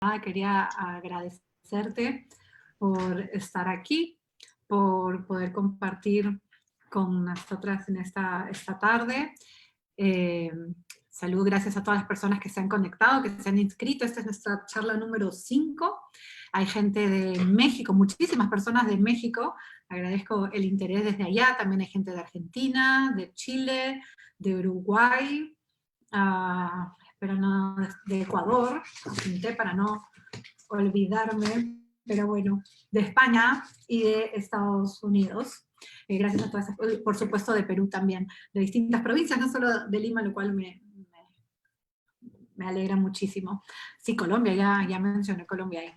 nada, quería agradecerte por estar aquí, por poder compartir con nosotras en esta tarde. Salud, gracias a todas las personas que se han conectado, que se han inscrito. Esta es nuestra charla número 5. Hay gente de México, muchísimas personas de México. Agradezco el interés desde allá. También hay gente de Argentina, de Chile, de Uruguay, pero no, de Ecuador, apunté para no olvidarme, pero bueno, de España y de Estados Unidos. Gracias a todas esas, por supuesto de Perú también, de distintas provincias, no solo de Lima, lo cual me alegra muchísimo. Sí, Colombia, ya mencioné Colombia, ahí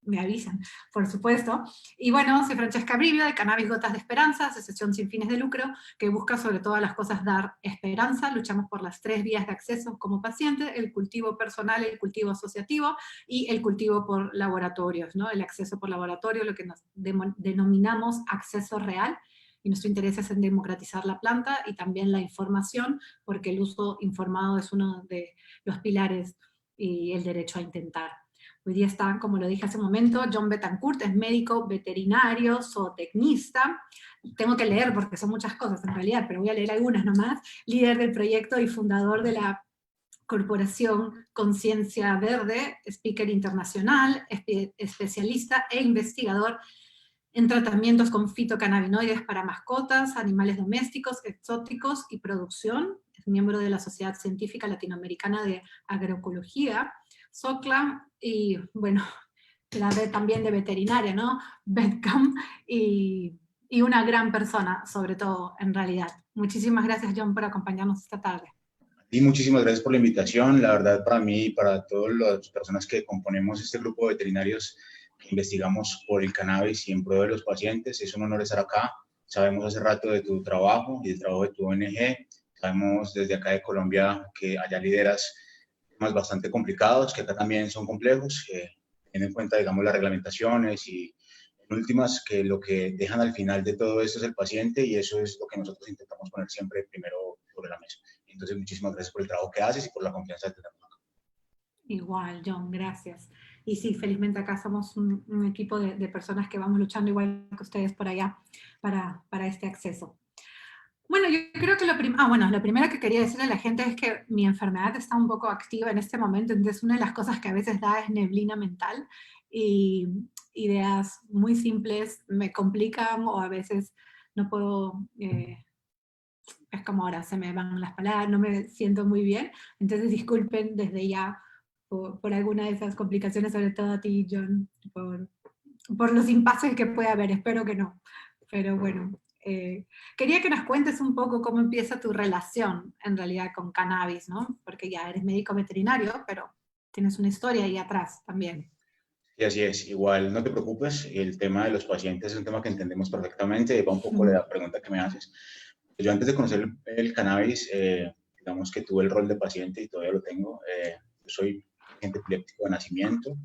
me avisan, por supuesto. Y bueno, soy Francesca Brivio, de Cannabis Gotas de Esperanza, asociación sin fines de lucro, que busca sobre todas las cosas dar esperanza. Luchamos por las 3 vías de acceso como paciente: el cultivo personal, el cultivo asociativo y el cultivo por laboratorios, ¿no? El acceso por laboratorio, lo que nos denominamos acceso real, y nuestro interés es en democratizar la planta y también la información, porque el uso informado es uno de los pilares y el derecho a intentar. Hoy día está, como lo dije hace un momento, John Betancourt, es médico veterinario, zootecnista. Tengo que leer porque son muchas cosas en realidad, pero voy a leer algunas nomás. Líder del proyecto y fundador de la Corporación Conciencia Verde, speaker internacional, especialista e investigador en tratamientos con fitocannabinoides para mascotas, animales domésticos, exóticos y producción. Es miembro de la Sociedad Científica Latinoamericana de Agroecología, SOCLA, y bueno, la red también de veterinaria, ¿no? VetCam, y una gran persona, sobre todo, en realidad. Muchísimas gracias, John, por acompañarnos esta tarde. Y muchísimas gracias por la invitación. La verdad, para mí y para todas las personas que componemos este grupo de veterinarios que investigamos por el cannabis y en pro de los pacientes, es un honor estar acá. Sabemos hace rato de tu trabajo y del trabajo de tu ONG. Sabemos desde acá de Colombia que allá lideras temas bastante complicados, que acá también son complejos, que tienen en cuenta, digamos, las reglamentaciones y, en últimas, que lo que dejan al final de todo esto es el paciente, y eso es lo que nosotros intentamos poner siempre primero sobre la mesa. Entonces, muchísimas gracias por el trabajo que haces y por la confianza que tenemos acá. Igual, John, gracias. Y sí, felizmente acá somos un equipo de personas que vamos luchando igual que ustedes por allá para este acceso. Bueno, yo creo que lo primero que quería decirle a la gente es que mi enfermedad está un poco activa en este momento, entonces una de las cosas que a veces da es neblina mental, y ideas muy simples me complican, o a veces no puedo, es como ahora se me van las palabras, no me siento muy bien, entonces disculpen desde ya por alguna de esas complicaciones, sobre todo a ti, John, por los impases que puede haber, espero que no, pero bueno. Quería que nos cuentes un poco cómo empieza tu relación, en realidad, con cannabis, ¿no? Porque ya eres médico veterinario, pero tienes una historia ahí atrás también. Y así es, igual no te preocupes, el tema de los pacientes es un tema que entendemos perfectamente, va un poco de la pregunta que me haces. Yo antes de conocer el cannabis, digamos que tuve el rol de paciente y todavía lo tengo. Yo soy paciente epiléptico de nacimiento,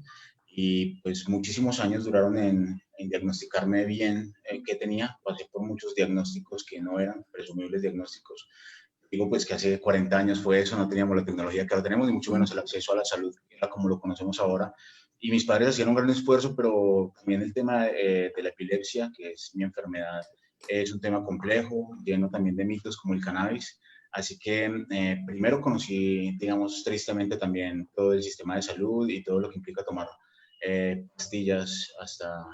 y pues muchísimos años duraron en diagnosticarme bien qué tenía. Pasé por muchos diagnósticos que no eran presumibles diagnósticos. Digo pues que hace 40 años fue eso, no teníamos la tecnología que ahora tenemos, ni mucho menos el acceso a la salud, que era como lo conocemos ahora. Y mis padres hacían un gran esfuerzo, pero también el tema de la epilepsia, que es mi enfermedad, es un tema complejo, lleno también de mitos como el cannabis. Así que primero conocí, digamos, tristemente también todo el sistema de salud y todo lo que implica tomar pastillas, hasta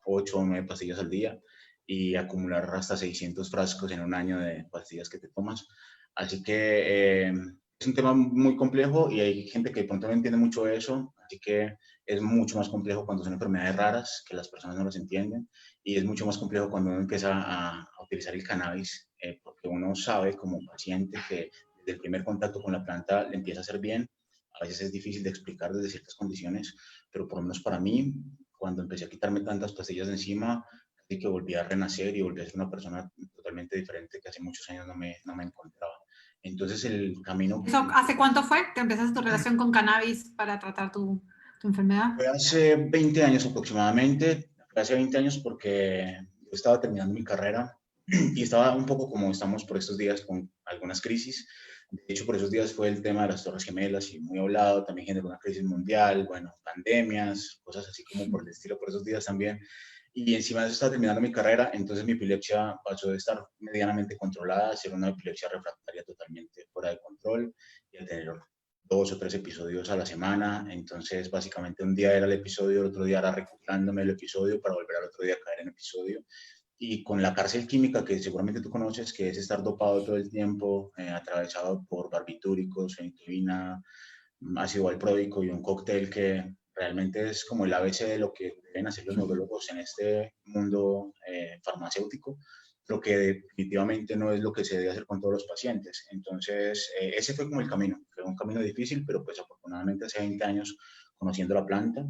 8 o 9 pastillas al día, y acumular hasta 600 frascos en un año de pastillas que te tomas. Así que es un tema muy complejo y hay gente que de pronto no entiende mucho eso, así que es mucho más complejo cuando son enfermedades raras, que las personas no las entienden, y es mucho más complejo cuando uno empieza a utilizar el cannabis, porque uno sabe como paciente que desde el primer contacto con la planta le empieza a hacer bien. A veces es difícil de explicar desde ciertas condiciones, pero por lo menos para mí, cuando empecé a quitarme tantas pastillas de encima, así que volví a renacer y volví a ser una persona totalmente diferente que hace muchos años no me encontraba. Entonces el camino... ¿Eso hace cuánto fue que empezaste tu relación con cannabis para tratar tu enfermedad? Fue hace 20 años aproximadamente. Fue hace 20 años porque yo estaba terminando mi carrera y estaba un poco como estamos por estos días, con algunas crisis. De hecho, por esos días fue el tema de las Torres Gemelas y muy hablado, también generó una crisis mundial, bueno, pandemias, cosas así como por el estilo por esos días también. Y encima de eso estaba terminando mi carrera, entonces mi epilepsia pasó de estar medianamente controlada a ser una epilepsia refractaria totalmente fuera de control y a tener 2 o 3 episodios a la semana. Entonces, básicamente un día era el episodio, el otro día era recuperándome el episodio para volver al otro día a caer en episodio. Y con la cárcel química, que seguramente tú conoces, que es estar dopado todo el tiempo, atravesado por barbitúricos, fenitoína, ácido valproico y un cóctel que realmente es como el ABC de lo que deben hacer los neurólogos en este mundo farmacéutico, lo que definitivamente no es lo que se debe hacer con todos los pacientes. Entonces, ese fue como el camino. Fue un camino difícil, pero pues afortunadamente hace 20 años conociendo la planta,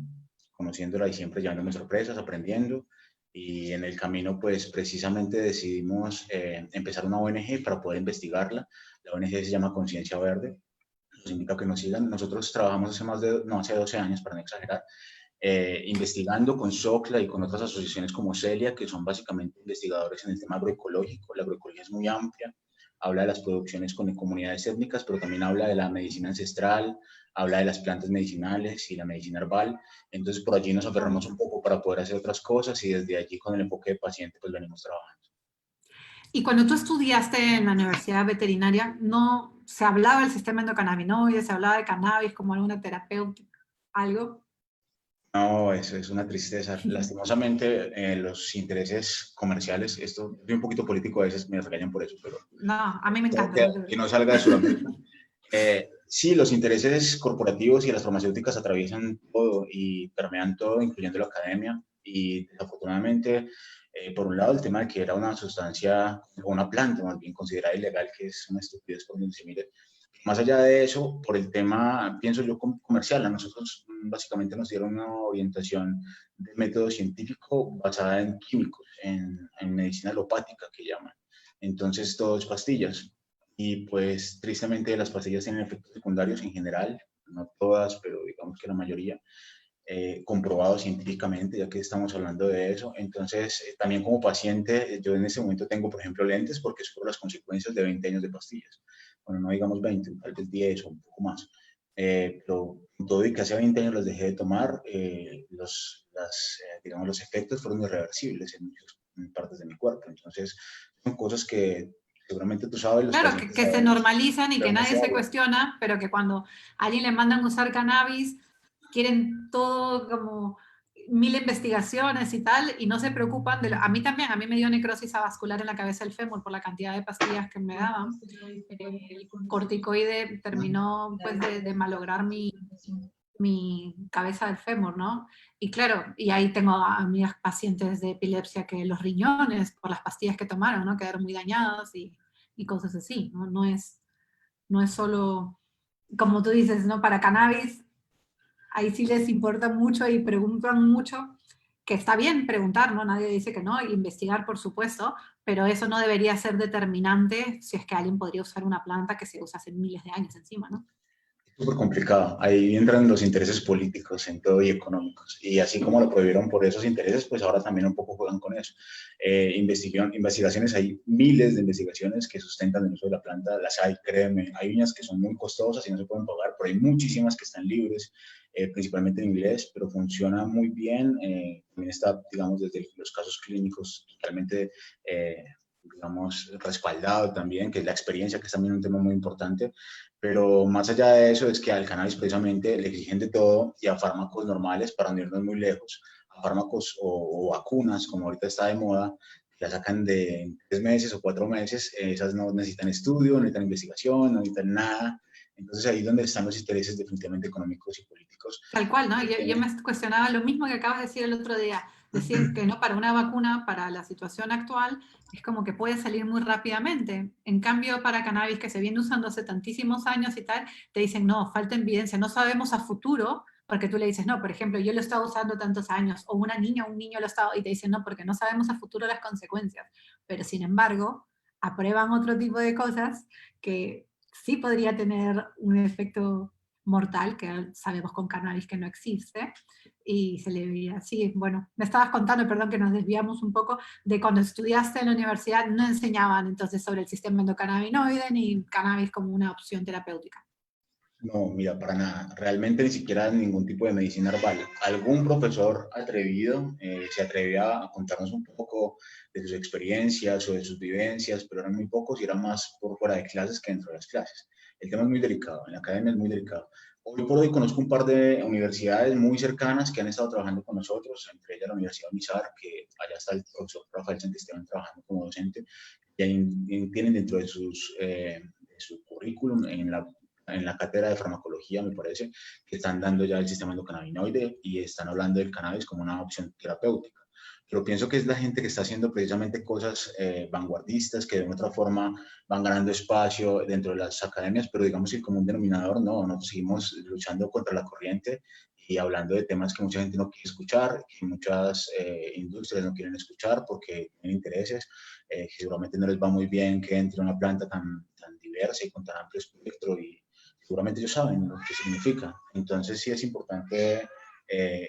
conociéndola y siempre llevándome sorpresas, aprendiendo. Y en el camino, pues precisamente decidimos empezar una ONG para poder investigarla. La ONG se llama Conciencia Verde. Los invito a que nos sigan. Nosotros trabajamos hace 12 años, para no exagerar, investigando con SOCLA y con otras asociaciones como CELIA, que son básicamente investigadores en el tema agroecológico. La agroecología es muy amplia, habla de las producciones con comunidades étnicas, pero también habla de la medicina ancestral, habla de las plantas medicinales y la medicina herbal. Entonces, por allí nos aferramos un poco para poder hacer otras cosas y desde allí, con el enfoque de paciente, pues venimos trabajando. Y cuando tú estudiaste en la universidad veterinaria, no se hablaba del sistema endocannabinoide, se hablaba de cannabis como alguna terapéutica, algo. No, eso es una tristeza. Lastimosamente, los intereses comerciales, esto, soy un poquito político, a veces me regañan por eso, pero No, a mí me encanta. que no salga de Sudamérica. Sí, los intereses corporativos y las farmacéuticas atraviesan todo y permean todo, incluyendo la academia. Y desafortunadamente, por un lado, el tema de que era una sustancia, o una planta más bien considerada ilegal, que es una estupidez por donde se mire. Más allá de eso, por el tema, pienso yo, comercial, a nosotros básicamente nos dieron una orientación de método científico basada en químicos, en medicina alopática que llaman. Entonces, todo es pastillas. Y pues tristemente las pastillas tienen efectos secundarios en general, no todas, pero digamos que la mayoría, comprobado científicamente, ya que estamos hablando de eso. Entonces, también como paciente, yo en ese momento tengo, por ejemplo, lentes porque es por las consecuencias de 20 años de pastillas. Bueno, no digamos 20, tal vez 10 o un poco más. Pero todo y que hace 20 años las dejé de tomar, digamos, los efectos fueron irreversibles en muchas partes de mi cuerpo. Entonces, son cosas que seguramente tú sabes, los Claro, pacientes que se sabemos, normalizan y pero que no nadie se se habla. cuestiona, pero que cuando a alguien le mandan usar cannabis, quieren todo como mil investigaciones y tal, y no se preocupan de lo... A mí también, a mí me dio necrosis avascular en la cabeza del fémur por la cantidad de pastillas que me daban. El corticoide terminó pues de malograr mi cabeza del fémur, ¿no? Y claro, y ahí tengo a mis pacientes de epilepsia que los riñones, por las pastillas que tomaron, ¿no? Quedaron muy dañados y cosas así, ¿no? No es solo, como tú dices, ¿no? Para cannabis, ahí sí les importa mucho y preguntan mucho, que está bien preguntar, ¿no? Nadie dice que no, investigar, por supuesto, pero eso no debería ser determinante si es que alguien podría usar una planta que se usa hace miles de años encima, ¿no? Súper complicado. Ahí entran los intereses políticos en todo y económicos. Y así como lo prohibieron por esos intereses, pues ahora también un poco juegan con eso. Investigaciones, hay miles de investigaciones que sustentan el uso de la planta. Las hay, créeme. Hay unas que son muy costosas y no se pueden pagar, pero hay muchísimas que están libres, principalmente en inglés, pero funciona muy bien. También está, digamos, desde los casos clínicos totalmente, digamos, respaldado también, que es la experiencia, que es también un tema muy importante. Pero más allá de eso es que al cannabis precisamente le exigen de todo y a fármacos normales, para no irnos muy lejos, a fármacos o vacunas, como ahorita está de moda, la sacan de 3 meses o 4 meses, esas no necesitan estudio, no necesitan investigación, no necesitan nada. Entonces ahí es donde están los intereses definitivamente económicos y políticos. Tal cual, ¿no? Yo me cuestionaba lo mismo que acabas de decir el otro día. Decir que no para una vacuna, para la situación actual, es como que puede salir muy rápidamente. En cambio, para cannabis, que se viene usando hace tantísimos años y tal, te dicen, no, falta evidencia, no sabemos a futuro, porque tú le dices, no, por ejemplo, yo lo he estado usando tantos años, o una niña o un niño lo ha estado, y te dicen, no, porque no sabemos a futuro las consecuencias. Pero sin embargo, aprueban otro tipo de cosas que sí podría tener un efecto mortal, que sabemos con cannabis que no existe, y se le veía así. Bueno, me estabas contando, perdón que nos desviamos un poco, de cuando estudiaste en la universidad no enseñaban entonces sobre el sistema endocannabinoide ni cannabis como una opción terapéutica. No, mira, para nada. Realmente ni siquiera ningún tipo de medicina herbal. Algún profesor atrevido se atrevía a contarnos un poco de sus experiencias o de sus vivencias, pero eran muy pocos y era más por fuera de clases que dentro de las clases. El tema es muy delicado, en la academia es muy delicado. Hoy por hoy conozco un par de universidades muy cercanas que han estado trabajando con nosotros, entre ellas la Universidad Unizar, que allá está el profesor Rafael Santisteban trabajando como docente, y ahí tienen dentro de su currículum en la cátedra de farmacología, me parece, que están dando ya el sistema endocannabinoide y están hablando del cannabis como una opción terapéutica. Pero pienso que es la gente que está haciendo precisamente cosas vanguardistas, que de otra forma van ganando espacio dentro de las academias, pero digamos que el común denominador, no, nosotros seguimos luchando contra la corriente y hablando de temas que mucha gente no quiere escuchar, que muchas industrias no quieren escuchar porque tienen intereses, que seguramente no les va muy bien que entre una planta tan diversa y con tan amplio espectro y seguramente ellos saben lo que significa. Entonces sí es importante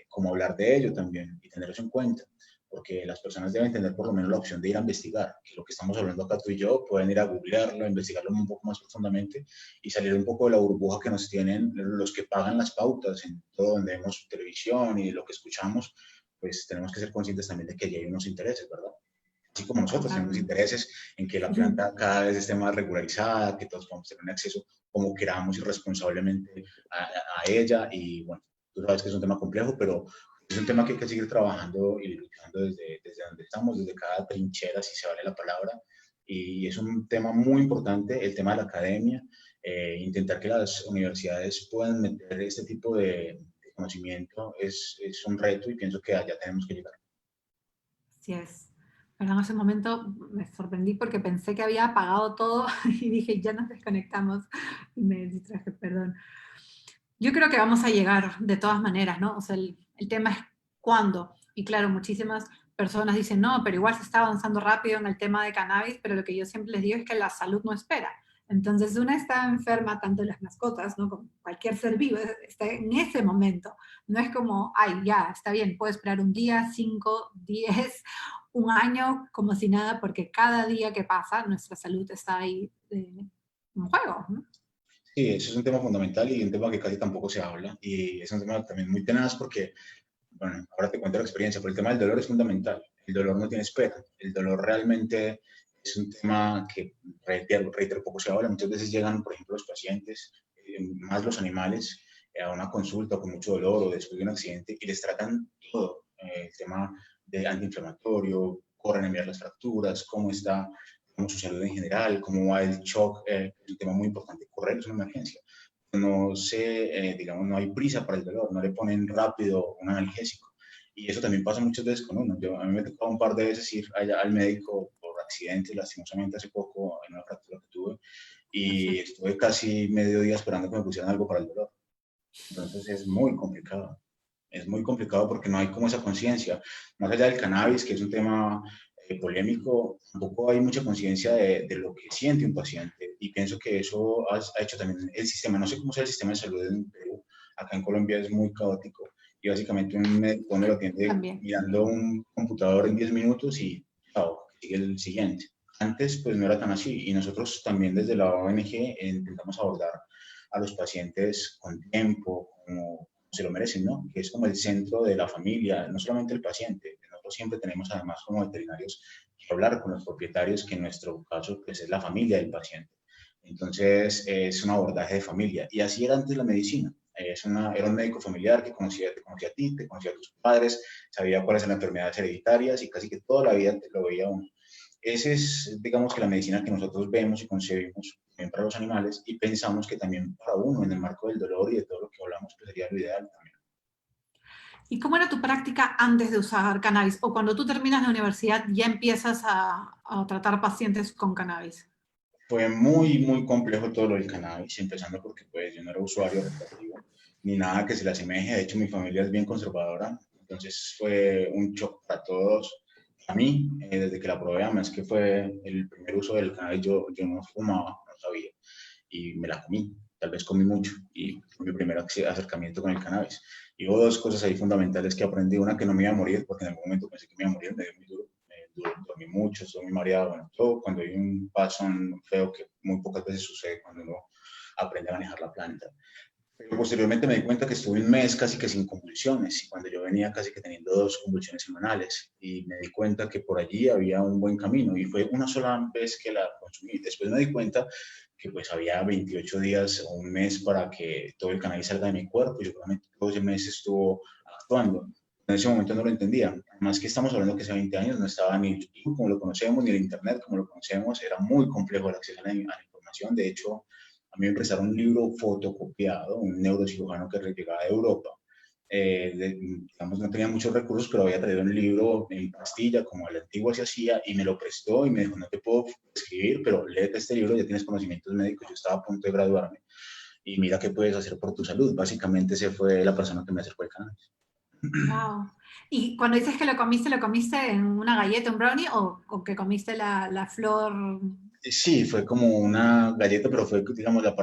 como hablar de ello también y tenerlo en cuenta, porque las personas deben tener por lo menos la opción de ir a investigar, que lo que estamos hablando acá tú y yo, pueden ir a googlearlo, a investigarlo un poco más profundamente y salir un poco de la burbuja que nos tienen los que pagan las pautas en todo donde vemos televisión y lo que escuchamos, pues tenemos que ser conscientes también de que allí hay unos intereses, ¿verdad? Así como nosotros tenemos Totalmente. intereses en que la planta cada vez esté más regularizada, que todos podamos tener un acceso como queramos irresponsablemente a ella. Y bueno, tú sabes que es un tema complejo, pero es un tema que hay que seguir trabajando y luchando desde donde estamos, desde cada trinchera, si se vale la palabra. Y es un tema muy importante, el tema de la academia, intentar que las universidades puedan meter este tipo de conocimiento es un reto y pienso que allá tenemos que llegar. Así es. Pero en ese momento me sorprendí porque pensé que había apagado todo y dije, ya nos desconectamos. Y me distraje, perdón. Yo creo que vamos a llegar de todas maneras, ¿no? O sea, el tema es cuándo. Y claro, muchísimas personas dicen, no, pero igual se está avanzando rápido en el tema de cannabis, pero lo que yo siempre les digo es que la salud no espera. Entonces, una está enferma, tanto las mascotas, ¿no? Como cualquier ser vivo, está en ese momento. No es como, ay, ya, está bien, puedo esperar un día, 5, 10, un año, como si nada, porque cada día que pasa, nuestra salud está ahí en juego, ¿no? Sí, eso es un tema fundamental y un tema que casi tampoco se habla. Y es un tema también muy tenaz porque, bueno, ahora te cuento la experiencia, pero el tema del dolor es fundamental. El dolor no tiene espera. El dolor realmente es un tema que, reitero, poco se habla. Muchas veces llegan, por ejemplo, los pacientes, más los animales, a una consulta con mucho dolor o después de un accidente y les tratan todo. El tema de antiinflamatorio, corren a mirar las fracturas, cómo está como su salud en general, cómo va el shock, un tema muy importante, correr es una emergencia. No se, digamos, no hay prisa para el dolor, no le ponen rápido un analgésico. Y eso también pasa muchas veces con uno. A mí me tocó un par de veces ir allá al médico por accidente, lastimosamente hace poco, en una fractura que tuve, y Perfecto. estuve casi medio día esperando que me pusieran algo para el dolor. Entonces es muy complicado. Es muy complicado porque no hay como esa conciencia. Más allá del cannabis, que es un tema polémico, tampoco hay mucha conciencia de lo que siente un paciente. Y pienso que eso ha hecho también el sistema. No sé cómo sea el sistema de salud en Perú. Acá en Colombia es muy caótico. Y básicamente un médico me lo atiende También. mirando un computador en 10 minutos y chao, sigue el siguiente. Antes pues no era tan así y nosotros también desde la ONG intentamos abordar a los pacientes con tiempo, como se lo merecen, ¿no? Que es como el centro de la familia, no solamente el paciente. Nosotros siempre tenemos además como veterinarios que hablar con los propietarios, que en nuestro caso pues es la familia del paciente. Entonces es un abordaje de familia. Y así era antes la medicina. Era un médico familiar que te conocía a ti, te conocía a tus padres, sabía cuáles eran las enfermedades hereditarias y casi que toda la vida te lo veía uno. Esa es, digamos, que la medicina que nosotros vemos y concebimos también para los animales y pensamos que también para uno, en el marco del dolor y de todo lo que hablamos, pues sería lo ideal también. ¿Y cómo era tu práctica antes de usar cannabis? O cuando tú terminas la universidad ya empiezas a tratar pacientes con cannabis. Fue muy, muy complejo todo lo del cannabis, empezando porque pues yo no era usuario recreativo, ni nada que se le asemeje. De hecho, mi familia es bien conservadora, entonces fue un shock para todos. A mí, desde que la probé, además que fue el primer uso del cannabis, yo no fumaba, no sabía, y me la comí. tal vez comí mucho y fue mi primer acercamiento con el cannabis. Y hubo dos cosas ahí fundamentales que aprendí. Una, que no me iba a morir, porque en algún momento pensé que me iba a morir, me dio muy duro. Dormí mucho, estoy muy mareado. Bueno, todo cuando hay un paso feo que muy pocas veces sucede cuando uno aprende a manejar la planta. Pero posteriormente me di cuenta que estuve un mes casi que sin convulsiones, y cuando yo venía casi que teniendo 2 convulsiones semanales, y me di cuenta que por allí había un buen camino, y fue una sola vez que la consumí. Después me di cuenta que pues había 28 días o un mes para que todo el cannabis salga de mi cuerpo, y seguramente todo ese mes estuvo actuando. En ese momento no lo entendía. Además que estamos hablando que hace 20 años no estaba ni el YouTube como lo conocemos, ni el Internet como lo conocemos, era muy complejo el acceso a la información. De hecho, a mí me prestaron un libro fotocopiado, un neurocirujano que llegaba de Europa. Digamos, no tenía muchos recursos, pero había traído un libro en pastilla, como el antiguo se hacía, y me lo prestó y me dijo, no te puedo escribir, pero léete este libro, ya tienes conocimientos médicos. Yo estaba a punto de graduarme y mira qué puedes hacer por tu salud. Básicamente se fue la persona que me acercó al cannabis. Wow. Y cuando dices que lo comiste en una galleta, un brownie, o que comiste la flor. Sí, fue como una galleta, pero fue, digamos, la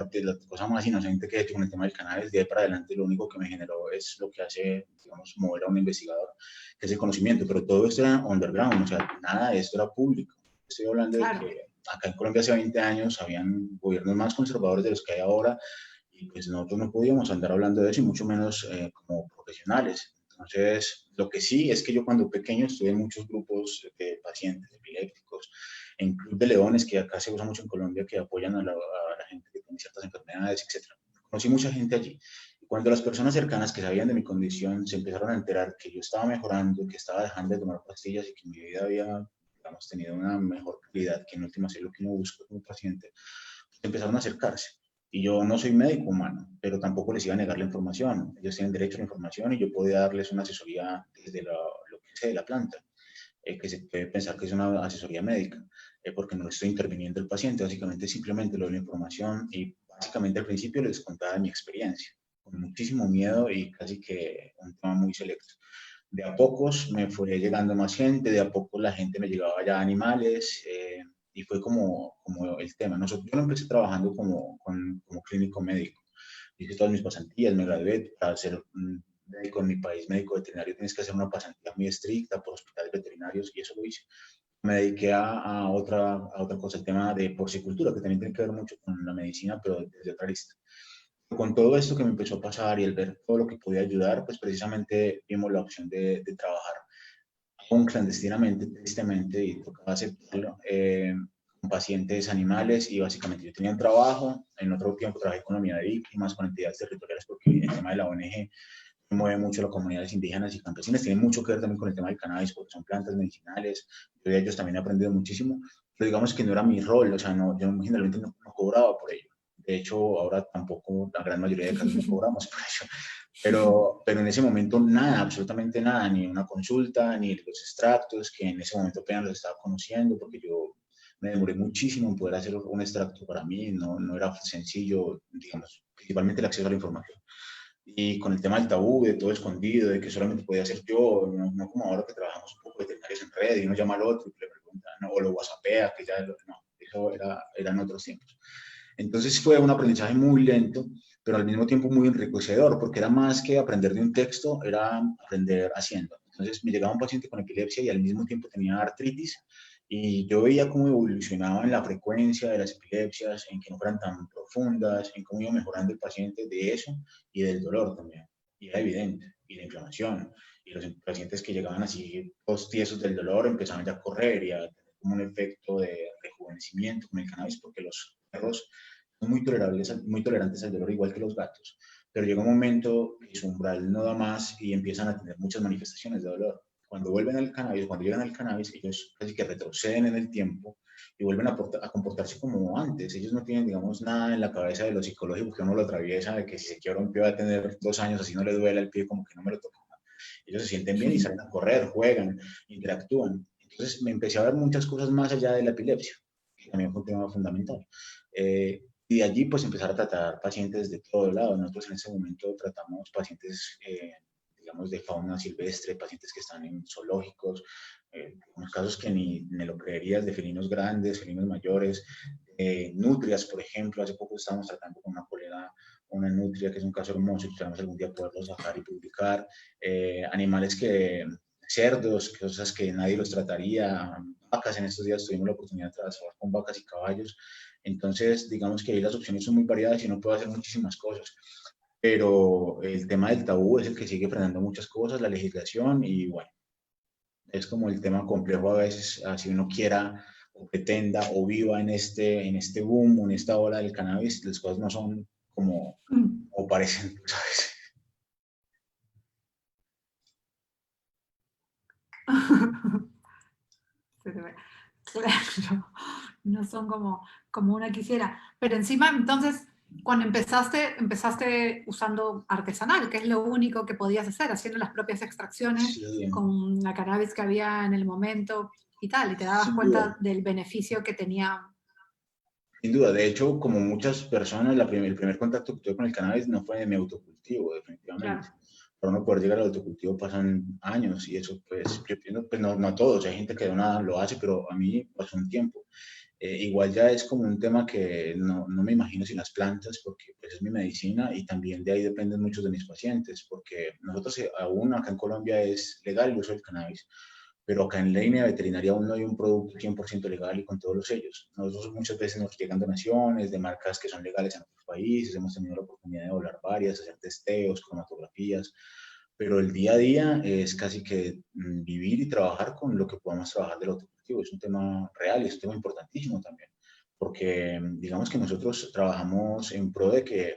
cosa más inocente que he hecho con el tema del cannabis. De ahí para adelante, lo único que me generó es lo que hace, digamos, mover a un investigador, que es el conocimiento. Pero todo esto era underground, o sea, nada de esto era público. Estoy hablando de Claro. que acá en Colombia hace 20 años habían gobiernos más conservadores de los que hay ahora, y pues nosotros no podíamos andar hablando de eso, y mucho menos como profesionales. Entonces, lo que sí es que yo cuando pequeño estuve en muchos grupos de pacientes epilépticos, en Club de Leones, que acá se usa mucho en Colombia, que apoyan a la gente que tiene ciertas enfermedades, etc. Conocí mucha gente allí. Y cuando las personas cercanas que sabían de mi condición se empezaron a enterar que yo estaba mejorando, que estaba dejando de tomar pastillas y que mi vida había, digamos, tenido una mejor calidad, que en últimas es lo que uno busca como paciente, empezaron a acercarse. Y yo no soy médico humano, pero tampoco les iba a negar la información. Ellos tienen derecho a la información y yo podía darles una asesoría desde lo que sé de la planta, que se puede pensar que es una asesoría médica, porque no estoy interviniendo el paciente, básicamente simplemente le doy la información, y básicamente al principio les contaba de mi experiencia, con muchísimo miedo y casi que un tema muy selecto. De a pocos me fue llegando más gente, de a poco la gente me llegaba ya animales, y fue como el tema. Yo no empecé trabajando como clínico médico. Hice todas mis pasantías, me gradué. Para ser médico en mi país, médico veterinario, tienes que hacer una pasantía muy estricta por hospitales veterinarios, y eso lo hice. Me dediqué a otra cosa, el tema de porcicultura, que también tiene que ver mucho con la medicina, pero desde otra lista. Con todo esto que me empezó a pasar y el ver todo lo que podía ayudar, pues precisamente vimos la opción de trabajar aún clandestinamente, tristemente, y tocaba aceptarlo, con pacientes animales. Y básicamente yo tenía un trabajo, en otro tiempo trabajé con la unidad de víctimas, con entidades territoriales, porque el tema de la ONG mueve mucho a las comunidades indígenas y campesinas, tiene mucho que ver también con el tema del cannabis, porque son plantas medicinales. Yo de ellos también he aprendido muchísimo, pero digamos que no era mi rol, o sea, no, yo generalmente no cobraba por ello. De hecho, ahora tampoco, la gran mayoría de casos no cobramos por ello. Pero en ese momento nada, absolutamente nada, ni una consulta, ni los extractos, que en ese momento apenas los estaba conociendo, porque yo me demoré muchísimo en poder hacer un extracto para mí, no era sencillo, digamos, principalmente el acceso a la información. Y con el tema del tabú, de todo escondido, de que solamente podía ser yo, no como ahora que trabajamos un poco veterinarios en red y uno llama al otro y le pregunta, no, o lo whatsappea, que ya no, eso eran otros tiempos. Entonces fue un aprendizaje muy lento, pero al mismo tiempo muy enriquecedor, porque era más que aprender de un texto, era aprender haciendo. Entonces me llegaba un paciente con epilepsia y al mismo tiempo tenía artritis, y yo veía cómo evolucionaba en la frecuencia de las epilepsias, en que no fueran tan profundas, en cómo iba mejorando el paciente de eso y del dolor también. Y era evidente, y la inflamación. Y los pacientes que llegaban así, todos tiesos del dolor, empezaban ya a correr y a tener como un efecto de rejuvenecimiento con el cannabis, porque los perros son muy tolerantes al dolor, igual que los gatos. Pero llega un momento que su umbral no da más y empiezan a tener muchas manifestaciones de dolor. Cuando llegan al cannabis, ellos casi que retroceden en el tiempo y vuelven a comportarse como antes. Ellos no tienen, digamos, nada en la cabeza de lo psicológico que uno lo atraviesa, de que si se quiebra un pie va a tener 2 años, así no le duele el pie, como que no me lo toca. Ellos se sienten bien y salen a correr, juegan, interactúan. Entonces me empecé a ver muchas cosas más allá de la epilepsia, que también fue un tema fundamental. Y de allí pues empezar a tratar pacientes de todo lado. Nosotros en ese momento tratamos pacientes, digamos, de fauna silvestre, pacientes que están en zoológicos, unos casos que ni lo creerías, de felinos grandes, felinos mayores, nutrias, por ejemplo. Hace poco estábamos tratando con una colega una nutria, que es un caso hermoso, y esperamos algún día poderlo sacar y publicar. Animales que, cerdos, cosas que nadie los trataría, vacas. En estos días tuvimos la oportunidad de trabajar con vacas y caballos. Entonces, digamos que ahí las opciones son muy variadas y uno puede hacer muchísimas cosas. Pero el tema del tabú es el que sigue frenando muchas cosas, la legislación, y bueno, es como el tema complejo a veces, así uno quiera o pretenda o viva en este boom, en esta ola del cannabis, las cosas no son como, como parecen, ¿sabes? Claro, no son como una quisiera. Pero encima, entonces, cuando empezaste usando artesanal, que es lo único que podías hacer, haciendo las propias extracciones Sí, con la cannabis que había en el momento y tal, y te dabas sin duda. cuenta del beneficio que tenía. Sin duda, de hecho, como muchas personas, el primer contacto que tuve con el cannabis no fue de mi autocultivo, definitivamente. Claro, Para uno poder llegar al autocultivo pasan años y eso, pues, yo pienso, pues no, no a todos, hay gente que de una lo hace, pero a mí pasó un tiempo. Igual ya es como un tema que no, no me imagino sin las plantas, porque pues, es mi medicina y también de ahí dependen muchos de mis pacientes, porque nosotros aún acá en Colombia es legal el uso del cannabis, pero acá en la línea veterinaria aún no hay un producto 100% legal y con todos los sellos. Nosotros muchas veces nos llegan donaciones de marcas que son legales en otros países, hemos tenido la oportunidad de volar varias, hacer testeos, cromatografías, pero el día a día es casi que vivir y trabajar con lo que podamos trabajar del autocultivo. Es un tema real y es un tema importantísimo también, porque digamos que nosotros trabajamos en pro de que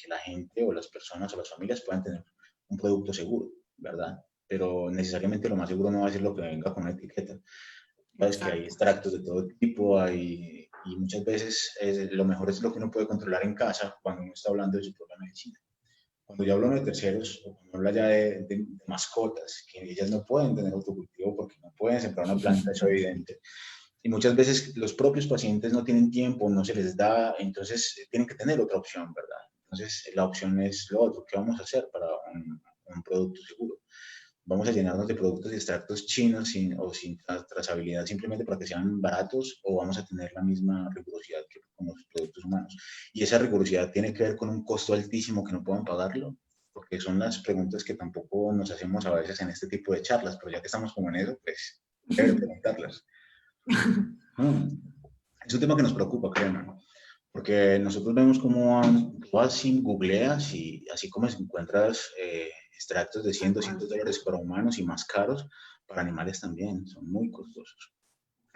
la gente o las personas o las familias puedan tener un producto seguro, ¿verdad? Pero necesariamente lo más seguro no va a ser lo que venga con una etiqueta. Sabes que hay exacto. extractos de todo tipo, y muchas veces lo mejor es lo que uno puede controlar en casa cuando uno está hablando de su propia medicina. Cuando yo hablo de terceros, o cuando hablo ya de mascotas, que ellas no pueden tener autocultivo porque no pueden sembrar una planta, eso es evidente. Y muchas veces los propios pacientes no tienen tiempo, no se les da, entonces tienen que tener otra opción, ¿verdad? Entonces la opción es lo otro. ¿Qué vamos a hacer para un producto seguro? Vamos a llenarnos de productos y extractos chinos o sin trazabilidad simplemente para que sean baratos, o vamos a tener la misma rigurosidad que con los productos humanos. Y esa rigurosidad tiene que ver con un costo altísimo que no puedan pagarlo, porque son las preguntas que tampoco nos hacemos a veces en este tipo de charlas, pero ya que estamos como en eso, pues debe preguntarlas. Es un tema que nos preocupa, créeme, porque nosotros vemos cómo tú vas y googleas y así como encuentras extractos de 100, Tal cual. $200 para humanos y más caros, para animales también, son muy costosos.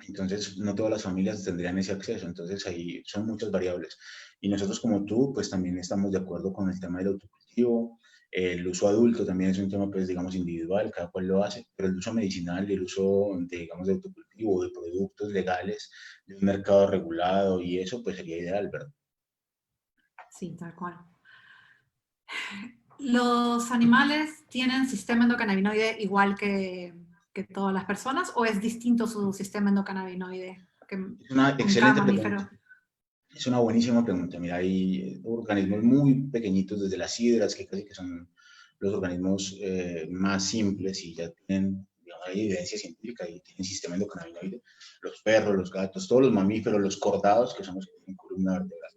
Entonces, no todas las familias tendrían ese acceso, entonces ahí son muchas variables. Y nosotros como tú, pues también estamos de acuerdo con el tema del autocultivo. El uso adulto también es un tema, pues, digamos, individual, cada cual lo hace, pero el uso medicinal y el uso, de, digamos, de autocultivo, de productos legales, de un mercado regulado y eso, pues sería ideal, ¿verdad? Sí, tal cual. ¿Los animales tienen sistema endocannabinoide igual que todas las personas o es distinto su sistema endocannabinoide que Es una con cada excelente pregunta. mamífero? Es una buenísima pregunta. Mira, hay organismos muy pequeñitos, desde las hidras, que casi que son los organismos más simples y ya tienen, digamos, hay evidencia científica y tienen sistema endocannabinoide. Los perros, los gatos, todos los mamíferos, los cordados, que son los que tienen columna vertebral.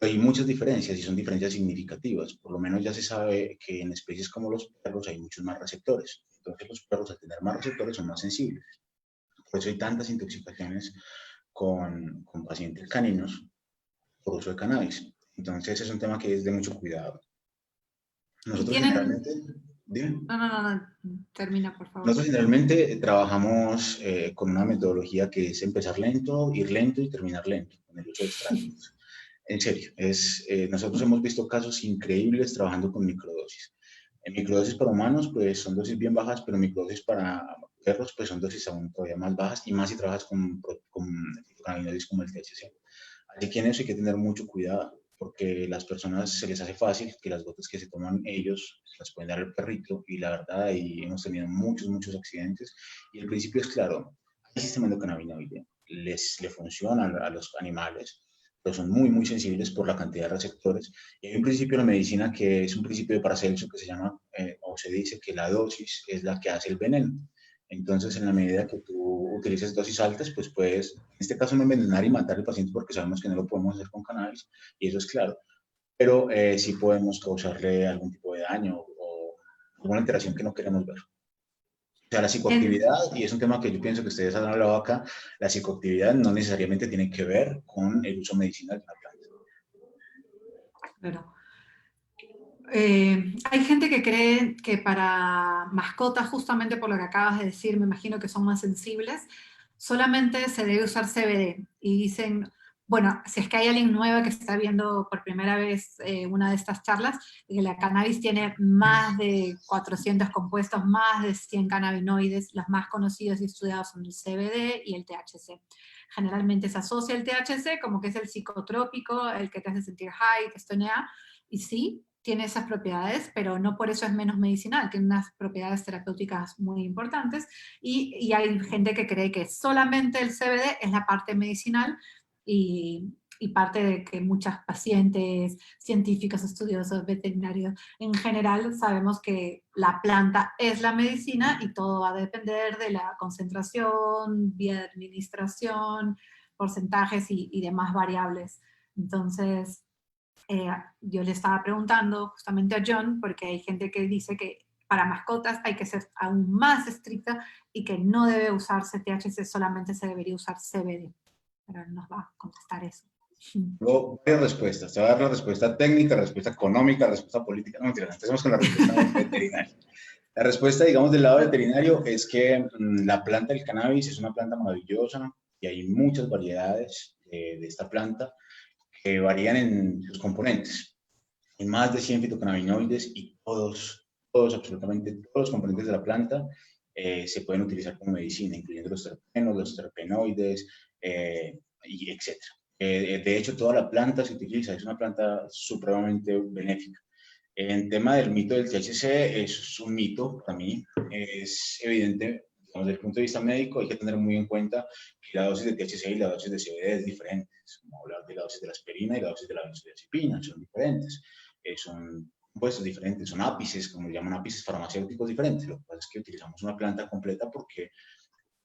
Hay muchas diferencias y son diferencias significativas. Por lo menos ya se sabe que en especies como los perros hay muchos más receptores. Entonces los perros, al tener más receptores, son más sensibles. Por eso hay tantas intoxicaciones con pacientes caninos por uso de cannabis. Entonces es un tema que es de mucho cuidado. Y Nosotros tienen... generalmente, dime, No, no, no, no. Termina, por favor. nosotros generalmente trabajamos con una metodología que es empezar lento, ir lento y terminar lento con el uso de extractos. En serio, nosotros hemos visto casos increíbles trabajando con microdosis. En microdosis para humanos, pues son dosis bien bajas, pero microdosis para perros, pues son dosis aún todavía más bajas, y más si trabajas con cannabinoides como el THC. Así que en eso hay que tener mucho cuidado, porque las personas se les hace fácil que las gotas que se toman ellos se las pueden dar al perrito, y la verdad ahí hemos tenido muchos accidentes. Y el principio es claro: el sistema endocannabinoide le funciona a los animales, pero son muy sensibles por la cantidad de receptores. Y hay un principio en la medicina que es un principio de Paracelso que se llama, o se dice que la dosis es la que hace el veneno. Entonces, en la medida que tú utilices dosis altas, pues puedes, en este caso, no envenenar y matar al paciente porque sabemos que no lo podemos hacer con cannabis, y eso es claro, pero sí podemos causarle algún tipo de daño o alguna alteración que no queremos ver. O sea, la En, psicoactividad, y es un tema que yo pienso que ustedes han hablado acá, la psicoactividad no necesariamente tiene que ver con el uso medicinal de la planta. pero, hay gente que cree que para mascotas, justamente por lo que acabas de decir, me imagino que son más sensibles, solamente se debe usar CBD. Y dicen, bueno, si es que hay alguien nuevo que está viendo por primera vez una de estas charlas, que la cannabis tiene más de 400 compuestos, más de 100 cannabinoides, los más conocidos y estudiados son el CBD y el THC. Generalmente se asocia el THC como que es el psicotrópico, el que te hace sentir high, que estonea, y sí, tiene esas propiedades, pero no por eso es menos medicinal, tiene unas propiedades terapéuticas muy importantes, y hay gente que cree que solamente el CBD es la parte medicinal, y parte de que muchos pacientes, científicos, estudiosos, veterinarios, en general sabemos que la planta es la medicina y todo va a depender de la concentración, vía de administración, porcentajes y demás variables. Entonces, yo le estaba preguntando justamente a John, porque hay gente que dice que para mascotas hay que ser aún más estricta y que no debe usarse THC, solamente se debería usar CBD. Pero él nos va a contestar eso. Luego, varias respuestas. Te voy a dar la respuesta técnica, la respuesta económica, la respuesta política. No, mentira, empecemos con la respuesta veterinaria. La respuesta, digamos, del lado veterinario es que la planta del cannabis es una planta maravillosa y hay muchas variedades de esta planta que varían en sus componentes. Hay más de 100 fitocannabinoides y absolutamente todos los componentes de la planta se pueden utilizar como medicina, incluyendo los terpenos, los terpenoides, y etc. De hecho, toda la planta se utiliza, es una planta supremamente benéfica. En tema del mito del THC, es un mito para mí, es evidente, digamos, desde el punto de vista médico, hay que tener muy en cuenta que la dosis de THC y la dosis de CBD es diferente, es como hablar de la dosis de la aspirina y la dosis de la benzodiazepina, son diferentes, son compuestos diferentes, son ápices, como llaman ápices farmacéuticos diferentes. Lo que pasa es que utilizamos una planta completa porque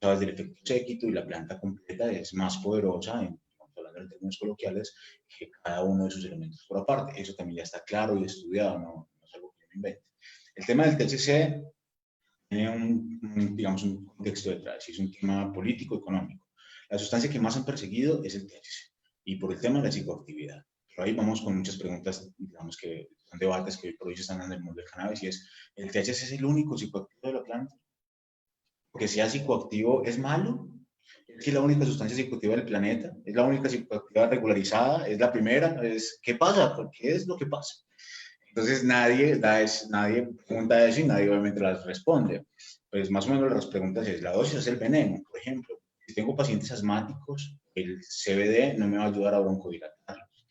sabes del efecto séquito y la planta completa es más poderosa, hablando en términos coloquiales, que cada uno de sus elementos por aparte. Eso también ya está claro y estudiado, no es algo que yo me invente. El tema del THC tiene digamos, un contexto detrás, y es un tema político-económico. La sustancia que más han perseguido es el THC, y por el tema de la psicoactividad. Pero ahí vamos con muchas preguntas, digamos que son debates que por hoy se están dando en el mundo del cannabis, y es, ¿el THC es el único psicoactivo de la planta? Porque sea psicoactivo es malo. Es que es la única sustancia psicoactiva del planeta, es la única psicoactiva regularizada, es la primera. ¿Qué pasa? ¿Qué es lo que pasa? Entonces nadie pregunta eso y nadie obviamente las responde. Pues más o menos las preguntas es, la dosis es el veneno, por ejemplo. Si tengo pacientes asmáticos, el CBD no me va a ayudar a broncodilatarlos.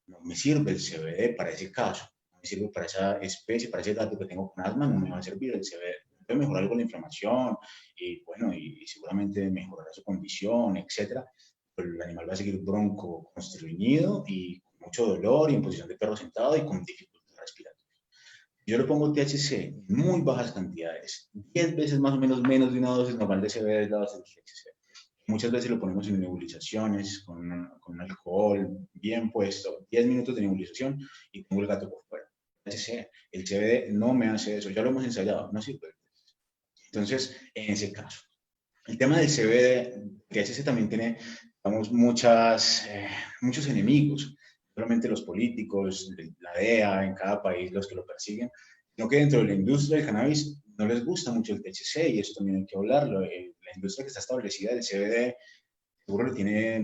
No me sirve el CBD para ese caso, no me sirve para esa especie, para ese gato que tengo con asma, no me va a servir el CBD. Puede mejorar algo la inflamación y bueno, y seguramente mejorará su condición, etcétera, pero el animal va a seguir bronco constreñido y con mucho dolor y en posición de perro sentado y con dificultad respiratoria. Yo le pongo THC en muy bajas cantidades, 10 veces más o menos de una dosis normal de CBD es la dosis de THC. Muchas veces lo ponemos en nebulizaciones, con alcohol bien puesto, 10 minutos de nebulización y tengo el gato por fuera. El CBD no me hace eso, ya lo hemos ensayado, no sirve. Entonces, en ese caso, el tema del CBD, el THC también tiene, digamos, muchos enemigos, solamente los políticos, la DEA en cada país, los que lo persiguen, sino que dentro de la industria del cannabis no les gusta mucho el THC y eso también hay que hablarlo. La industria que está establecida del CBD seguro le tiene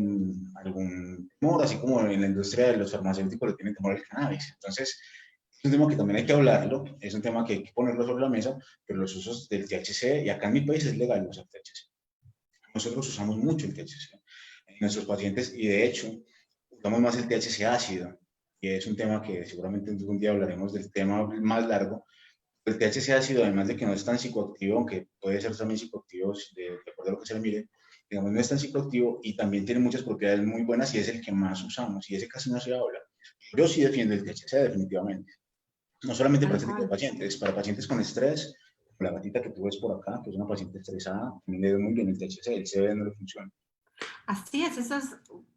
algún temor, así como en la industria de los farmacéuticos le tienen temor al cannabis. Entonces, es un tema que también hay que hablarlo, es un tema que hay que ponerlo sobre la mesa, pero los usos del THC, y acá en mi país es legal usar THC. Nosotros usamos mucho el THC en nuestros pacientes y de hecho usamos más el THC ácido, y es un tema que seguramente algún día hablaremos del tema más largo. El THC ácido, además de que no es tan psicoactivo, aunque puede ser también psicoactivo de acuerdo a lo que se le mire, digamos, no es tan psicoactivo y también tiene muchas propiedades muy buenas y es el que más usamos y ese casi no se habla. Yo sí defiendo el THC definitivamente, no solamente para este tipo de pacientes, para pacientes con estrés, La gatita que tú ves por acá, que es una paciente estresada, también le ve muy bien el THC, el CBD no le funciona. Así es, esa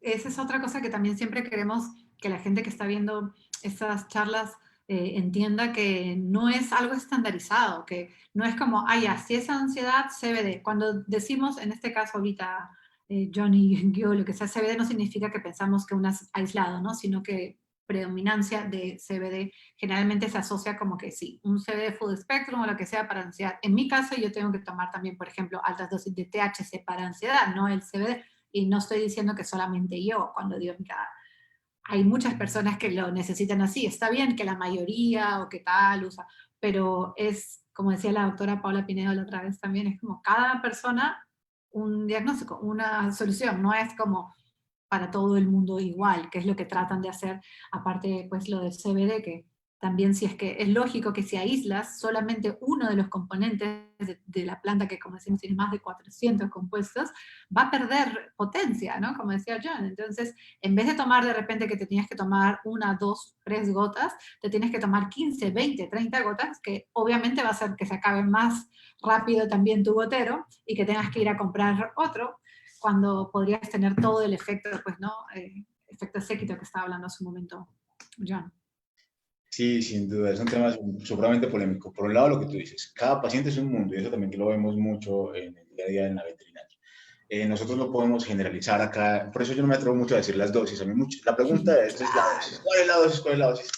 es otra cosa que también siempre queremos que la gente que está viendo estas charlas entienda, que no es algo estandarizado, que no es como, ah, ya, si es ansiedad, CBD. Cuando decimos, en este caso ahorita, Johnny, yo, lo que sea CBD, no significa que pensamos que uno es aislado, ¿no? Sino que predominancia de CBD generalmente se asocia como que sí, un CBD full spectrum o lo que sea para ansiedad. En mi caso yo tengo que tomar también, por ejemplo, altas dosis de THC para ansiedad, no el CBD. Y no estoy diciendo que solamente yo, cuando digo, mira, hay muchas personas que lo necesitan así. Está bien que la mayoría o que tal usa, pero es, como decía la doctora Paula Pinedo la otra vez también, es como cada persona un diagnóstico, una solución. No es como para todo el mundo igual, que es lo que tratan de hacer, aparte pues lo del CBD, que también si es que es lógico que si aíslas solamente uno de los componentes de la planta, que como decimos tiene más de 400 compuestos, va a perder potencia, ¿no? Como decía John. Entonces, en vez de tomar de repente que te tienes que tomar 1, 2, 3 gotas, te tienes que tomar 15, 20, 30 gotas, que obviamente va a hacer que se acabe más rápido también tu gotero y que tengas que ir a comprar otro, cuando podrías tener todo el efecto, pues, ¿no? Efecto séquito que estaba hablando hace un momento John. Sí, sin duda, es un tema supremamente polémico. Por un lado, lo que tú dices, cada paciente es un mundo, y eso también que lo vemos mucho en el día a día en la veterinaria. Nosotros no podemos generalizar acá, por eso yo no me atrevo mucho a decir las dosis. A mí la pregunta de esto es la dosis. Claro. ¿Cuál es la dosis? ¿Cuál es la dosis?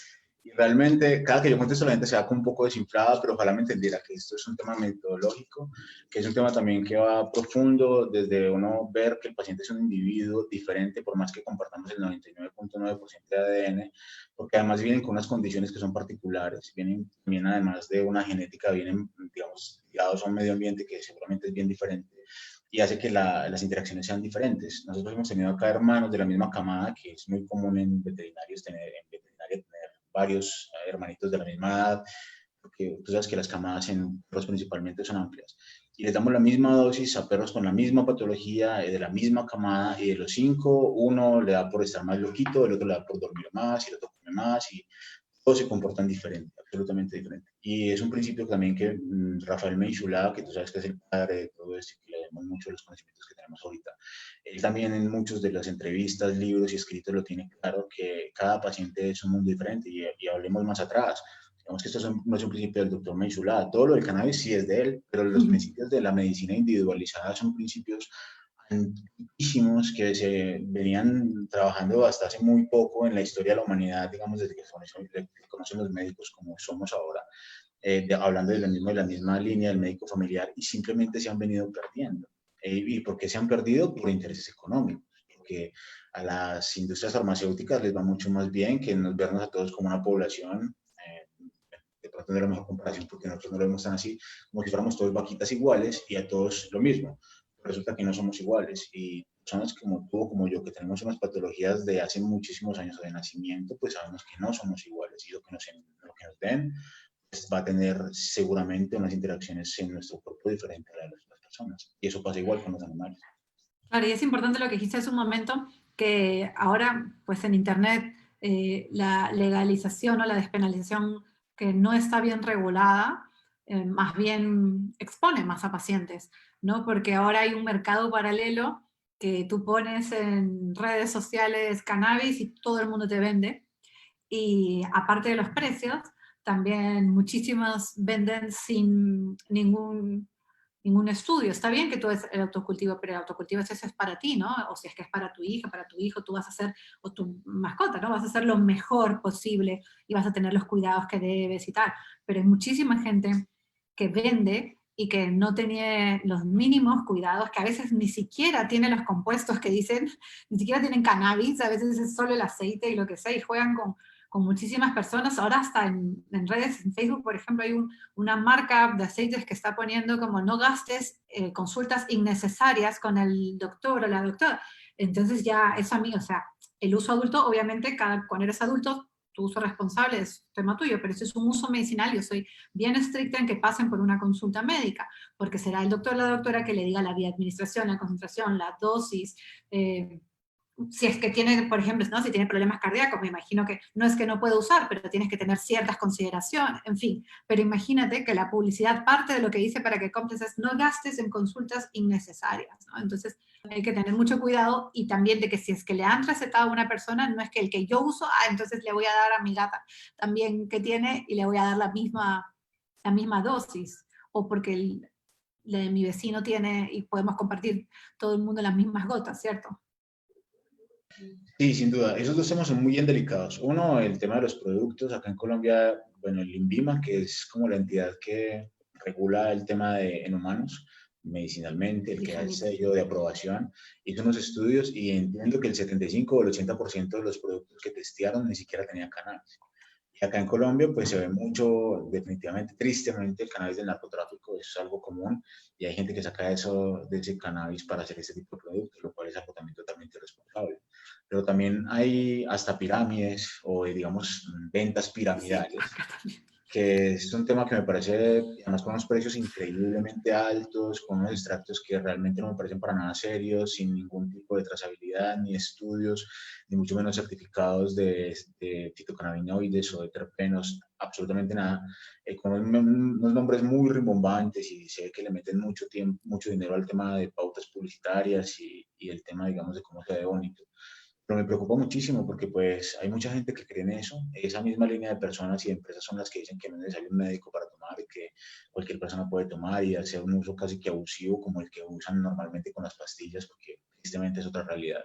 Y realmente, cada que yo contesto, la gente se va con un poco desinflada, pero ojalá me entendiera que esto es un tema metodológico, que es un tema también que va profundo desde uno ver que el paciente es un individuo diferente, por más que compartamos el 99.9% de ADN, porque además vienen con unas condiciones que son particulares, vienen también además de una genética, vienen, digamos, ligados a un medio ambiente que seguramente es bien diferente y hace que las interacciones sean diferentes. Nosotros hemos tenido acá hermanos de la misma camada, que es muy común en veterinarios tener varios hermanitos de la misma edad, porque tú sabes que las camadas en perros principalmente son amplias. Y les damos la misma dosis a perros con la misma patología, de la misma camada, y de los 5, uno le da por estar más loquito, el otro le da por dormir más, y el otro come más, y todos se comportan diferente, absolutamente diferente. Y es un principio también que Rafael Meixulá, que tú sabes que es el padre de todo esto, y que le damos mucho los conocimientos que tenemos ahorita, él también en muchas de las entrevistas, libros y escritos lo tiene claro, que cada paciente es un mundo diferente. Y hablemos más atrás. Digamos que esto no es un principio del doctor Meixulá. Todo lo del cannabis sí es de él, pero los principios de la medicina individualizada son principios antiquísimos que se venían trabajando hasta hace muy poco en la historia de la humanidad, digamos, desde que se conocen los médicos como somos ahora, hablando de la misma línea del médico familiar, y simplemente se han venido perdiendo. ¿Y por qué se han perdido? Por intereses económicos, porque a las industrias farmacéuticas les va mucho más bien que nos vernos a todos como una población, de pronto no es la mejor comparación porque nosotros no lo vemos tan así, como si fuéramos todos vaquitas iguales y a todos lo mismo. Resulta que no somos iguales, y personas como tú o como yo, que tenemos unas patologías de hace muchísimos años o de nacimiento, pues sabemos que no somos iguales, y lo que nos den pues va a tener seguramente unas interacciones en nuestro cuerpo diferentes a las de las personas. Y eso pasa igual con los animales. Claro, y es importante lo que dijiste hace un momento, que ahora, pues en Internet, la legalización o la despenalización que no está bien regulada, más bien expone más a pacientes, ¿no? Porque ahora hay un mercado paralelo que tú pones en redes sociales cannabis y todo el mundo te vende. Y aparte de los precios, también muchísimos venden sin ningún estudio. Está bien que tú es el autocultivo, pero el autocultivo es eso, es para ti, ¿no? O si es que es para tu hija, para tu hijo, tú vas a hacer, o tu mascota, ¿no? Vas a hacer lo mejor posible y vas a tener los cuidados que debes y tal. Pero hay muchísima gente que vende y que no tiene los mínimos cuidados, que a veces ni siquiera tiene los compuestos que dicen, ni siquiera tienen cannabis, a veces es solo el aceite y lo que sea, y juegan con muchísimas personas. Ahora hasta en redes, en Facebook, por ejemplo, hay una marca de aceites que está poniendo como no gastes consultas innecesarias con el doctor o la doctora. Entonces ya eso a mí, o sea, el uso adulto, obviamente, cuando eres adulto, tu uso responsable es tema tuyo, pero si es un uso medicinal, yo soy bien estricta en que pasen por una consulta médica, porque será el doctor o la doctora que le diga la vía de administración, la concentración, la dosis, si es que tiene, por ejemplo, ¿no? Si tiene problemas cardíacos, me imagino que no es que no puede usar, pero tienes que tener ciertas consideraciones, en fin. Pero imagínate que la publicidad, parte de lo que dice para que compres es no gastes en consultas innecesarias, ¿no? Entonces hay que tener mucho cuidado, y también de que si es que le han recetado a una persona, no es que el que yo uso, entonces le voy a dar a mi gata también que tiene y le voy a dar la misma dosis, o porque la de mi vecino tiene y podemos compartir todo el mundo las mismas gotas, ¿cierto? Sí, sin duda. Esos dos temas son muy bien delicados. Uno, el tema de los productos. Acá en Colombia, bueno, el INVIMA, que es como la entidad que regula el tema en humanos, medicinalmente, el que da el sello de aprobación, hizo unos estudios y entiendo que el 75 o el 80% de los productos que testearon ni siquiera tenían cannabis. Y acá en Colombia, pues se ve mucho, definitivamente, tristemente, el cannabis del narcotráfico, eso es algo común, y hay gente que saca eso de ese cannabis para hacer ese tipo de productos, lo cual es algo también totalmente irresponsable. Pero también hay hasta pirámides o, digamos, ventas piramidales, Sí, que es un tema que me parece, además con unos precios increíblemente altos, con unos extractos que realmente no me parecen para nada serios, sin ningún tipo de trazabilidad, ni estudios, ni mucho menos certificados de fitocannabinoides o de terpenos, absolutamente nada, con unos nombres muy rimbombantes, y se ve que le meten mucho tiempo, mucho dinero al tema de pautas publicitarias y el tema, digamos, de cómo se ve bonito. Pero me preocupa muchísimo porque pues hay mucha gente que cree en eso. Esa misma línea de personas y empresas son las que dicen que no es necesario un médico para tomar, y que cualquier persona puede tomar y hacer un uso casi que abusivo como el que usan normalmente con las pastillas, porque tristemente es otra realidad.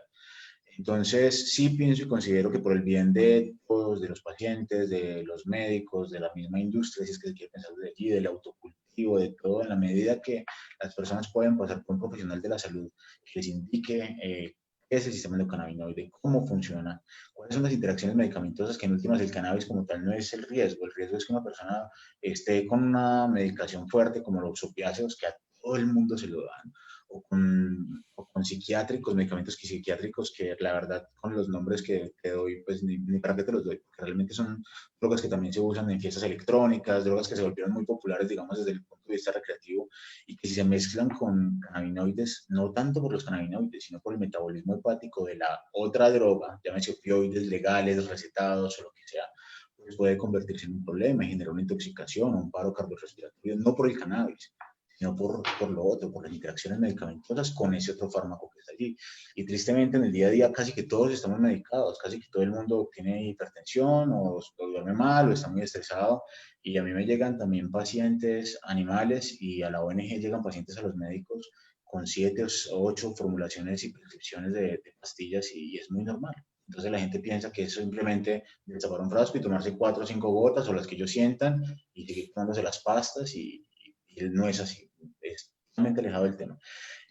Entonces, sí pienso y considero que por el bien de todos, de los pacientes, de los médicos, de la misma industria, si es que se quiere pensar desde allí, del autocultivo, de todo, en la medida que las personas pueden pasar por un profesional de la salud que les indique qué es el sistema endocannabinoide, cómo funciona, cuáles son las interacciones medicamentosas, que en últimas el cannabis como tal no es el riesgo es que una persona esté con una medicación fuerte como los opiáceos, que a todo el mundo se lo dan, o con psiquiátricos, medicamentos psiquiátricos que la verdad con los nombres que te doy, pues ni para qué te los doy, porque realmente son drogas que también se usan en fiestas electrónicas, drogas que se volvieron muy populares, digamos, desde el punto de vista recreativo, y que si se mezclan con cannabinoides, no tanto por los cannabinoides, sino por el metabolismo hepático de la otra droga, llámese opioides legales, recetados o lo que sea, pues puede convertirse en un problema y generar una intoxicación o un paro cardiorrespiratorio, no por el cannabis, sino por lo otro, por las interacciones medicamentosas con ese otro fármaco que está allí. Y tristemente en el día a día casi que todos estamos medicados, casi que todo el mundo tiene hipertensión o duerme mal o está muy estresado. Y a mí me llegan también pacientes animales, y a la ONG llegan pacientes a los médicos con 7 o 8 formulaciones y prescripciones de pastillas, y es muy normal. Entonces la gente piensa que es simplemente destapar un frasco y tomarse 4 o 5 gotas o las que ellos sientan y seguir tomándose las pastas, y no es así, es totalmente alejado del tema.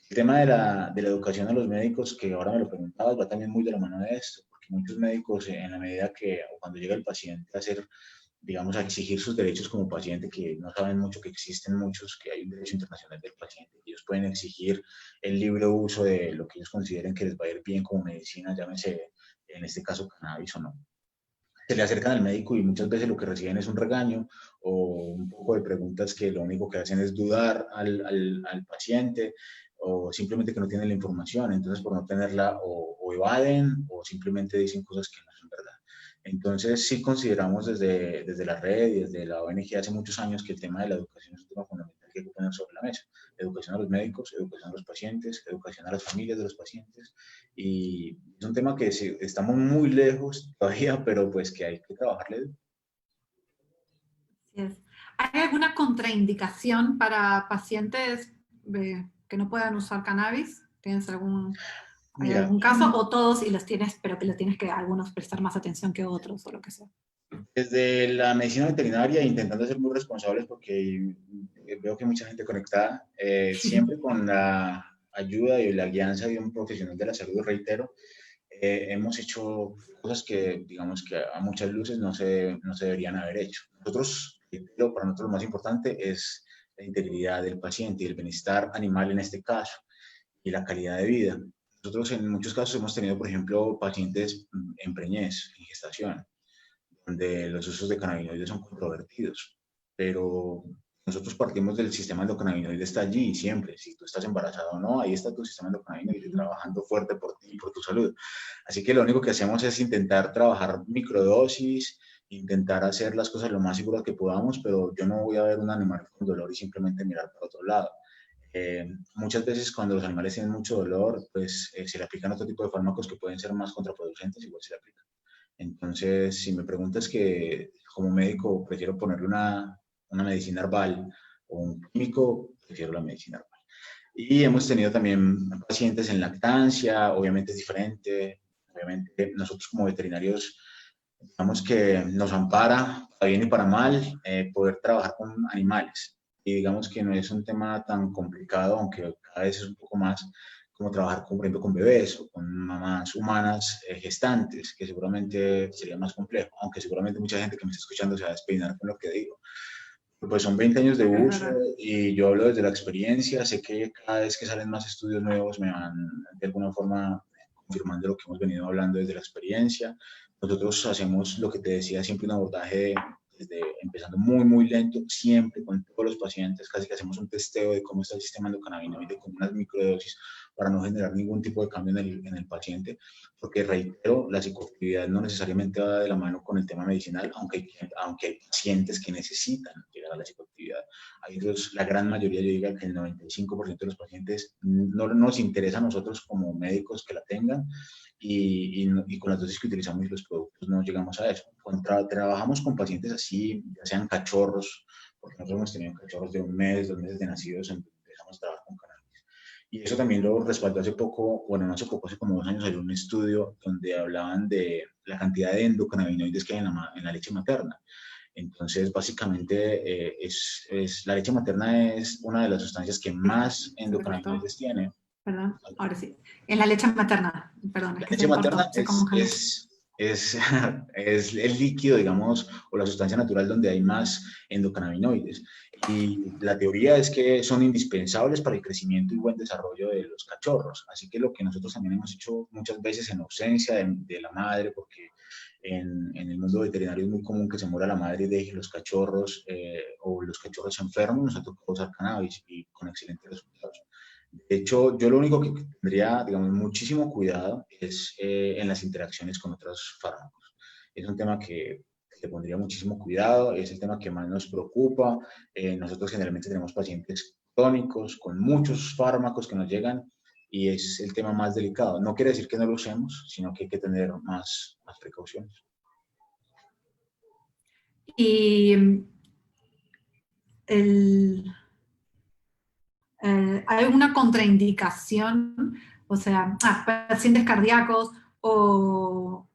El tema de la educación a los médicos, que ahora me lo preguntabas, va también muy de la mano de esto, porque muchos médicos, en la medida que, o cuando llega el paciente a hacer, digamos, a exigir sus derechos como paciente, que no saben mucho que existen muchos, que hay un derecho internacional del paciente, ellos pueden exigir el libre uso de lo que ellos consideren que les va a ir bien como medicina, llámese en este caso cannabis o no. Se le acercan al médico y muchas veces lo que reciben es un regaño o un poco de preguntas que lo único que hacen es dudar al paciente, o simplemente que no tienen la información. Entonces, por no tenerla, o evaden o simplemente dicen cosas que no son verdad. Entonces, sí consideramos desde la red y desde la ONG hace muchos años que el tema de la educación es un tema fundamental que hay que poner sobre la mesa. Educación a los médicos, educación a los pacientes, educación a las familias de los pacientes, y es un tema que sí, estamos muy lejos todavía, pero pues que hay que trabajarle. así es. ¿Hay alguna contraindicación para pacientes que no puedan usar cannabis? ¿Tienes hay Mira, algún caso? ¿O todos y los tienes, pero que lo tienes que algunos prestar más atención que otros o lo que sea? desde la medicina veterinaria, intentando ser muy responsables, porque veo que hay mucha gente conectada, siempre con la ayuda y la guianza de un profesional de la salud, reitero, hemos hecho cosas que, digamos, que a muchas luces no se deberían haber hecho. Nosotros, pero para nosotros lo más importante es la integridad del paciente y el bienestar animal en este caso, y la calidad de vida. Nosotros en muchos casos hemos tenido, por ejemplo, pacientes en preñez, en gestación, donde los usos de cannabinoides son controvertidos, pero nosotros partimos del sistema endocannabinoide, está allí siempre. Si tú estás embarazado o no, ahí está tu sistema endocannabinoide trabajando fuerte por ti y por tu salud. Así que lo único que hacemos es intentar trabajar microdosis, intentar hacer las cosas lo más seguras que podamos, pero yo no voy a ver un animal con dolor y simplemente mirar por otro lado. Muchas veces cuando los animales tienen mucho dolor, pues se le aplican otro tipo de fármacos que pueden ser más contraproducentes, igual se le aplican. Entonces, si me preguntas que como médico prefiero ponerle una medicina herbal o un químico, prefiero la medicina herbal. Y hemos tenido también pacientes en lactancia, obviamente es diferente. Obviamente nosotros como veterinarios, digamos que nos ampara, para bien y para mal, poder trabajar con animales. Y digamos que no es un tema tan complicado, aunque cada vez es un poco más, como trabajar con, por ejemplo, con bebés o con mamás humanas gestantes, que seguramente sería más complejo, aunque seguramente mucha gente que me está escuchando se va a despeinar con lo que digo. Pues son 20 años de uso y yo hablo desde la experiencia, sé que cada vez que salen más estudios nuevos me van de alguna forma confirmando lo que hemos venido hablando desde la experiencia. Nosotros hacemos lo que te decía, siempre un abordaje desde empezando muy, muy lento, siempre con todos los pacientes, casi que hacemos un testeo de cómo está el sistema endocannabinoide con unas microdosis para no generar ningún tipo de cambio en el paciente, porque reitero, la psicoactividad no necesariamente va de la mano con el tema medicinal, aunque hay pacientes que necesitan llegar a la psicoactividad. Hay otros, la gran mayoría, yo diría que el 95% de los pacientes no nos interesa a nosotros como médicos que la tengan, y con las dosis que utilizamos y los productos no llegamos a eso. Cuando trabajamos con pacientes así, ya sean cachorros, porque nosotros hemos tenido cachorros de 1 mes, 2 meses de nacidos, empezamos a trabajar con cannabis. Y eso también lo respaldó hace poco, bueno, no hace poco, hace como 2 años salió un estudio donde hablaban de la cantidad de endocannabinoides que hay en la leche materna. Entonces, básicamente, la leche materna es una de las sustancias que más endocannabinoides tiene. Perdón, ahora sí. En la leche materna, perdón, es La que se leche me cortó. materna es el líquido, digamos, o la sustancia natural donde hay más endocannabinoides. Y la teoría es que son indispensables para el crecimiento y buen desarrollo de los cachorros. Así que lo que nosotros también hemos hecho muchas veces en ausencia de la madre, porque en el mundo veterinario es muy común que se muera la madre y deje los cachorros o los cachorros enfermos, nos ha tocado usar cannabis y con excelentes resultados. De hecho, yo lo único que tendría, digamos, muchísimo cuidado es en las interacciones con otros fármacos. Es un tema que le pondría muchísimo cuidado, es el tema que más nos preocupa. Nosotros generalmente tenemos pacientes crónicos con muchos fármacos que nos llegan y es el tema más delicado. No quiere decir que no lo usemos, sino que hay que tener más precauciones. Y hay una contraindicación, o sea, pacientes cardíacos, o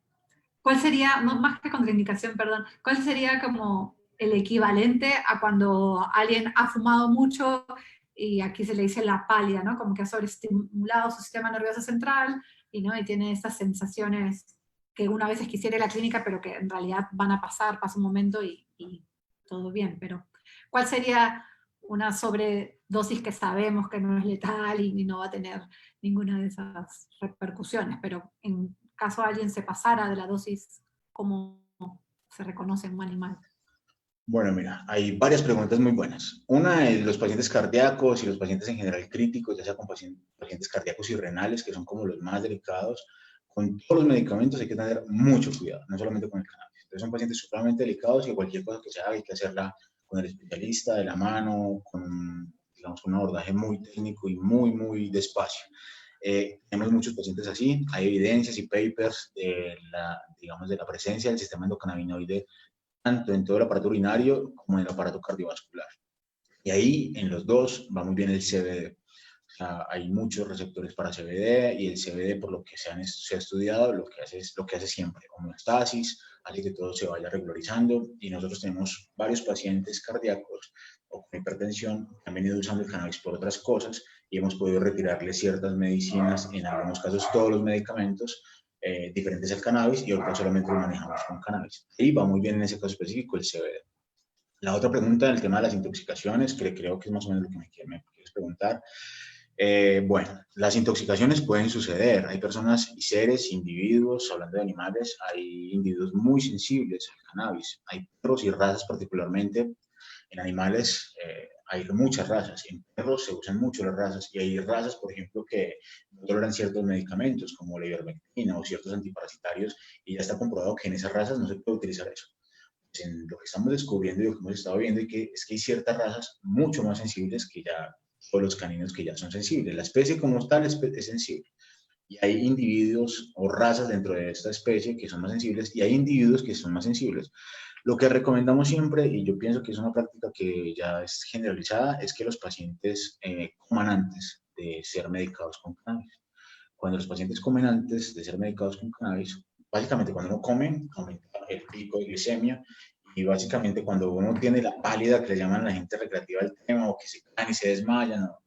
¿cuál sería, no, más que contraindicación, perdón, cuál sería como el equivalente a cuando alguien ha fumado mucho y aquí se le dice la pálida, ¿no? Como que ha sobreestimulado su sistema nervioso central y, ¿no? Y tiene esas sensaciones que una vez quisiera ir a la clínica, pero que en realidad van a pasar, pasa un momento y todo bien. Pero, ¿cuál sería una sobredosis que sabemos que no es letal y no va a tener ninguna de esas repercusiones? Pero en caso alguien se pasara de la dosis, ¿cómo se reconoce en un animal? Bueno, mira, hay varias preguntas muy buenas. Una es los pacientes cardíacos y los pacientes en general críticos, ya sea con pacientes cardíacos y renales, que son como los más delicados. Con todos los medicamentos hay que tener mucho cuidado, no solamente con el cannabis. Entonces son pacientes supremamente delicados y cualquier cosa que se haga hay que hacerla con el especialista de la mano, con, digamos, un abordaje muy técnico y muy, muy despacio. Tenemos muchos pacientes así, hay evidencias y papers digamos, de la presencia del sistema endocannabinoide tanto en todo el aparato urinario como en el aparato cardiovascular. Y ahí, en los dos, va muy bien el CBD. O sea, hay muchos receptores para CBD y el CBD, por lo que se ha estudiado, lo que hace siempre, homeostasis, hace que todo se vaya regularizando. Y nosotros tenemos varios pacientes cardíacos o con hipertensión que han venido usando el cannabis por otras cosas y hemos podido retirarle ciertas medicinas, en algunos casos todos los medicamentos, diferentes al cannabis, y ahorita solamente lo manejamos con cannabis. Y va muy bien en ese caso específico el CBD. La otra pregunta, el tema de las intoxicaciones, que creo que es más o menos lo que me quieres preguntar. Bueno, las intoxicaciones pueden suceder. Hay personas y seres, individuos, hablando de animales, hay individuos muy sensibles al cannabis. Hay perros y razas particularmente En animales hay muchas razas, en perros se usan mucho las razas y hay razas, por ejemplo, que no toleran ciertos medicamentos como la ivermectina o ciertos antiparasitarios y ya está comprobado que en esas razas no se puede utilizar eso. Pues en lo que estamos descubriendo y lo que hemos estado viendo es que hay ciertas razas mucho más sensibles que ya todos los caninos que ya son sensibles. La especie como tal es sensible. Y hay individuos o razas dentro de esta especie que son más sensibles y hay individuos que son más sensibles. Lo que recomendamos siempre, y yo pienso que es una práctica que ya es generalizada, es que los pacientes coman antes de ser medicados con cannabis. Cuando los pacientes comen antes de ser medicados con cannabis, básicamente cuando uno come, aumenta el pico de glicemia y básicamente cuando uno tiene la pálida que le llaman la gente recreativa del tema o que se caen y se desmayan, ¿no?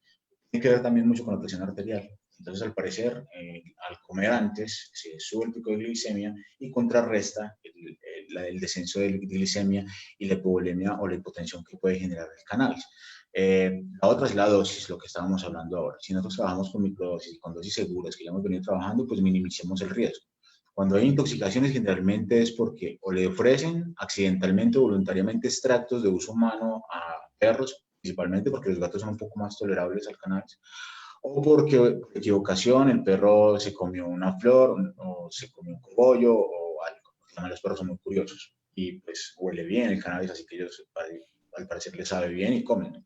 Tiene que ver también mucho con la presión arterial. Entonces, al parecer, al comer antes, se sube el pico de glicemia y contrarresta el descenso de glicemia y la hipovolemia o la hipotensión que puede generar el cannabis. La otra es la dosis, lo que estábamos hablando ahora. Si nosotros trabajamos con microdosis y con dosis seguras que ya hemos venido trabajando, pues minimicemos el riesgo. Cuando hay intoxicaciones, generalmente es porque o le ofrecen accidentalmente o voluntariamente extractos de uso humano a perros, principalmente porque los gatos son un poco más tolerables al cannabis, o porque por equivocación el perro se comió una flor o se comió un cogollo o algo. También los perros son muy curiosos y pues huele bien el cannabis, así que ellos al parecer les sabe bien y comen.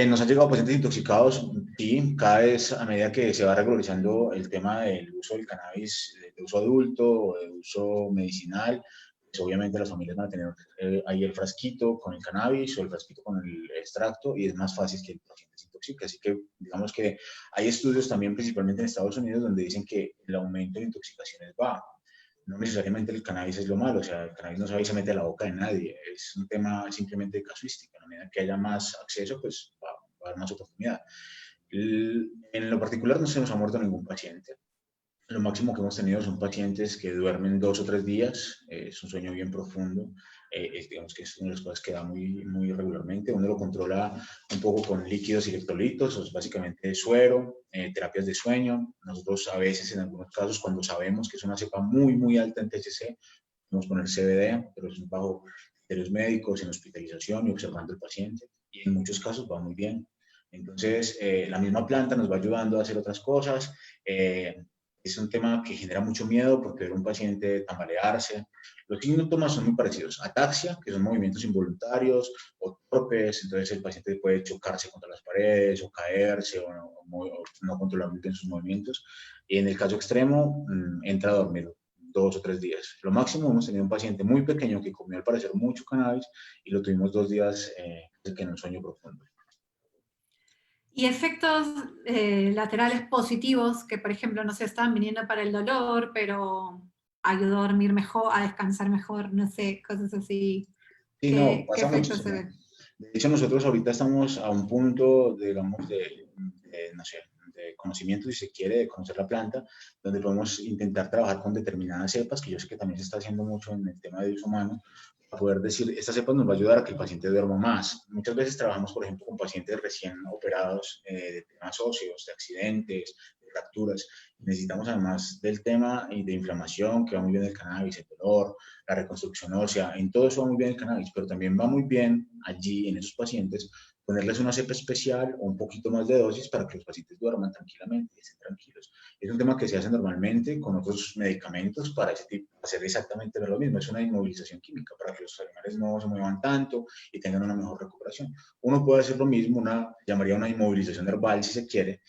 Nos han llegado pacientes intoxicados, sí, cada vez a medida que se va regularizando el tema del uso del cannabis de uso adulto o de uso medicinal, pues obviamente las familias van a tener ahí el frasquito con el cannabis o el frasquito con el extracto y es más fácil que el paciente se intoxique. Así que digamos que hay estudios también principalmente en Estados Unidos donde dicen que el aumento de intoxicaciones va. No necesariamente el cannabis es lo malo, o sea, el cannabis no se va y se mete a la boca de nadie, es un tema simplemente de casuística, a medida que haya más acceso, pues va a haber más oportunidad. En lo particular no se nos ha muerto ningún paciente, lo máximo que hemos tenido son pacientes que duermen 2 o 3 días, es un sueño bien profundo, digamos que es una de las cosas que da muy regularmente. Uno lo controla un poco con líquidos y electrolitos, o básicamente suero, terapias de sueño. Nosotros a veces, en algunos casos, cuando sabemos que es una cepa muy alta en THC, podemos poner CBD, pero es bajo criterios médicos, en hospitalización y observando al paciente. Y en muchos casos va muy bien. Entonces, la misma planta nos va ayudando a hacer otras cosas. Es un tema que genera mucho miedo porque ver a un paciente tambalearse. Los síntomas son muy parecidos. Ataxia, que son movimientos involuntarios o torpes, entonces el paciente puede chocarse contra las paredes o caerse o no controlar muy bien sus movimientos. Y en el caso extremo, entra a dormir 2 o 3 días. Lo máximo hemos tenido un paciente muy pequeño que comió al parecer mucho cannabis y lo tuvimos 2 días en un sueño profundo. Y efectos laterales positivos que, por ejemplo, no sé, estaban viniendo para el dolor, pero ayudó a dormir mejor, a descansar mejor, no sé, cosas así. Sí, no, ¿Qué pasa efectos se muchísimo. ven? De hecho, nosotros ahorita estamos a un punto, digamos, no sé, de conocimiento, si se quiere, de conocer la planta, donde podemos intentar trabajar con determinadas cepas, que yo sé que también se está haciendo mucho en el tema de uso humano, para poder decir, esta cepa nos va a ayudar a que el paciente duerma más. Muchas veces trabajamos, por ejemplo, con pacientes recién operados de temas óseos, de accidentes, de fracturas. Necesitamos, además del tema y de inflamación, que va muy bien el cannabis, el dolor, la reconstrucción ósea, en todo eso va muy bien el cannabis, pero también va muy bien allí en esos pacientes ponerles una cepa especial o un poquito más de dosis para que los pacientes duerman tranquilamente y estén tranquilos. Es un tema que se hace normalmente con otros medicamentos para hacer exactamente lo mismo. Es una inmovilización química para que los animales no se muevan tanto y tengan una mejor recuperación. Uno puede hacer lo mismo, llamaría una inmovilización herbal si se quiere,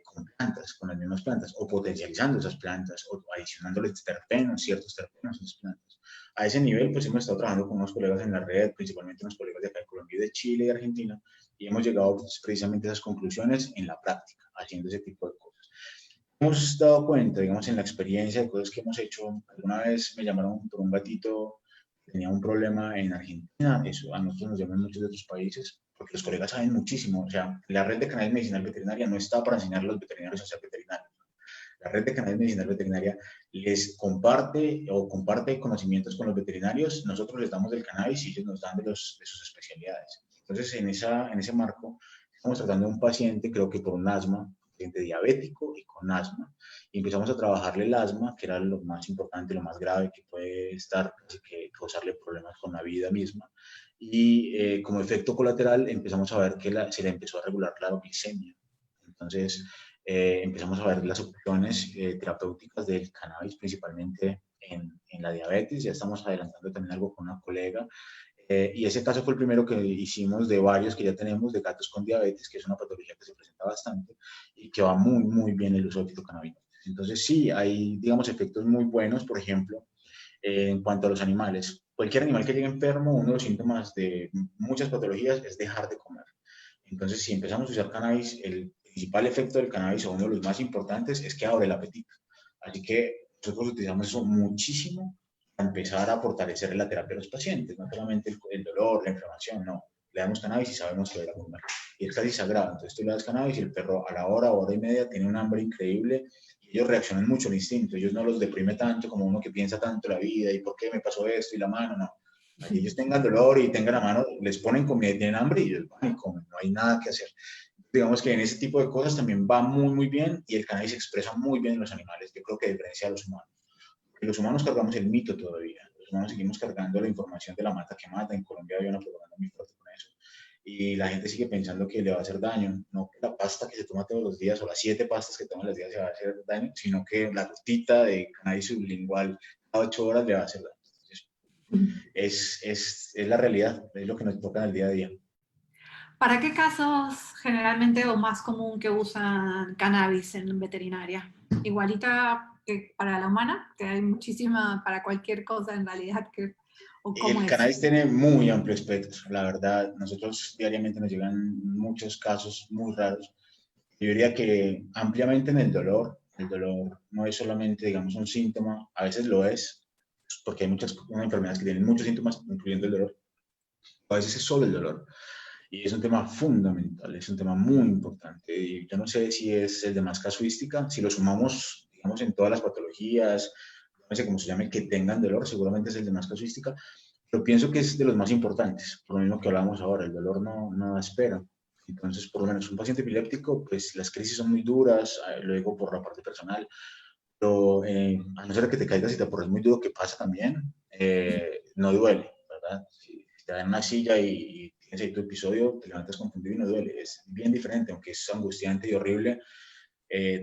con plantas, con las mismas plantas, o potencializando esas plantas, o adicionándoles terpenos, ciertos terpenos a esas plantas. A ese nivel, pues hemos estado trabajando con unos colegas en la red, principalmente unos colegas de acá de Colombia, de Chile y de Argentina, y hemos llegado pues, precisamente a esas conclusiones en la práctica, haciendo ese tipo de cosas. Hemos dado cuenta, digamos, en la experiencia de cosas que hemos hecho. Alguna vez me llamaron por un gatito que tenía un problema en Argentina, eso a nosotros nos llaman muchos de otros países, porque los colegas saben muchísimo. O sea, la red de cannabis medicinal veterinaria no está para enseñar a los veterinarios a ser veterinarios. La red de cannabis medicinal veterinaria les comparte conocimientos con los veterinarios. Nosotros les damos del cannabis y ellos nos dan de sus especialidades. Entonces, en ese marco, estamos tratando a un paciente, creo que por un asma, paciente diabético y con asma, y empezamos a trabajarle el asma, que era lo más importante, lo más grave que puede estar, que causarle problemas con la vida misma. y como efecto colateral empezamos a ver que se le empezó a regular la glicemia. Entonces empezamos a ver las opciones terapéuticas del cannabis, principalmente en la diabetes. Ya estamos adelantando también algo con una colega. Y ese caso fue el primero que hicimos de varios que ya tenemos de gatos con diabetes, que es una patología que se presenta bastante y que va muy, muy bien el uso de fitocannabinoides. Entonces sí, hay, digamos, efectos muy buenos, por ejemplo, en cuanto a los animales. Cualquier animal que llegue enfermo, uno de los síntomas de muchas patologías es dejar de comer. Entonces, si empezamos a usar cannabis, el principal efecto del cannabis, o uno de los más importantes, es que abre el apetito. Así que nosotros utilizamos eso muchísimo para empezar a fortalecer la terapia de los pacientes, no solamente el dolor, la inflamación, no. Le damos cannabis y sabemos que va a comer. Y es casi sagrado. Entonces tú le das cannabis y el perro a la hora y media tiene un hambre increíble y ellos reaccionan mucho al instinto. Ellos no los deprime tanto como uno que piensa tanto la vida y por qué me pasó esto y la mano, no. Allí ellos tengan dolor y tengan la mano, les ponen comida y tienen hambre y ellos van y comen, no hay nada que hacer. Digamos que en ese tipo de cosas también va muy, muy bien y el cannabis se expresa muy bien en los animales, yo creo que diferencia a los humanos. Porque los humanos cargamos el mito todavía, los humanos seguimos cargando la información de la mata que mata, en Colombia había una propaganda muy fuerte con eso, y la gente sigue pensando que le va a hacer daño, no que la pasta que se toma todos los días o las 7 pastas que toma los días se va a hacer daño, sino que la gotita de cannabis sublingual cada 8 horas le va a hacer daño. Es la realidad, es lo que nos toca en el día a día. ¿Para qué casos generalmente o más común que usan cannabis en veterinaria? Igualita que para la humana, que hay muchísima para cualquier cosa en realidad, o cómo El es. cannabis tiene muy amplio espectro, la verdad. Nosotros diariamente nos llegan muchos casos muy raros. Yo diría que ampliamente en el dolor no es solamente, digamos, un síntoma, a veces lo es, porque hay muchas enfermedades que tienen muchos síntomas, incluyendo el dolor, a veces es solo el dolor. Y es un tema fundamental, es un tema muy importante. Y yo no sé si es el de más casuística, si lo sumamos, digamos, en todas las patologías, no sé cómo se llame, que tengan dolor, seguramente es el de más casuística, pero pienso que es de los más importantes, por lo mismo que hablábamos ahora, el dolor no da espera. Entonces, por lo menos un paciente epiléptico, pues las crisis son muy duras, lo digo por la parte personal, pero a no ser que te caigas y te aporres muy duro, que pasa también, no duele, ¿verdad? Si te dan una silla y tienes ahí tu episodio, te levantas confundido y no duele. Es bien diferente, aunque es angustiante y horrible.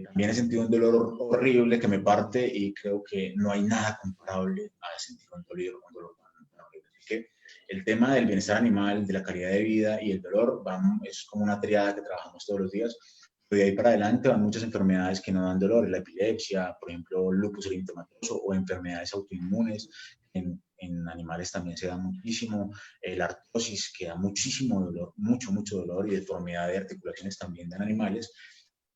También he sentido un dolor horrible que me parte y creo que no hay nada comparable a sentir un dolor tan horrible. Así que el tema del bienestar animal, de la calidad de vida y el dolor es como una triada que trabajamos todos los días. De ahí para adelante van muchas enfermedades que no dan dolor, la epilepsia, por ejemplo, lupus eritematoso o enfermedades autoinmunes. En animales también se da muchísimo, la artrosis que da muchísimo dolor, mucho, mucho dolor y deformidad de articulaciones también dan animales,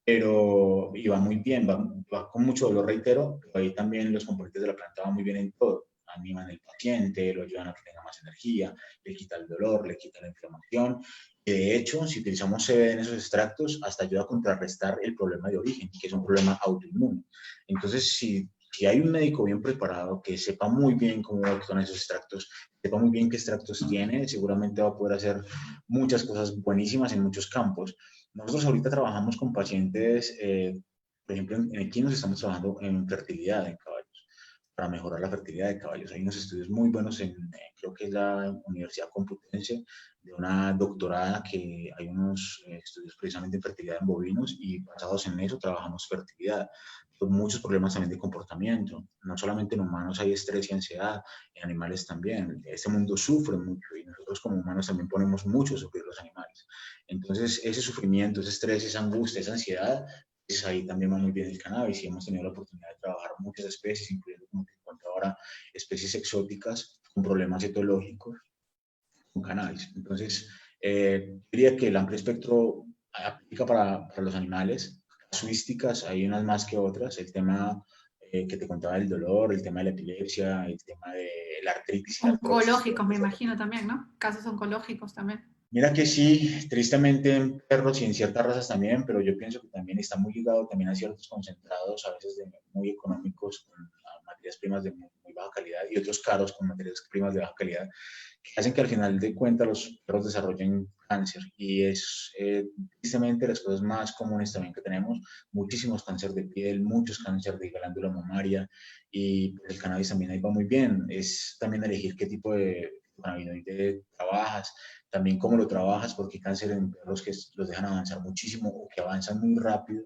pero y va muy bien, va con mucho dolor, reitero, pero ahí también los componentes de la planta van muy bien en todo. Animan al paciente, lo ayudan a que tenga más energía, le quita el dolor, le quita la inflamación. De hecho, si utilizamos CBD en esos extractos, hasta ayuda a contrarrestar el problema de origen, que es un problema autoinmune. Entonces, si hay un médico bien preparado que sepa muy bien cómo actúan esos extractos, sepa muy bien qué extractos tiene, seguramente va a poder hacer muchas cosas buenísimas en muchos campos. Nosotros ahorita trabajamos con pacientes, por ejemplo, en equinos estamos trabajando en fertilidad en caballos, para mejorar la fertilidad de caballos. Hay unos estudios muy buenos creo que es la Universidad Complutense, de una doctorada que hay unos estudios precisamente en fertilidad en bovinos y basados en eso trabajamos fertilidad. Con muchos problemas también de comportamiento. No solamente en humanos hay estrés y ansiedad, en animales también. Este mundo sufre mucho y nosotros como humanos también ponemos mucho a sufrir los animales. Entonces, ese sufrimiento, ese estrés, esa angustia, esa ansiedad, pues ahí también va muy bien el cannabis y hemos tenido la oportunidad de trabajar muchas especies, incluyendo, como te cuento ahora, especies exóticas con problemas etológicos con cannabis. Entonces, diría que el amplio espectro aplica para los animales. Casuísticas, hay unas más que otras. El tema que te contaba del dolor, el tema de la epilepsia, el tema de la artritis y la artrosis. Oncológicos, me imagino también, ¿no? Casos oncológicos también. Mira que sí, tristemente en perros y en ciertas razas también, pero yo pienso que también está muy ligado también a ciertos concentrados, a veces muy económicos, con materias primas de muy baja calidad y otros caros con materias primas de baja calidad, que hacen que al final de cuentas los perros desarrollen cáncer. Y es tristemente las cosas más comunes también que tenemos, muchísimos cáncer de piel, muchos cáncer de glándula mamaria y el cannabis también ahí va muy bien. Es también elegir qué tipo de cannabinoide trabajas, también cómo lo trabajas, porque hay cáncer en perros que los dejan avanzar muchísimo o que avanzan muy rápido.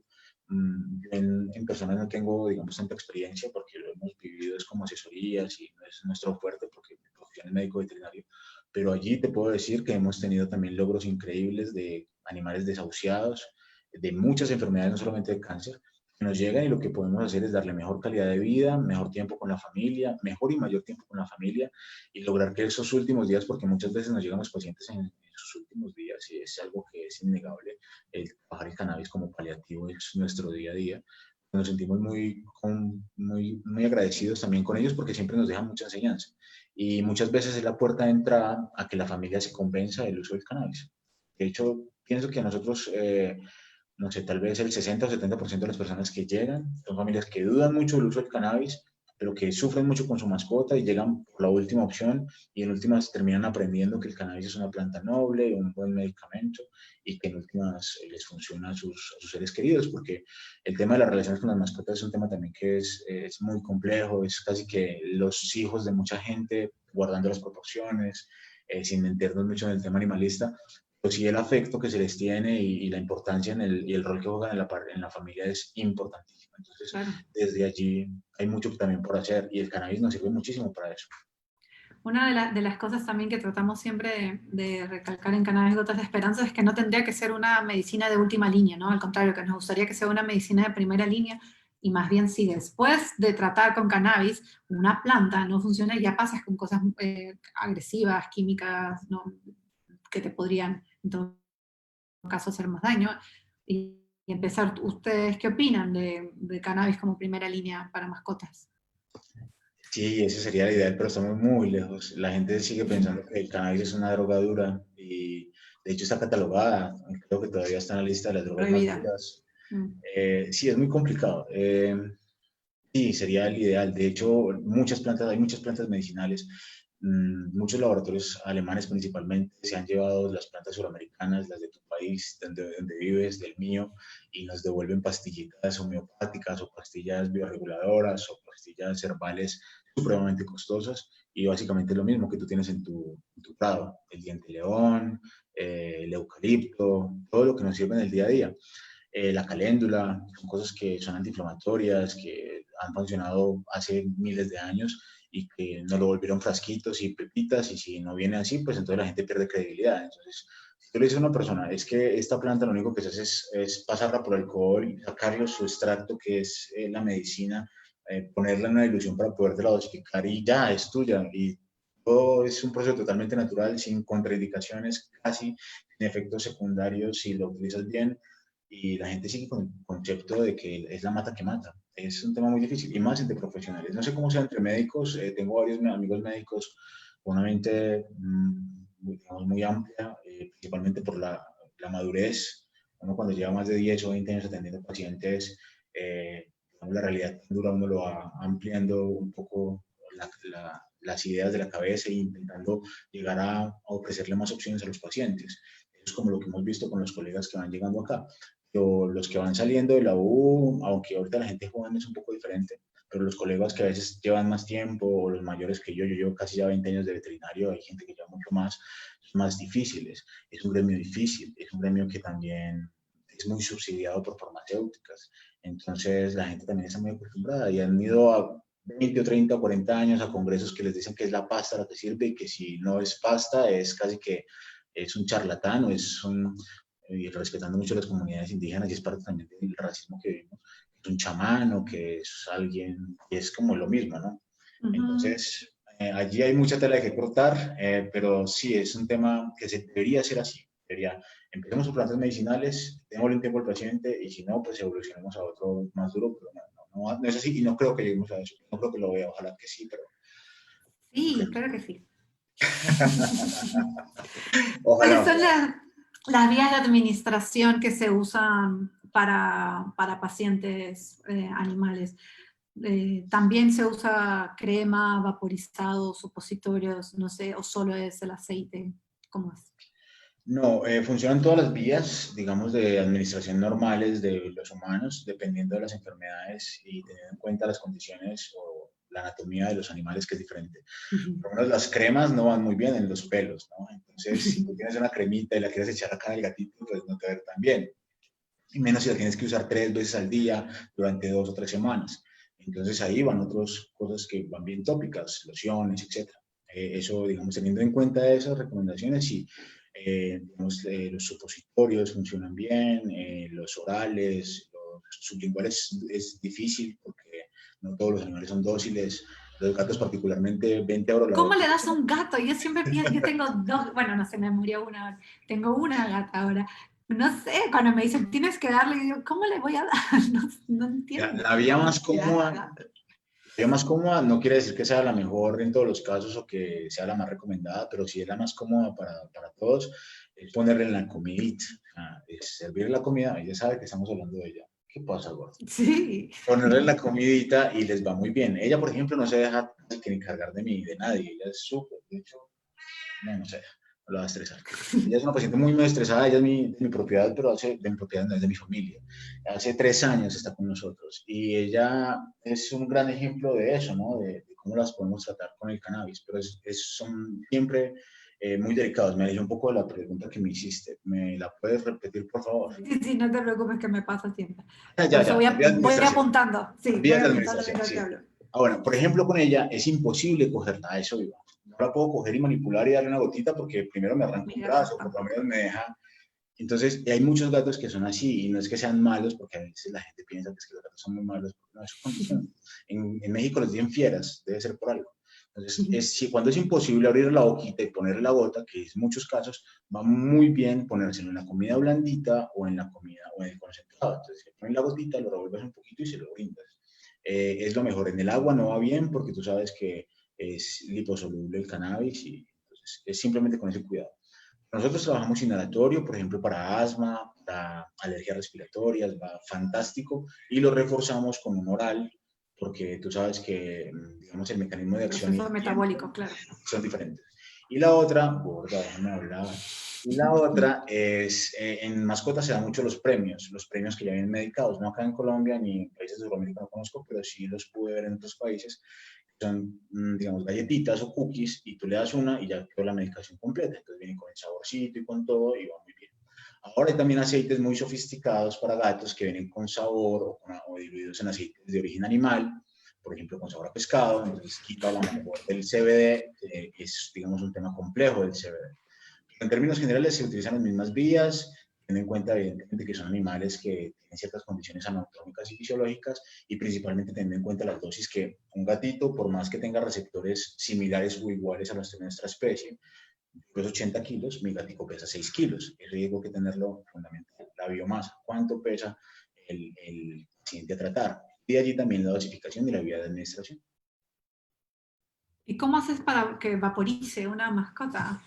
En personas no tengo, digamos, tanta experiencia porque lo hemos vivido es como asesorías y no es nuestro fuerte porque mi profesión es médico veterinario, pero allí te puedo decir que hemos tenido también logros increíbles de animales desahuciados, de muchas enfermedades, no solamente de cáncer, que nos llegan y lo que podemos hacer es darle mejor calidad de vida, mejor tiempo con la familia, mejor y mayor tiempo con la familia y lograr que esos últimos días, porque muchas veces nos llegan los pacientes en sus últimos días y es algo que es innegable, el trabajar el cannabis como paliativo es nuestro día a día. Nos sentimos muy agradecidos también con ellos porque siempre nos dejan mucha enseñanza y muchas veces es la puerta de entrada a que la familia se convenza del uso del cannabis. De hecho, pienso que nosotros, no sé, tal vez el 60 o 70% de las personas que llegan son familias que dudan mucho del uso del cannabis, pero que sufren mucho con su mascota y llegan por la última opción y en últimas terminan aprendiendo que el cannabis es una planta noble, un buen medicamento y que en últimas les funciona a sus seres queridos, porque el tema de las relaciones con las mascotas es un tema también que es muy complejo, es casi que los hijos de mucha gente guardando las proporciones, sin meternos mucho en el tema animalista, pues sí el afecto que se les tiene y la importancia y el rol que juegan en la familia es importantísimo. Entonces, Claro. desde allí hay mucho también por hacer y el cannabis nos sirve muchísimo para eso. Una de las cosas también que tratamos siempre de recalcar en Cannabis Gotas de Esperanza es que no tendría que ser una medicina de última línea, ¿no? Al contrario, que nos gustaría que sea una medicina de primera línea y más bien si después de tratar con cannabis una planta no funciona, ya pasas con cosas agresivas, químicas, ¿no? Que te podrían en todo caso hacer más daño. Y empezar, ¿ustedes qué opinan de cannabis como primera línea para mascotas? Sí, esa sería la ideal, pero estamos muy lejos. La gente sigue pensando que el cannabis es una droga dura y de hecho está catalogada, creo que todavía está en la lista de las drogas más Prohibida. duras. Mm. Sí, es muy complicado. Sí, sería el ideal. De hecho, hay muchas plantas medicinales. Muchos laboratorios alemanes principalmente se han llevado las plantas suramericanas, las de tu país, donde vives, del mío, y nos devuelven pastillitas homeopáticas o pastillas bioreguladoras o pastillas herbales supremamente costosas. Y básicamente es lo mismo que tú tienes en tu prado, el diente león, el eucalipto, todo lo que nos sirve en el día a día. La caléndula, son cosas que son antiinflamatorias, que han funcionado hace miles de años y que nos lo volvieron frasquitos y pepitas y si no viene así, pues entonces la gente pierde credibilidad. Entonces, si tú le dices a una persona, es que esta planta lo único que se hace es pasarla por alcohol y sacarle su extracto, que es la medicina, ponerla en una dilución para podértela dosificar y ya, es tuya. Y todo es un proceso totalmente natural, sin contraindicaciones, casi sin efectos secundarios si lo utilizas bien y la gente sigue con el concepto de que es la mata que mata. Es un tema muy difícil y más entre profesionales. No sé cómo sea entre médicos, tengo varios amigos médicos con una mente digamos, muy amplia, principalmente por la madurez. Uno cuando lleva más de 10 o 20 años atendiendo pacientes, la realidad dura, uno lo va ampliando un poco las ideas de la cabeza e intentando llegar a ofrecerle más opciones a los pacientes. Eso es como lo que hemos visto con los colegas que van llegando acá los que van saliendo de la U, aunque ahorita la gente joven es un poco diferente, pero los colegas que a veces llevan más tiempo, o los mayores que yo llevo casi ya 20 años de veterinario, hay gente que lleva mucho más, son más difíciles. Es un gremio difícil, es un gremio que también es muy subsidiado por farmacéuticas. Entonces la gente también está muy acostumbrada y han ido a 20 o 30 o 40 años a congresos que les dicen que es la pasta la que sirve y que si no es pasta es casi que es un charlatán o es un, y respetando mucho las comunidades indígenas y es parte también del racismo que vivimos, es un chamán o que es alguien que es como lo mismo, ¿no? Ujú. Entonces, allí hay mucha tela que cortar, pero sí, es un tema que se debería hacer así. Debería, empecemos por plantas medicinales, démosle un tiempo al paciente y si no, pues evolucionemos a otro más duro, pero no es así y no creo que lleguemos a eso. No creo que lo vea, ojalá que sí, pero no Sí, creo. claro que sí. ¿Cuáles Ojalá, son ojalá. las vías de administración que se usan para pacientes animales? ¿También se usa crema, vaporizado, supositorios, no sé, o solo es el aceite? ¿Cómo es? No, funcionan todas las vías, digamos, de administración normales de los humanos, dependiendo de las enfermedades y teniendo en cuenta las condiciones o la anatomía de los animales, que es diferente. Ujú. Por lo menos las cremas no van muy bien en los pelos, ¿no? Entonces, si tú tienes una cremita y la quieres echar acá en el gatito, pues no te va a ver tan bien. Y menos si la tienes que usar 3 veces al día durante 2 o 3 semanas. Entonces ahí van otras cosas que van bien tópicas, lociones, etcétera. Eso, digamos, teniendo en cuenta esas recomendaciones, sí, digamos, los supositorios funcionan bien, los orales, los sublinguales es difícil porque no todos los animales son dóciles. Los gatos particularmente, 20 euros la ¿Cómo hora. le das a un gato? Yo siempre pienso, yo tengo dos, bueno, no sé, me murió una ahora. Tengo una gata ahora. No sé, cuando me dicen, tienes que darle, digo, ¿cómo le voy a dar? No, no entiendo. La vía más ¿Cómo le das al cómoda gato? La más cómoda no quiere decir que sea la mejor en todos los casos o que sea la más recomendada, pero sí es la más cómoda para todos, es ponerle en la comidita, es servirle la comida, ella sabe que estamos hablando de ella. ¿Qué pasa, gordo? Sí. Ponerle en la comidita y les va muy bien. Ella, por ejemplo, no se deja que ni cargar de mí, de nadie, ella es súper, de hecho, no sé, no la va a estresar. Ella es una paciente muy, muy estresada, ella es mi propiedad, pero de mi propiedad no es de mi familia. Hace 3 años está con nosotros y ella es un gran ejemplo de eso, ¿no? De cómo las podemos tratar con el cannabis, pero son siempre muy delicados. Me alejé un poco de la pregunta que me hiciste. ¿Me la puedes repetir, por favor? Sí, sí, no te preocupes que me pasa siempre. Ya, Por ya, eso ya. Vía voy administración. apuntando, sí, voy Vías de apuntando administración, mientras te sí. hablo. Bueno, por ejemplo, con ella es imposible cogerla, a eso iba. No la puedo coger y manipular y darle una gotita porque primero me arranca Mi un gato brazo, por lo tampoco. menos me deja. Entonces, hay muchos gatos que son así y no es que sean malos, porque a veces la gente piensa que, es que los gatos son muy malos, porque no es su condición. En México les dicen fieras, debe ser por algo. Entonces, si, cuando es imposible abrir la boquita y ponerle la gota, que es en muchos casos, va muy bien ponérselo en la comida blandita o en la comida o en el concentrado. Entonces, le pones la gotita, lo revuelves un poquito y se lo brindas. Es lo mejor. En el agua no va bien porque tú sabes que es liposoluble el cannabis y entonces es simplemente con ese cuidado. Nosotros trabajamos inhalatorio, por ejemplo, para asma, para alergias respiratorias, va fantástico, y lo reforzamos con un oral, porque tú sabes que, digamos, el mecanismo de acción y Proceso el metabólico, tiempo claro. son diferentes. Y la otra, gorda, déjame hablar. Y la otra es, en mascotas se dan mucho los premios que ya vienen medicados, no acá en Colombia ni en países de Sudamérica no conozco, pero sí los pude ver en otros países, son, digamos, galletitas o cookies y tú le das una y ya quedó la medicación completa. Entonces viene con el saborcito y con todo y va muy bien. Ahora hay también aceites muy sofisticados para gatos que vienen con sabor o diluidos en aceites de origen animal, por ejemplo, con sabor a pescado, entonces quita la amargor del CBD, es, digamos, un tema complejo del CBD. En términos generales se utilizan las mismas vías, teniendo en cuenta evidentemente que son animales que tienen ciertas condiciones anatómicas y fisiológicas y principalmente teniendo en cuenta las dosis que un gatito, por más que tenga receptores similares o iguales a los de nuestra especie, pues 80 kilos, mi gatico pesa 6 kilos. Eso hay que tenerlo fundamental. La biomasa, cuánto pesa el paciente a tratar. Y allí también la dosificación y la vía de administración. ¿Y cómo haces para que vaporice una mascota?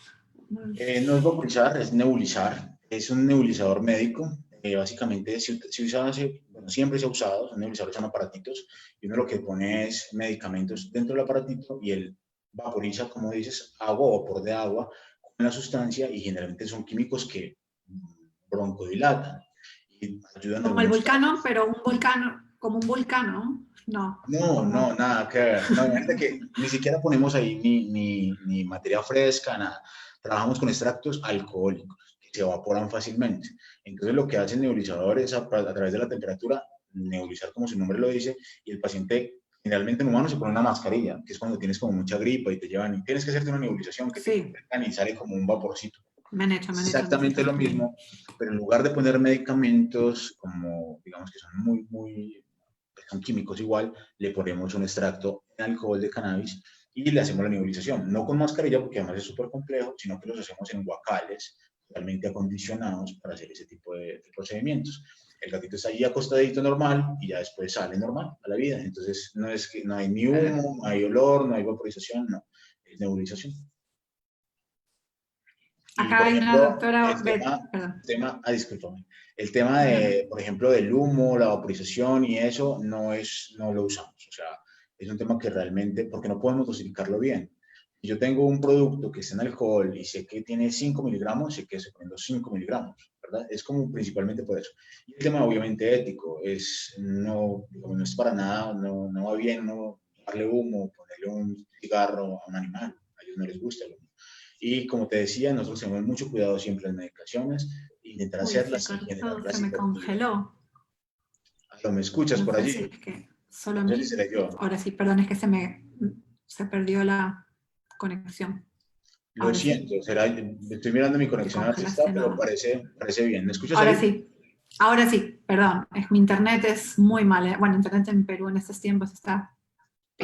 No es vaporizar, es nebulizar. Es un nebulizador médico. Básicamente se usa bueno, siempre se ha usado, son nebulizadores, son aparatitos, y uno lo que pone es medicamentos dentro del aparatito y él vaporiza, como dices, agua o vapor de agua con la sustancia y generalmente son químicos que broncodilatan y ayudan en Como el algunos vulcano, casos. pero un volcán, como un vulcano, no, No, no, como... nada que ver. No, imagínate que ni siquiera ponemos ahí ni materia fresca, nada. Trabajamos con extractos alcohólicos que se evaporan fácilmente. Entonces lo que hace el nebulizador es a través de la temperatura nebulizar como su nombre lo dice y el paciente generalmente en humano se pone una mascarilla, que es cuando tienes como mucha gripa y te llevan y tienes que hacerte una nebulización que te Sí, comprimidan y sale como un vaporcito. me Es han hecho exactamente visitas lo también. mismo, pero en lugar de poner medicamentos como digamos que son muy son químicos igual, le ponemos un extracto en alcohol de cannabis y le hacemos la nebulización. No con mascarilla, porque además es súper complejo, sino que los hacemos en guacales totalmente acondicionados para hacer ese tipo de procedimientos. El gatito está ahí acostadito normal y ya después sale normal a la vida. Entonces, no es que no hay ni humo, no hay olor, no hay vaporización, no, es nebulización. Y, Acá por hay una ejemplo, doctora, perdón, discúlpame, el tema no, de, por ejemplo, del humo, la vaporización y eso, no lo usamos. O sea, es un tema que realmente, porque no podemos dosificarlo bien. Si yo tengo un producto que está en alcohol y sé que tiene 5 miligramos, sé que se poniendo 5 miligramos, ¿verdad? Es como principalmente por eso. Y el tema obviamente ético, no es para nada, no va bien, no darle humo, ponerle un cigarro a un animal. A ellos no les gusta el humo. Y como te decía, nosotros tenemos mucho cuidado siempre en medicaciones, intentar Uy, se hacerlas sin cortó, se generarlas me hiperactividad. congeló. ¿Lo me escuchas No por sé si allí? es que solo a No sé si mí. seré yo. Ahora sí, perdón, es que se perdió la conexión. Lo Ahora sí, siento, estoy mirando mi te conexión a ver si está, congelaste pero nuevo. parece bien. ¿Me escuchas Ahora ahí? sí, ahora sí, perdón, es, mi internet es muy mal. Bueno, internet en Perú en estos tiempos está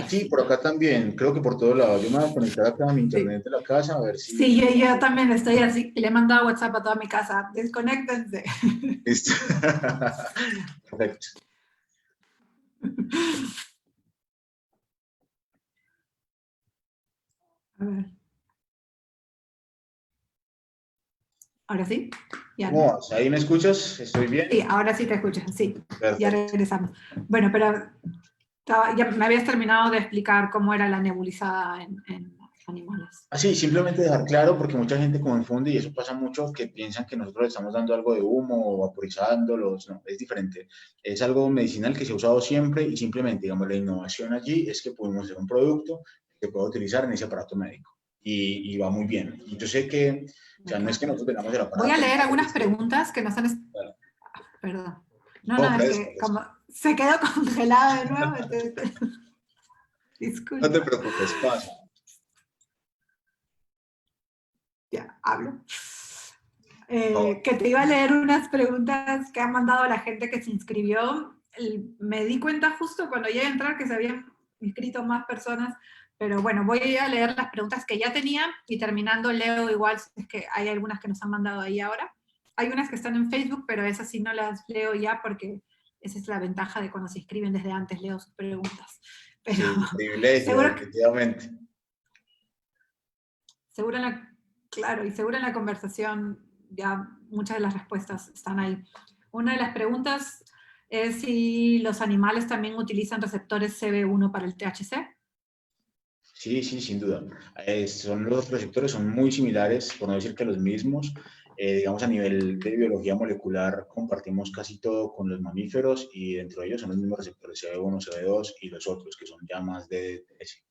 Sí, por pésimo. acá también, creo que por todo lado. Yo me voy a conectar acá a mi Sí, internet de la casa a ver sí, si... yo también estoy así. Le he mandado WhatsApp a toda mi casa. Desconéctense. Listo. Perfecto. A ver, ahora sí, ya ¿Cómo no. vas? ¿Ahí me escuchas? ¿Estoy Sí, bien? ahora sí te escuchas, sí, ya Perfecto. regresamos. Bueno, pero ya me habías terminado de explicar cómo era la nebulizada en animales. Sí, simplemente dejar claro, porque mucha gente confunde y eso pasa mucho, que piensan que nosotros le estamos dando algo de humo o vaporizándolos. No, es diferente. Es algo medicinal que se ha usado siempre y simplemente, digamos, la innovación allí es que podemos hacer un producto que pueda utilizar en ese aparato médico y va muy bien. Y yo sé que, o Me sea, no es queda que claro. nosotros tengamos el Voy a aparato, leer nada por el algunas estilo. preguntas que nos han... Claro. Perdón. No, No, no, es fresco, que fresco. como se quedó congelada de nuevo, entonces, No te disculpa. preocupes, pasa. Ya, hablo. Por favor. Que te iba a leer unas preguntas que han mandado la gente que se inscribió. Me di cuenta justo cuando llegué a entrar que se habían inscrito más personas, pero bueno, voy a leer las preguntas que ya tenía y terminando leo igual, si es que hay algunas que nos han mandado ahí ahora. Hay unas que están en Facebook, pero esas sí no las leo ya porque esa es la ventaja de cuando se inscriben desde antes, leo sus preguntas. Pero Sí, privilegio, seguro que definitivamente. seguro en la, claro, y seguro en la conversación ya muchas de las respuestas están ahí. Una de las preguntas es si los animales también utilizan receptores CB1 para el THC. Sí, sí, sin duda. Son los receptores son muy similares, por no decir que los mismos. Digamos, a nivel de biología molecular, compartimos casi todo con los mamíferos y dentro de ellos son los mismos receptores CB1, CB2 y los otros, que son ya más de DDS.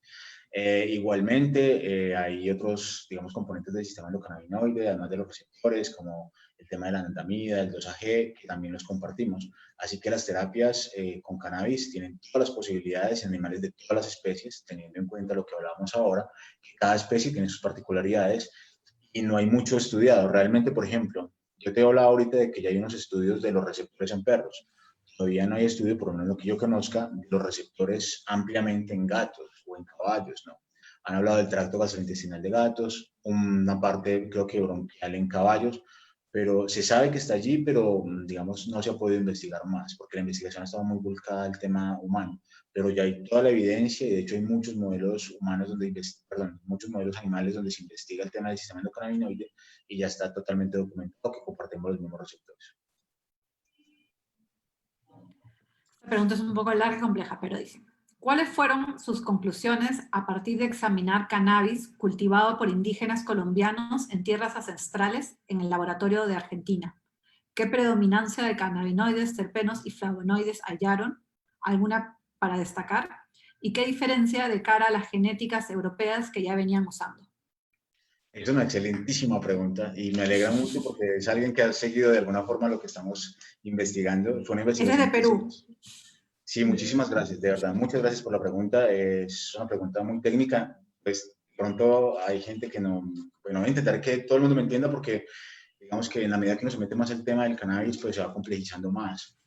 Igualmente, hay otros, digamos, componentes del sistema endocannabinoide, además de los receptores, como el tema de la anandamida, el 2AG, que también los compartimos. Así que las terapias con cannabis tienen todas las posibilidades en animales de todas las especies, teniendo en cuenta lo que hablábamos ahora, que cada especie tiene sus particularidades y no hay mucho estudiado. Realmente, por ejemplo, yo te he hablado ahorita de que ya hay unos estudios de los receptores en perros. Todavía no hay estudio, por lo menos lo que yo conozca, de los receptores ampliamente en gatos o en caballos, ¿no? Han hablado del tracto gastrointestinal de gatos, una parte creo que bronquial en caballos, pero se sabe que está allí, pero digamos no se ha podido investigar más, porque la investigación ha estado muy volcada al tema humano, pero ya hay toda la evidencia y de hecho hay muchos modelos humanos donde, perdón, muchos modelos animales donde se investiga el tema del sistema endocannabinoide y ya está totalmente documentado que compartimos los mismos receptores. Esta pregunta es un poco larga y compleja, pero dice, ¿cuáles fueron sus conclusiones a partir de examinar cannabis cultivado por indígenas colombianos en tierras ancestrales en el laboratorio de Argentina? ¿Qué predominancia de cannabinoides, terpenos y flavonoides hallaron? ¿Alguna para destacar? ¿Y qué diferencia de cara a las genéticas europeas que ya venían usando? Es una excelentísima pregunta y me alegra mucho porque es alguien que ha seguido de alguna forma lo que estamos investigando. Fue una Ese es de investigación que Perú. hicimos. Sí, muchísimas gracias, de verdad. Muchas gracias por la pregunta. Es una pregunta muy técnica. Pues pronto hay gente que no, bueno, voy a intentar que todo el mundo me entienda porque digamos que en la medida que uno se mete más el tema del cannabis, pues se va complejizando más.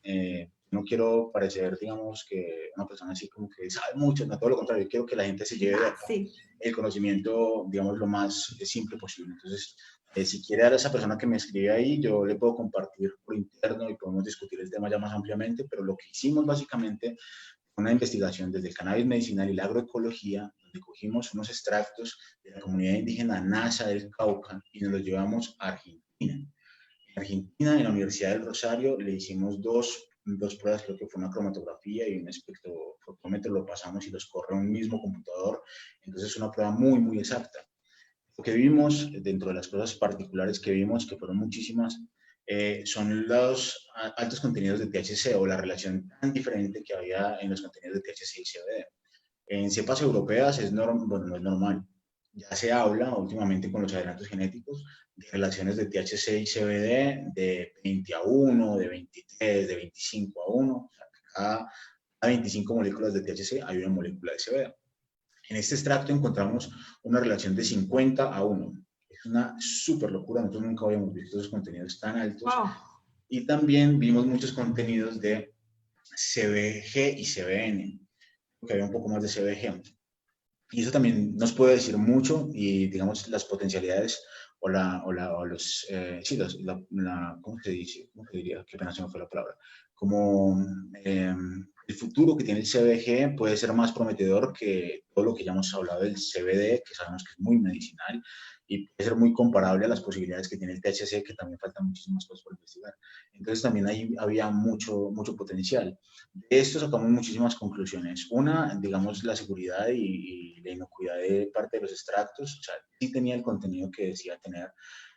No quiero parecer, digamos, que una persona así como que sabe mucho, no, todo lo contrario, quiero que la gente se lleve de Ah, acá sí. el conocimiento, digamos, lo más simple posible. Entonces, si quiere a esa persona que me escribe ahí, yo le puedo compartir por interno y podemos discutir el tema ya más ampliamente, pero lo que hicimos básicamente fue una investigación desde el cannabis medicinal y la agroecología, donde cogimos unos extractos de la comunidad indígena Nasa del Cauca y nos los llevamos a Argentina. En Argentina, en la Universidad del Rosario, le hicimos dos pruebas, creo que fue una cromatografía y un espectrofotómetro, lo pasamos y los corre un mismo computador. Entonces es una prueba muy, muy exacta. Lo que vimos, dentro de las cosas particulares que vimos, que fueron muchísimas, son los altos contenidos de THC o la relación tan diferente que había en los contenidos de THC y CBD. En cepas europeas bueno, no es normal. Ya se habla últimamente con los adelantos genéticos de relaciones de THC y CBD de 20 a 1, de 23, de 25 a 1. O sea, cada 25 moléculas de THC hay una molécula de CBD. En este extracto encontramos una relación de 50 a 1. Es una súper locura, nosotros nunca habíamos visto esos contenidos tan altos. Wow. Y también vimos muchos contenidos de CBG y CBN, porque había un poco más de CBG. Y eso también nos puede decir mucho y, digamos, las potencialidades o los, sí, ¿cómo se dice? ¿Cómo se diría? Qué pena se me fue la palabra. Como el futuro que tiene el CBG puede ser más prometedor que todo lo que ya hemos hablado del CBD, que sabemos que es muy medicinal y puede ser muy comparable a las posibilidades que tiene el THC, que también faltan muchísimas cosas por investigar. Entonces también ahí había mucho potencial. De esto sacamos muchísimas conclusiones. Una, digamos, la seguridad y la inocuidad de parte de los extractos. O sea, sí tenía el contenido que decía tener.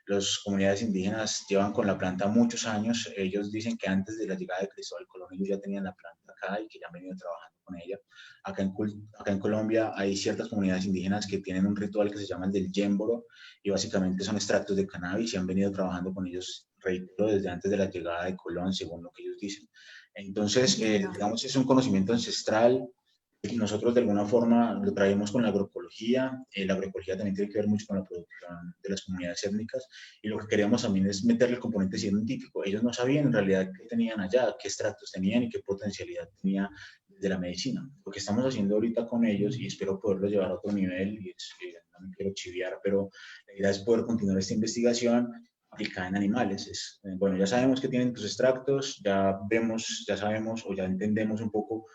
Las comunidades indígenas llevan con la planta muchos años. Ellos dicen que antes de la llegada de Cristóbal Colón ellos ya tenían la planta acá y que ya han venido trabajando con ella. Acá en Colombia hay ciertas comunidades indígenas que tienen un ritual que se llama el del Yémboro y básicamente son extractos de cannabis y han venido trabajando con ellos, reitero, desde antes de la llegada de Colón, según lo que ellos dicen. Entonces, digamos, es un conocimiento ancestral. Nosotros de alguna forma lo traemos con la agroecología. La agroecología también tiene que ver mucho con la producción de las comunidades étnicas. Y lo que queríamos también es meterle el componente científico. Ellos no sabían en realidad qué tenían allá, qué extractos tenían y qué potencialidad tenía de la medicina. Lo que estamos haciendo ahorita con ellos, y espero poderlo llevar a otro nivel, y no me quiero chiviar, pero la idea es poder continuar esta investigación aplicada en animales. Bueno, ya sabemos que tienen tus extractos, ya vemos, ya sabemos o ya entendemos un poco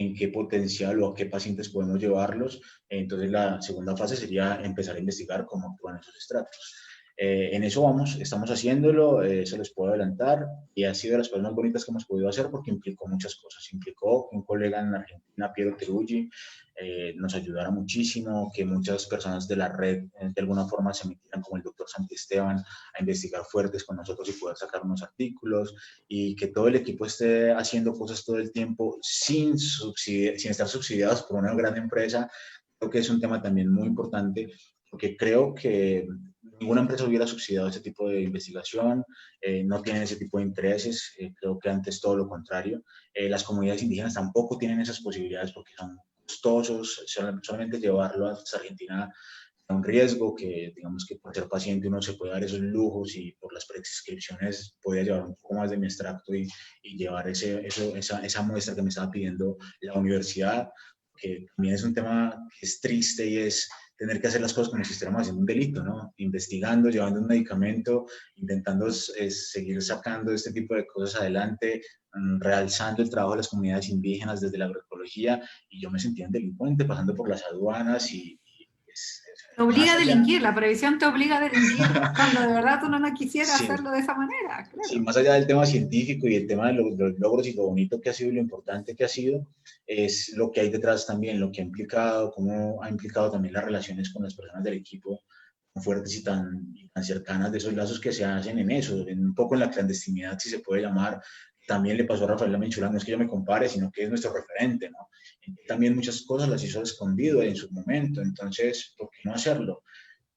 en qué potencial o a qué pacientes podemos llevarlos. Entonces la segunda fase sería empezar a investigar cómo actúan esos extractos. En eso vamos, estamos haciéndolo, se les puedo adelantar y ha sido de las cosas más bonitas que hemos podido hacer porque implicó muchas cosas. Implicó que un colega en Argentina, Piero Teruggi, nos ayudara muchísimo, que muchas personas de la red de alguna forma se metieran como el doctor Santisteban a investigar fuertes con nosotros y poder sacar unos artículos y que todo el equipo esté haciendo cosas todo el tiempo sin estar subsidiados por una gran empresa. Creo que es un tema también muy importante porque creo que ninguna empresa hubiera subsidiado ese tipo de investigación, no tienen ese tipo de intereses, creo que antes todo lo contrario. Las comunidades indígenas tampoco tienen esas posibilidades porque son costosos, solamente llevarlo hasta Argentina es un riesgo que, digamos que por ser paciente uno se puede dar esos lujos y por las prescripciones podía llevar un poco más de mi extracto y llevar esa muestra que me estaba pidiendo la universidad, que también es un tema que es triste y es tener que hacer las cosas como si estuviéramos haciendo un delito, ¿no? Investigando, llevando un medicamento, intentando seguir sacando este tipo de cosas adelante, realzando el trabajo de las comunidades indígenas desde la agroecología, y yo me sentía un delincuente pasando por las aduanas y Te obliga más a allá. delinquir, la previsión te obliga a delinquir cuando de verdad tú no quisieras Sí, hacerlo de esa manera, sí, claro. más allá del tema científico y el tema de los logros y lo bonito que ha sido y lo importante que ha sido, es lo que hay detrás también, lo que ha implicado, cómo ha implicado también las relaciones con las personas del equipo tan fuertes y tan cercanas, de esos lazos que se hacen en eso, un poco en la clandestinidad, si se puede llamar. También le pasó a Rafael Amenchulán, no es que yo me compare, sino que es nuestro referente, ¿no? También muchas cosas las hizo escondido en su momento, entonces, ¿por qué no hacerlo?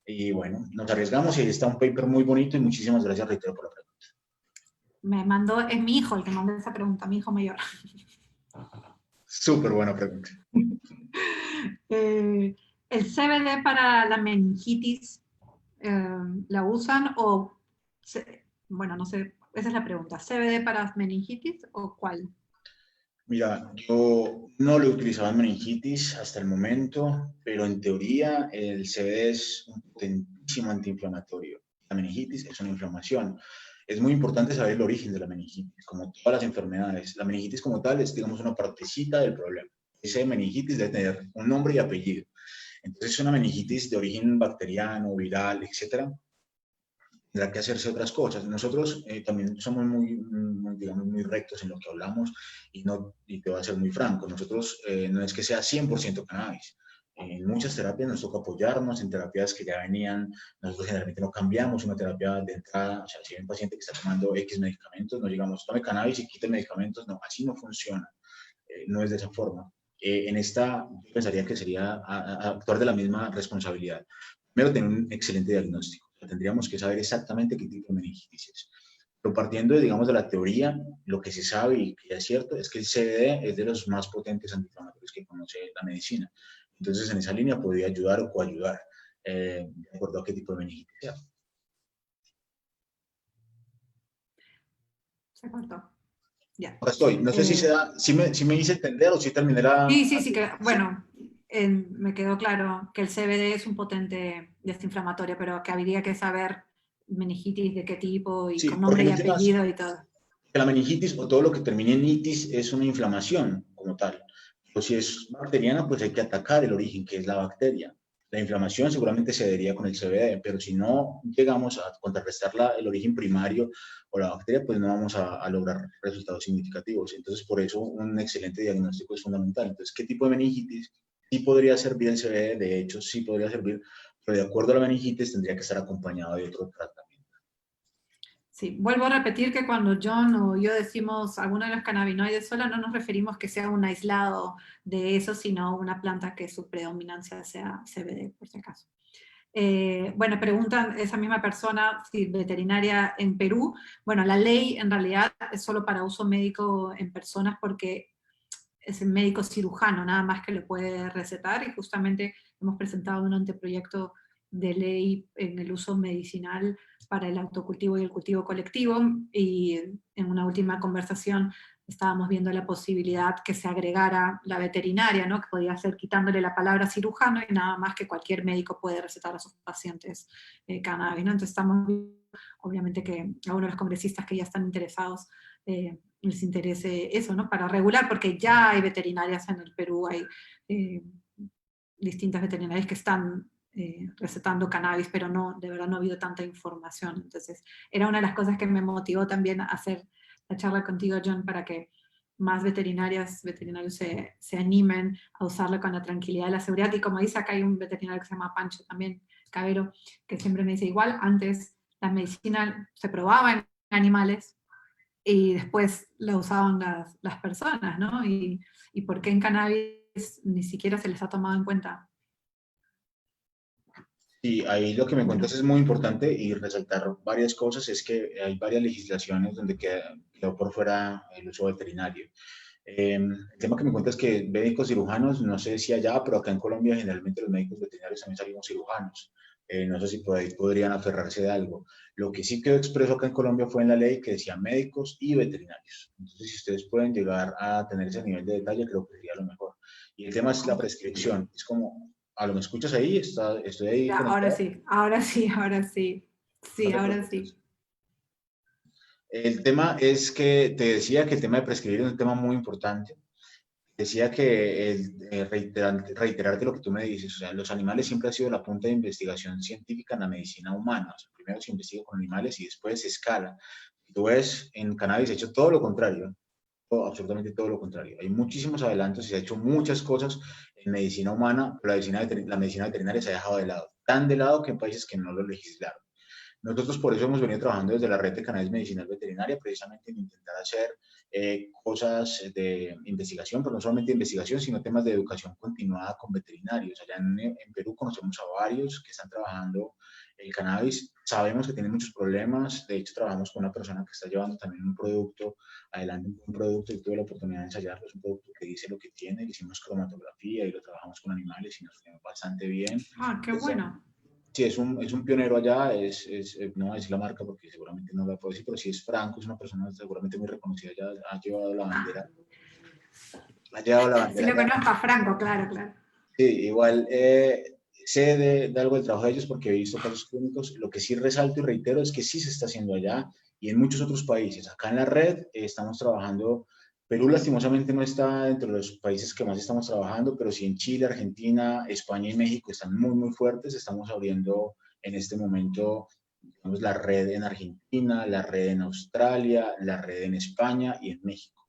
Y bueno, nos arriesgamos y ahí está un paper muy bonito y muchísimas gracias, reitero, por la pregunta. Me mandó, es mi hijo el que mandó esa pregunta, mi hijo mayor. Súper buena pregunta. ¿El CBD para la meningitis la usan o, bueno, no sé, esa es la pregunta, ¿CBD para meningitis o cuál? Mira, yo no lo he utilizado en meningitis hasta el momento, pero en teoría el CBD es un potentísimo antiinflamatorio. La meningitis es una inflamación. Es muy importante saber el origen de la meningitis, como todas las enfermedades. La meningitis como tal es, digamos, una partecita del problema. Ese meningitis debe tener un nombre y apellido. Entonces, es una meningitis de origen bacteriano, viral, etcétera, tendrá que hacerse otras cosas. Nosotros también somos digamos, muy rectos en lo que hablamos y te voy a ser muy franco. Nosotros no es que sea 100% cannabis. En muchas terapias nos toca apoyarnos, en terapias que ya venían, nosotros generalmente no cambiamos una terapia de entrada, o sea, si hay un paciente que está tomando X medicamentos, no llegamos, tome cannabis y quite medicamentos, no, así no funciona, no es de esa forma. En esta, yo pensaría que sería actuar de la misma responsabilidad. Primero, tener un excelente diagnóstico. Tendríamos que saber exactamente qué tipo de meningitis es. Pero partiendo, digamos, de la teoría, lo que se sabe y que ya es cierto es que el CBD es de los más potentes antiinflamatorios que conoce la medicina. Entonces, en esa línea podría ayudar o coayudar, de acuerdo a qué tipo de meningitis sea. Se cortó. Ya. Acá estoy. No sé si se da, si me hice entender o si terminé la... Sí, que, bueno, me quedó claro que el CBD es un potente desinflamatorio, pero que habría que saber meningitis de qué tipo y Sí, con porque nombre y mencionas apellido y todo. que la meningitis o todo lo que termine en itis es una inflamación como tal. Pero si es bacteriana, pues hay que atacar el origen, que es la bacteria. La inflamación seguramente se daría con el CBD, pero si no llegamos a contrarrestar el origen primario o la bacteria, pues no vamos a lograr resultados significativos. Entonces, por eso un excelente diagnóstico es fundamental. Entonces, ¿qué tipo de meningitis? Sí podría servir el CBD, de hecho, sí podría servir, pero de acuerdo a la meningitis tendría que estar acompañado de otro tratamiento. Sí, vuelvo a repetir que cuando John o yo decimos alguno de los cannabinoides sola, no nos referimos que sea un aislado de eso, sino una planta que su predominancia sea CBD, por si acaso. Bueno, preguntan esa misma persona si veterinaria en Perú. Bueno, la ley en realidad es solo para uso médico en personas porque es el médico cirujano nada más que lo puede recetar, y justamente hemos presentado un anteproyecto de ley en el uso medicinal para el autocultivo y el cultivo colectivo, y en una última conversación estábamos viendo la posibilidad que se agregara la veterinaria, ¿no? Que podía ser quitándole la palabra cirujano y nada más que cualquier médico puede recetar a sus pacientes cannabis, ¿no? Entonces estamos viendo, obviamente, que algunos de los congresistas que ya están interesados les interese eso, ¿no? Para regular, porque ya hay veterinarias en el Perú, hay distintas veterinarias que están recetando cannabis, pero no, de verdad no ha habido tanta información. Entonces, era una de las cosas que me motivó también a hacer la charla contigo, John, para que más veterinarios se animen a usarlo con la tranquilidad y la seguridad. Y como dice acá, hay un veterinario que se llama Pancho también, Cabero, que siempre me dice, igual antes la medicina se probaba en animales, y después la usaban las personas, ¿no? Y por qué en cannabis ni siquiera se les ha tomado en cuenta. Y ahí lo que me Bueno, cuentas es muy importante y resaltar varias cosas, es que hay varias legislaciones donde quedó por fuera el uso veterinario. El tema que me cuentas es que médicos cirujanos, no sé si allá, pero acá en Colombia generalmente los médicos veterinarios también salimos cirujanos. No sé si por ahí podrían aferrarse de algo. Lo que sí quedó expreso acá en Colombia fue en la ley que decía médicos y veterinarios. Entonces, si ustedes pueden llegar a tener ese nivel de detalle, creo que sería lo mejor. Y el tema es la prescripción. Es como, ¿a lo me escuchas ahí? Estoy ahí ya, conectado. ahora sí. No Sí, te ahora preocupes. sí. El tema es que te decía que el tema de prescribir es un tema muy importante. Decía que reiterarte lo que tú me dices, o sea, los animales siempre han sido la punta de investigación científica en la medicina humana. O sea, primero se investiga con animales y después se escala. Si tú ves, en cannabis se ha hecho todo lo contrario, absolutamente todo lo contrario. Hay muchísimos adelantos y se ha hecho muchas cosas en medicina humana, pero la medicina veterinaria se ha dejado de lado. Tan de lado que en países que no lo legislaron. Nosotros por eso hemos venido trabajando desde la red de cannabis medicinal veterinaria, precisamente en intentar hacer cosas de investigación, pero no solamente de investigación, sino temas de educación continuada con veterinarios. Allá en Perú conocemos a varios que están trabajando el cannabis. Sabemos que tienen muchos problemas. De hecho, trabajamos con una persona que está llevando también un producto, adelante un producto, y tuve la oportunidad de ensayarlo. Es un producto que dice lo que tiene, le hicimos cromatografía y lo trabajamos con animales y nos fue bastante bien. Ah, qué bueno. Sí, es un pionero allá, no voy a decir la marca porque seguramente no la puedo decir, pero sí es Franco, es una persona seguramente muy reconocida, ya ha llevado la Sí bandera lo allá. conozco a Franco, claro, claro. Sí, igual sé de algo del trabajo de ellos porque he visto casos clínicos. Lo que sí resalto y reitero es que sí se está haciendo allá y en muchos otros países. Acá en la red estamos trabajando. Perú lastimosamente no está entre los países que más estamos trabajando, pero sí en Chile, Argentina, España y México están muy, muy fuertes. Estamos abriendo en este momento, digamos, la red en Argentina, la red en Australia, la red en España y en México.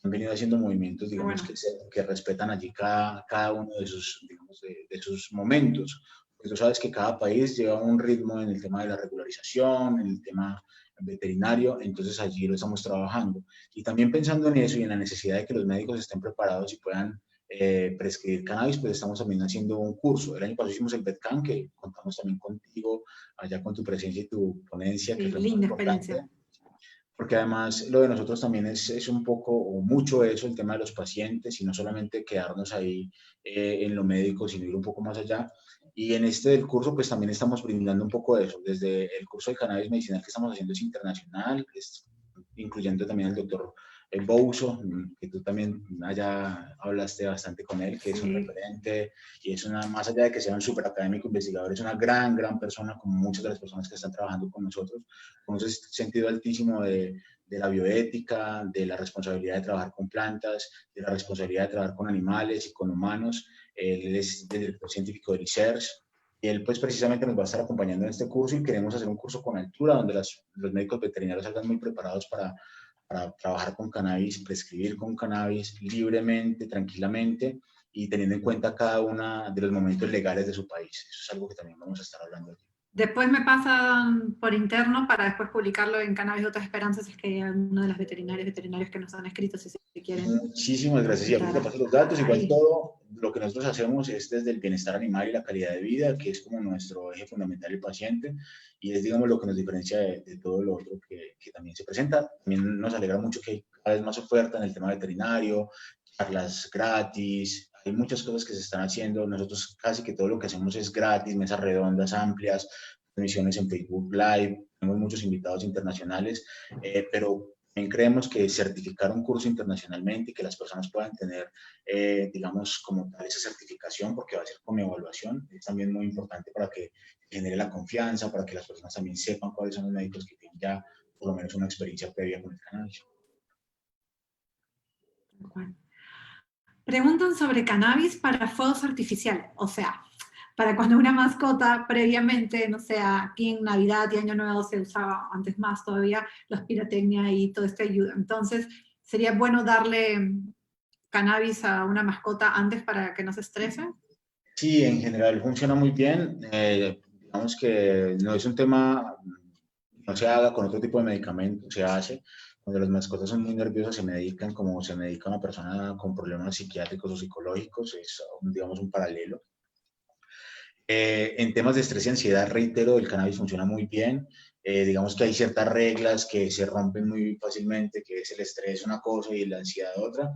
Han venido haciendo movimientos, Qué digamos, bueno. que respetan allí cada uno de sus, digamos, de sus momentos. Porque tú sabes que cada país lleva un ritmo en el tema de la regularización, en el tema veterinario, entonces allí lo estamos trabajando. Y también pensando en eso y en la necesidad de que los médicos estén preparados y puedan prescribir cannabis, pues estamos también haciendo un curso. El año pasado hicimos el VetCam, que contamos también contigo, allá con tu presencia y tu ponencia, que Sí, fue muy linda importante, experiencia. porque además lo de nosotros también es un poco o mucho eso, el tema de los pacientes, y no solamente quedarnos ahí en lo médico, sino ir un poco más allá. Y en este del curso, pues también estamos brindando un poco de eso. Desde el curso de cannabis medicinal que estamos haciendo es internacional, incluyendo también al doctor Bouso, que tú también allá hablaste bastante con él, que es un Sí. referente y es una, más allá de que sea un súper académico investigador, es una gran, gran persona, como muchas de las personas que están trabajando con nosotros, con ese sentido altísimo de la bioética, de la responsabilidad de trabajar con plantas, de la responsabilidad de trabajar con animales y con humanos. Él es director científico de Research. Y él, pues, precisamente nos va a estar acompañando en este curso y queremos hacer un curso con altura donde los médicos veterinarios salgan muy preparados para trabajar con cannabis, prescribir con cannabis libremente, tranquilamente y teniendo en cuenta cada uno de los momentos legales de su país. Eso es algo que también vamos a estar hablando aquí. Después me pasan por interno para después publicarlo en Cannabis de Otras Esperanzas, si es que hay alguno de las veterinarios que nos han escrito, si se quieren Muchísimas gracias. Y ahorita te estar paso los datos. Igual ahí. todo lo que nosotros hacemos es desde el bienestar animal y la calidad de vida, que es como nuestro eje fundamental el paciente, y es, digamos, lo que nos diferencia de todo lo otro que también se presenta. También nos alegra mucho que hay cada vez más oferta en el tema veterinario, charlas gratis, hay muchas cosas que se están haciendo. Nosotros casi que todo lo que hacemos es gratis, mesas redondas amplias, transmisiones en Facebook Live, tenemos muchos invitados internacionales, pero también creemos que certificar un curso internacionalmente y que las personas puedan tener, digamos, como tal esa certificación, porque va a ser con mi evaluación, es también muy importante para que genere la confianza, para que las personas también sepan cuáles son los médicos que tienen ya por lo menos una experiencia previa con el cannabis. Preguntan sobre cannabis para fuegos artificiales, o sea, para cuando una mascota previamente, no sé, aquí en Navidad y Año Nuevo se usaba antes más todavía los pirotecnia y todo esto ayuda. Entonces, sería bueno darle cannabis a una mascota antes para que no se estrese. Sí, en general funciona muy bien. Digamos que no es un tema, no se haga con otro tipo de medicamento, se hace. Cuando las mascotas son muy nerviosas se medican como se medica una persona con problemas psiquiátricos o psicológicos, es, digamos, un paralelo. En temas de estrés y ansiedad, reitero, el cannabis funciona muy bien. Digamos que hay ciertas reglas que se rompen muy fácilmente, que es el estrés una cosa y la ansiedad otra.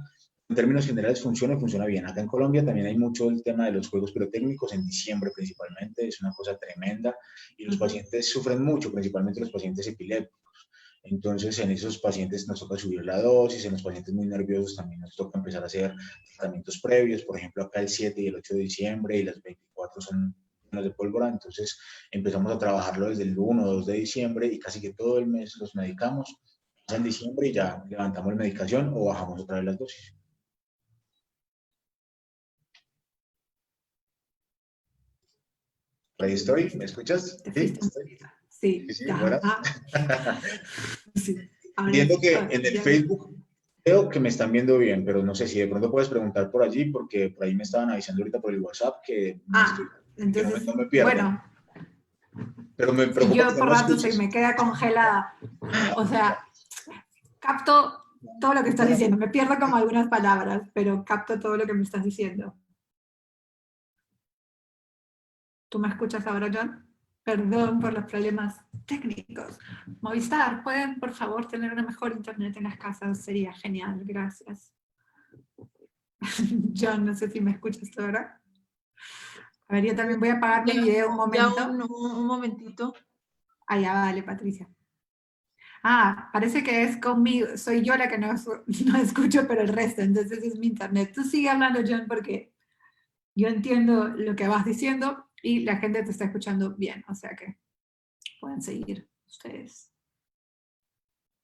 En términos generales funciona y funciona bien. Acá en Colombia también hay mucho el tema de los juegos pirotécnicos, en diciembre principalmente, es una cosa tremenda y los pacientes sufren mucho, principalmente los pacientes epilépticos. Entonces, en esos pacientes nos toca subir la dosis, en los pacientes muy nerviosos también nos toca empezar a hacer tratamientos previos, por ejemplo, acá el 7 y el 8 de diciembre y las 24 son llenos de pólvora, entonces empezamos a trabajarlo desde el 1 o 2 de diciembre y casi que todo el mes los medicamos. Pasa en diciembre y ya levantamos la medicación o bajamos otra vez las dosis. Ahí estoy, ¿me escuchas? Te Sí, fuiste un estoy. poquito. Sí, Sí, sí, ya. buenas. Ah, sí. Ahora Entiendo sí. que Ah, en el ya. Facebook creo que me están viendo bien, pero no sé si de pronto puedes preguntar por allí, porque por ahí me estaban avisando ahorita por el WhatsApp que, Ah, que no, entonces, no me pierdan. bueno, Pero me si preocupa que yo no por me rato se escuches. me queda congelada, o sea, capto todo lo que estás diciendo. Me pierdo como algunas palabras, pero capto todo lo que me estás diciendo. ¿Tú me escuchas ahora, John? Perdón por los problemas técnicos. Movistar, ¿pueden por favor tener una mejor internet en las casas? Sería genial, gracias. John, no sé si me escuchas ahora. A ver, yo también voy a apagar mi Ya, video un ya momento. un momentito. Ah, ya, vale, Patricia. Ah, parece que es conmigo, soy yo la que no, no escucho, pero el resto, entonces es mi internet. Tú sigue hablando, John, porque yo entiendo lo que vas diciendo y la gente te está escuchando bien, o sea que pueden seguir ustedes.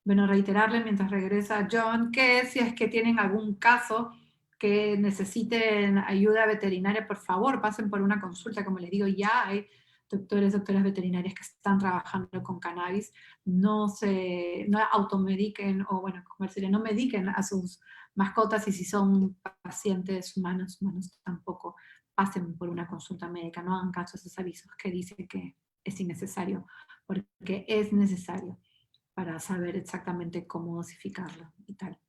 Bueno, reiterarle mientras regresa John que si es que tienen algún caso que necesiten ayuda veterinaria, por favor, pasen por una consulta. Como les digo, ya hay doctoras veterinarias que están trabajando con cannabis. No automediquen, o bueno, como decirle, no mediquen a sus mascotas, y si son pacientes humanos tampoco pasen por una consulta médica. No hagan caso a esos avisos que dicen que es innecesario, porque es necesario para saber exactamente cómo dosificarlo y tal.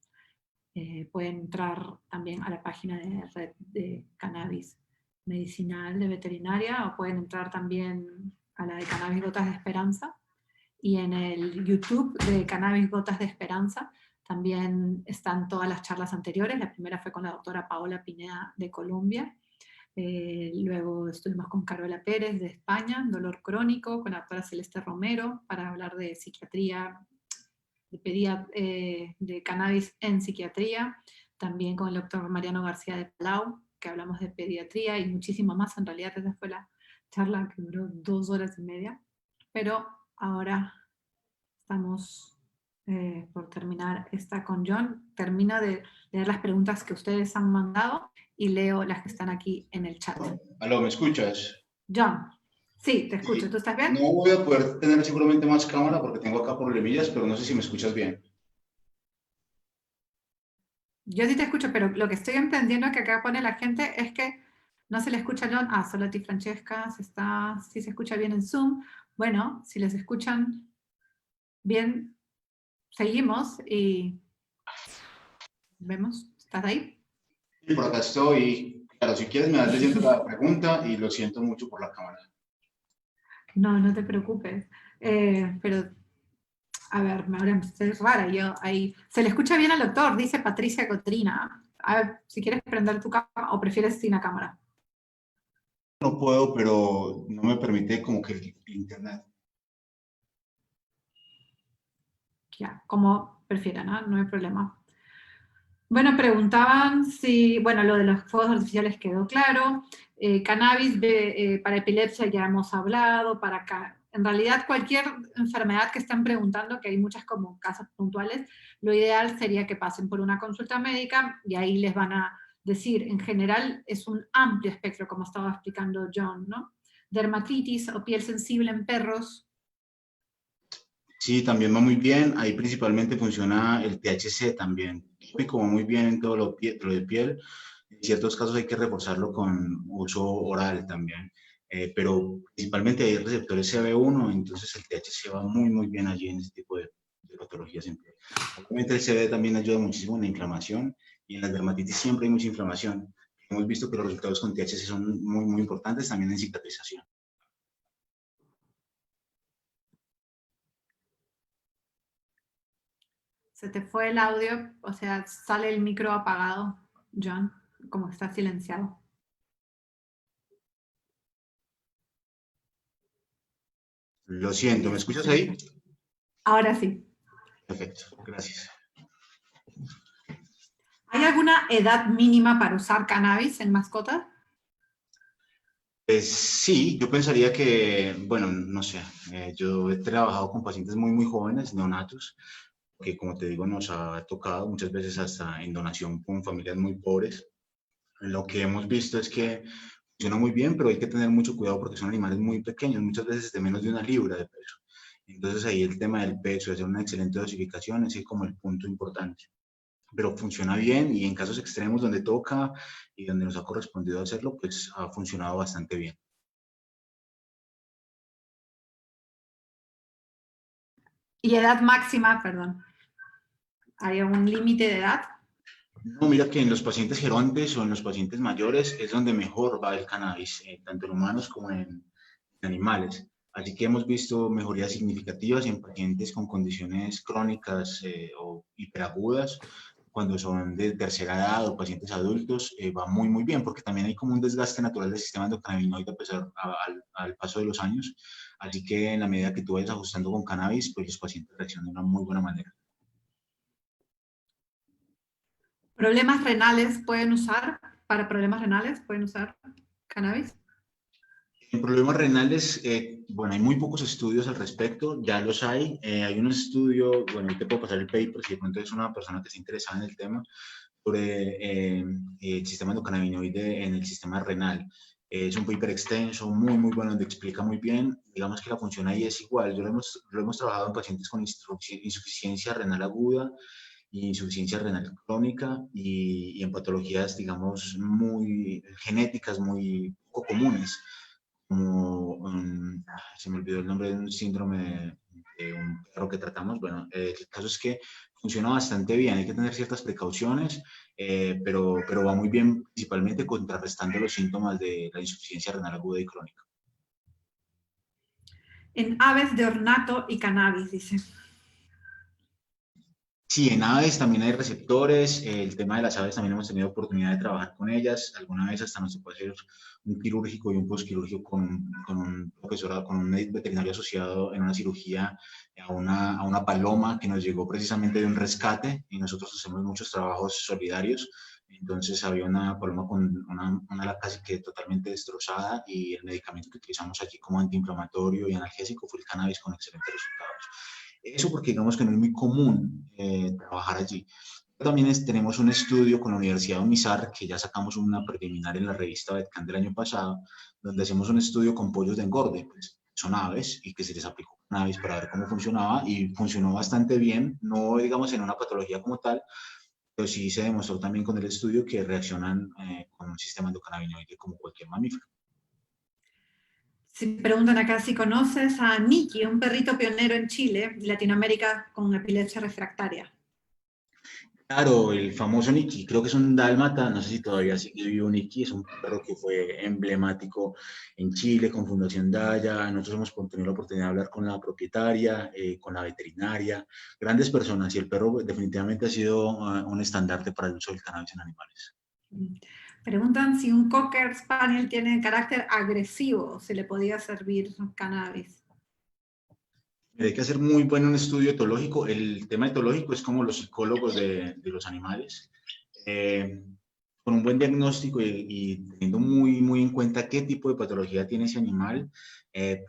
pueden entrar también a la página de red de cannabis medicinal de veterinaria, o pueden entrar también a la de Cannabis Gotas de Esperanza, y en el YouTube de Cannabis Gotas de Esperanza también están todas las charlas anteriores. La primera fue con la doctora Paola Pineda de Colombia, luego estuvimos con Carola Pérez de España, dolor crónico, con la doctora Celeste Romero para hablar de psiquiatría, de cannabis en psiquiatría, también con el doctor Mariano García de Palau, que hablamos de pediatría y muchísimo más. En realidad esa fue la charla que duró 2 horas y media, pero ahora estamos por terminar esta con John. Termino de leer las preguntas que ustedes han mandado y leo las que están aquí en el chat. Aló, ¿me escuchas? John, sí, te escucho. Sí. ¿Tú estás bien? No voy a poder tener seguramente más cámara porque tengo acá problemillas, pero no sé si me escuchas bien. Yo sí te escucho, pero lo que estoy entendiendo que acá pone la gente es que no se le escucha a John. Solo a ti, Francesca, sí se escucha bien en Zoom. Bueno, si les escuchan bien, seguimos y vemos. ¿Estás ahí? Y por acá estoy. Claro, si quieres me das leyendo la pregunta y lo siento mucho por la cámara. No, no te preocupes. Pero, a ver, ahora estoy rara. Se le escucha bien al doctor, dice Patricia Cotrina. A ver, si quieres prender tu cámara o prefieres sin la cámara. No puedo, pero no me permite como que el internet. Ya, como prefieran, ¿no? No hay problema. Bueno, preguntaban si, bueno, lo de los fuegos artificiales quedó claro. Cannabis para epilepsia ya hemos hablado, en realidad cualquier enfermedad que estén preguntando, que hay muchas como casos puntuales, lo ideal sería que pasen por una consulta médica y ahí les van a decir, en general es un amplio espectro, como estaba explicando John, ¿no? Dermatitis o piel sensible en perros. Sí, también va muy bien. Ahí principalmente funciona el THC también. Y como muy bien en todo lo de piel. En ciertos casos hay que reforzarlo con uso oral también. Pero principalmente hay receptores CB1, entonces el THC va muy, muy bien allí en ese tipo de patologías en piel. Obviamente el CBD también ayuda muchísimo en la inflamación y en la dermatitis siempre hay mucha inflamación. Hemos visto que los resultados con THC son muy, muy importantes también en cicatrización. Se te fue el audio, o sea, sale el micro apagado, John, como está silenciado. Lo siento, ¿me escuchas ahí? Ahora sí. Perfecto, gracias. ¿Hay alguna edad mínima para usar cannabis en mascotas? Pues sí, yo pensaría que, bueno, no sé, yo he trabajado con pacientes muy, muy jóvenes, neonatos, que como te digo nos ha tocado muchas veces hasta en donación con familias muy pobres. Lo que hemos visto es que funciona muy bien, pero hay que tener mucho cuidado porque son animales muy pequeños, muchas veces de menos de 1 libra de peso. Entonces ahí el tema del peso, de hacer una excelente dosificación, es como el punto importante. Pero funciona bien y en casos extremos donde toca y donde nos ha correspondido hacerlo, pues ha funcionado bastante bien. Y edad máxima, perdón. ¿Hay algún límite de edad? No, mira que en los pacientes gerontes o en los pacientes mayores es donde mejor va el cannabis, tanto en humanos como en animales. Así que hemos visto mejorías significativas en pacientes con condiciones crónicas o hiperagudas, cuando son de tercera edad o pacientes adultos, va muy, muy bien, porque también hay como un desgaste natural del sistema endocannabinoide al paso de los años. Así que en la medida que tú vayas ajustando con cannabis, pues los pacientes reaccionan de una muy buena manera. ¿Problemas renales pueden usar? ¿Para problemas renales pueden usar cannabis? En problemas renales, bueno, hay muy pocos estudios al respecto, ya los hay. Hay un estudio, bueno, ahí te puedo pasar el paper si de pronto es una persona que está interesada en el tema, sobre el sistema endocannabinoide en el sistema renal. Es un paper extenso, muy, muy bueno, donde explica muy bien. Digamos que la función ahí es igual. Lo hemos trabajado en pacientes con insuficiencia renal aguda y insuficiencia renal crónica y en patologías, digamos, muy genéticas, muy poco comunes como, se me olvidó el nombre de un síndrome de un perro que tratamos. Bueno, el caso es que funciona bastante bien. Hay que tener ciertas precauciones, pero va muy bien, principalmente contrarrestando los síntomas de la insuficiencia renal aguda y crónica. En aves de ornato y cannabis, dice. Sí, en aves también hay receptores. El tema de las aves también hemos tenido oportunidad de trabajar con ellas. Alguna vez hasta nos tocó hacer un quirúrgico y un postquirúrgico con un profesor, con un médico veterinario asociado en una cirugía a una paloma que nos llegó precisamente de un rescate, y nosotros hacemos muchos trabajos solidarios. Entonces había una paloma con una ala casi que totalmente destrozada, y el medicamento que utilizamos allí como antiinflamatorio y analgésico fue el cannabis, con excelentes resultados. Eso porque digamos que no es muy común trabajar allí. También tenemos un estudio con la Universidad de Unizar, que ya sacamos una preliminar en la revista VetCan del año pasado, donde hacemos un estudio con pollos de engorde, pues son aves, y que se les aplicó cannabis para ver cómo funcionaba, y funcionó bastante bien, no digamos en una patología como tal, pero sí se demostró también con el estudio que reaccionan con un sistema endocannabinoide como cualquier mamífero. Si preguntan acá si conoces a Nikki, un perrito pionero en Chile y Latinoamérica con epilepsia refractaria. Claro, el famoso Nicky, creo que es un dálmata, no sé si todavía sigue vivo Nicky, es un perro que fue emblemático en Chile con Fundación Daya. Nosotros hemos tenido la oportunidad de hablar con la propietaria, con la veterinaria, grandes personas, y el perro definitivamente ha sido un estandarte para el uso del cannabis en animales. Preguntan si un Cocker Spaniel tiene carácter agresivo, se le podía servir cannabis. Hay que hacer muy buen un estudio etológico. El tema etológico es como los psicólogos de los animales. Con un buen diagnóstico y teniendo muy en cuenta qué tipo de patología tiene ese animal,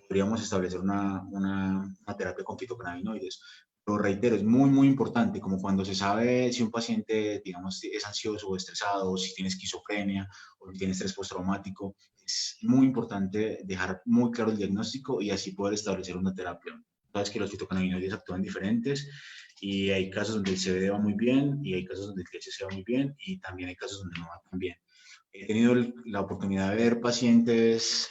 podríamos establecer una terapia con fitocannabinoides. Pero reitero, es muy importante, como cuando se sabe si un paciente, digamos, es ansioso o estresado, o si tiene esquizofrenia, o si tiene estrés postraumático. Es muy importante dejar muy claro el diagnóstico y así poder establecer una terapia. Sabes que los fitocannabinoides actúan diferentes, y hay casos donde el CBD va muy bien, y hay casos donde el THC va muy bien, y también hay casos donde no va tan bien. He tenido la oportunidad de ver pacientes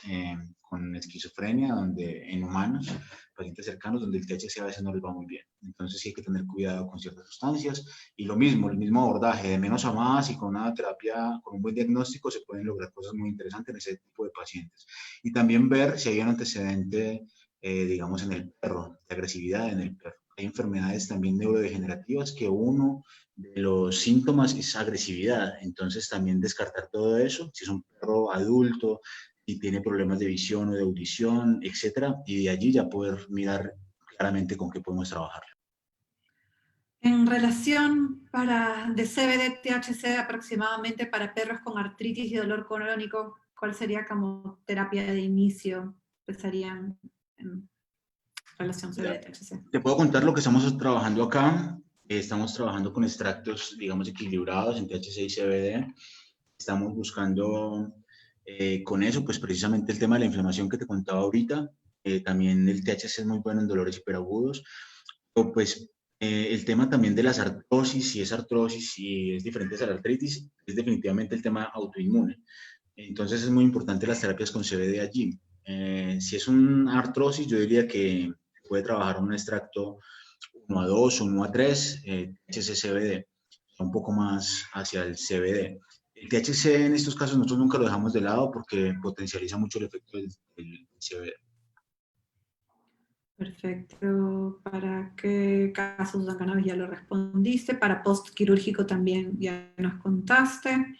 con esquizofrenia en humanos, pacientes cercanos, donde el THC a veces no les va muy bien. Entonces sí hay que tener cuidado con ciertas sustancias, y lo mismo, el mismo abordaje, de menos a más, y con una terapia, con un buen diagnóstico, se pueden lograr cosas muy interesantes en ese tipo de pacientes. Y también ver si hay un antecedente, digamos, en el perro, de agresividad en el perro. Hay enfermedades también neurodegenerativas que uno de los síntomas es agresividad, entonces también descartar todo eso, si es un perro adulto, si tiene problemas de visión o de audición, etcétera, y de allí ya poder mirar claramente con qué podemos trabajar. En relación de CBD THC aproximadamente para perros con artritis y dolor crónico, ¿cuál sería como terapia de inicio? Empezarían en relación CBD THC. Te puedo contar lo que estamos trabajando acá. Estamos trabajando con extractos, digamos, equilibrados en THC y CBD. Estamos buscando con eso, pues precisamente el tema de la inflamación que te contaba ahorita. También el THC es muy bueno en dolores hiperagudos. O pues el tema también de las artrosis, si es artrosis, si es diferente a la artritis, es definitivamente el tema autoinmune. Entonces es muy importante las terapias con CBD allí. Si es una artrosis, yo diría que puede trabajar un extracto 1A2 o 1A3, THC-CBD, un poco más hacia el CBD. El THC en estos casos nosotros nunca lo dejamos de lado porque potencializa mucho el efecto del CBD. Perfecto. ¿Para qué casos usan cannabis? Ya lo respondiste. Para postquirúrgico también ya nos contaste.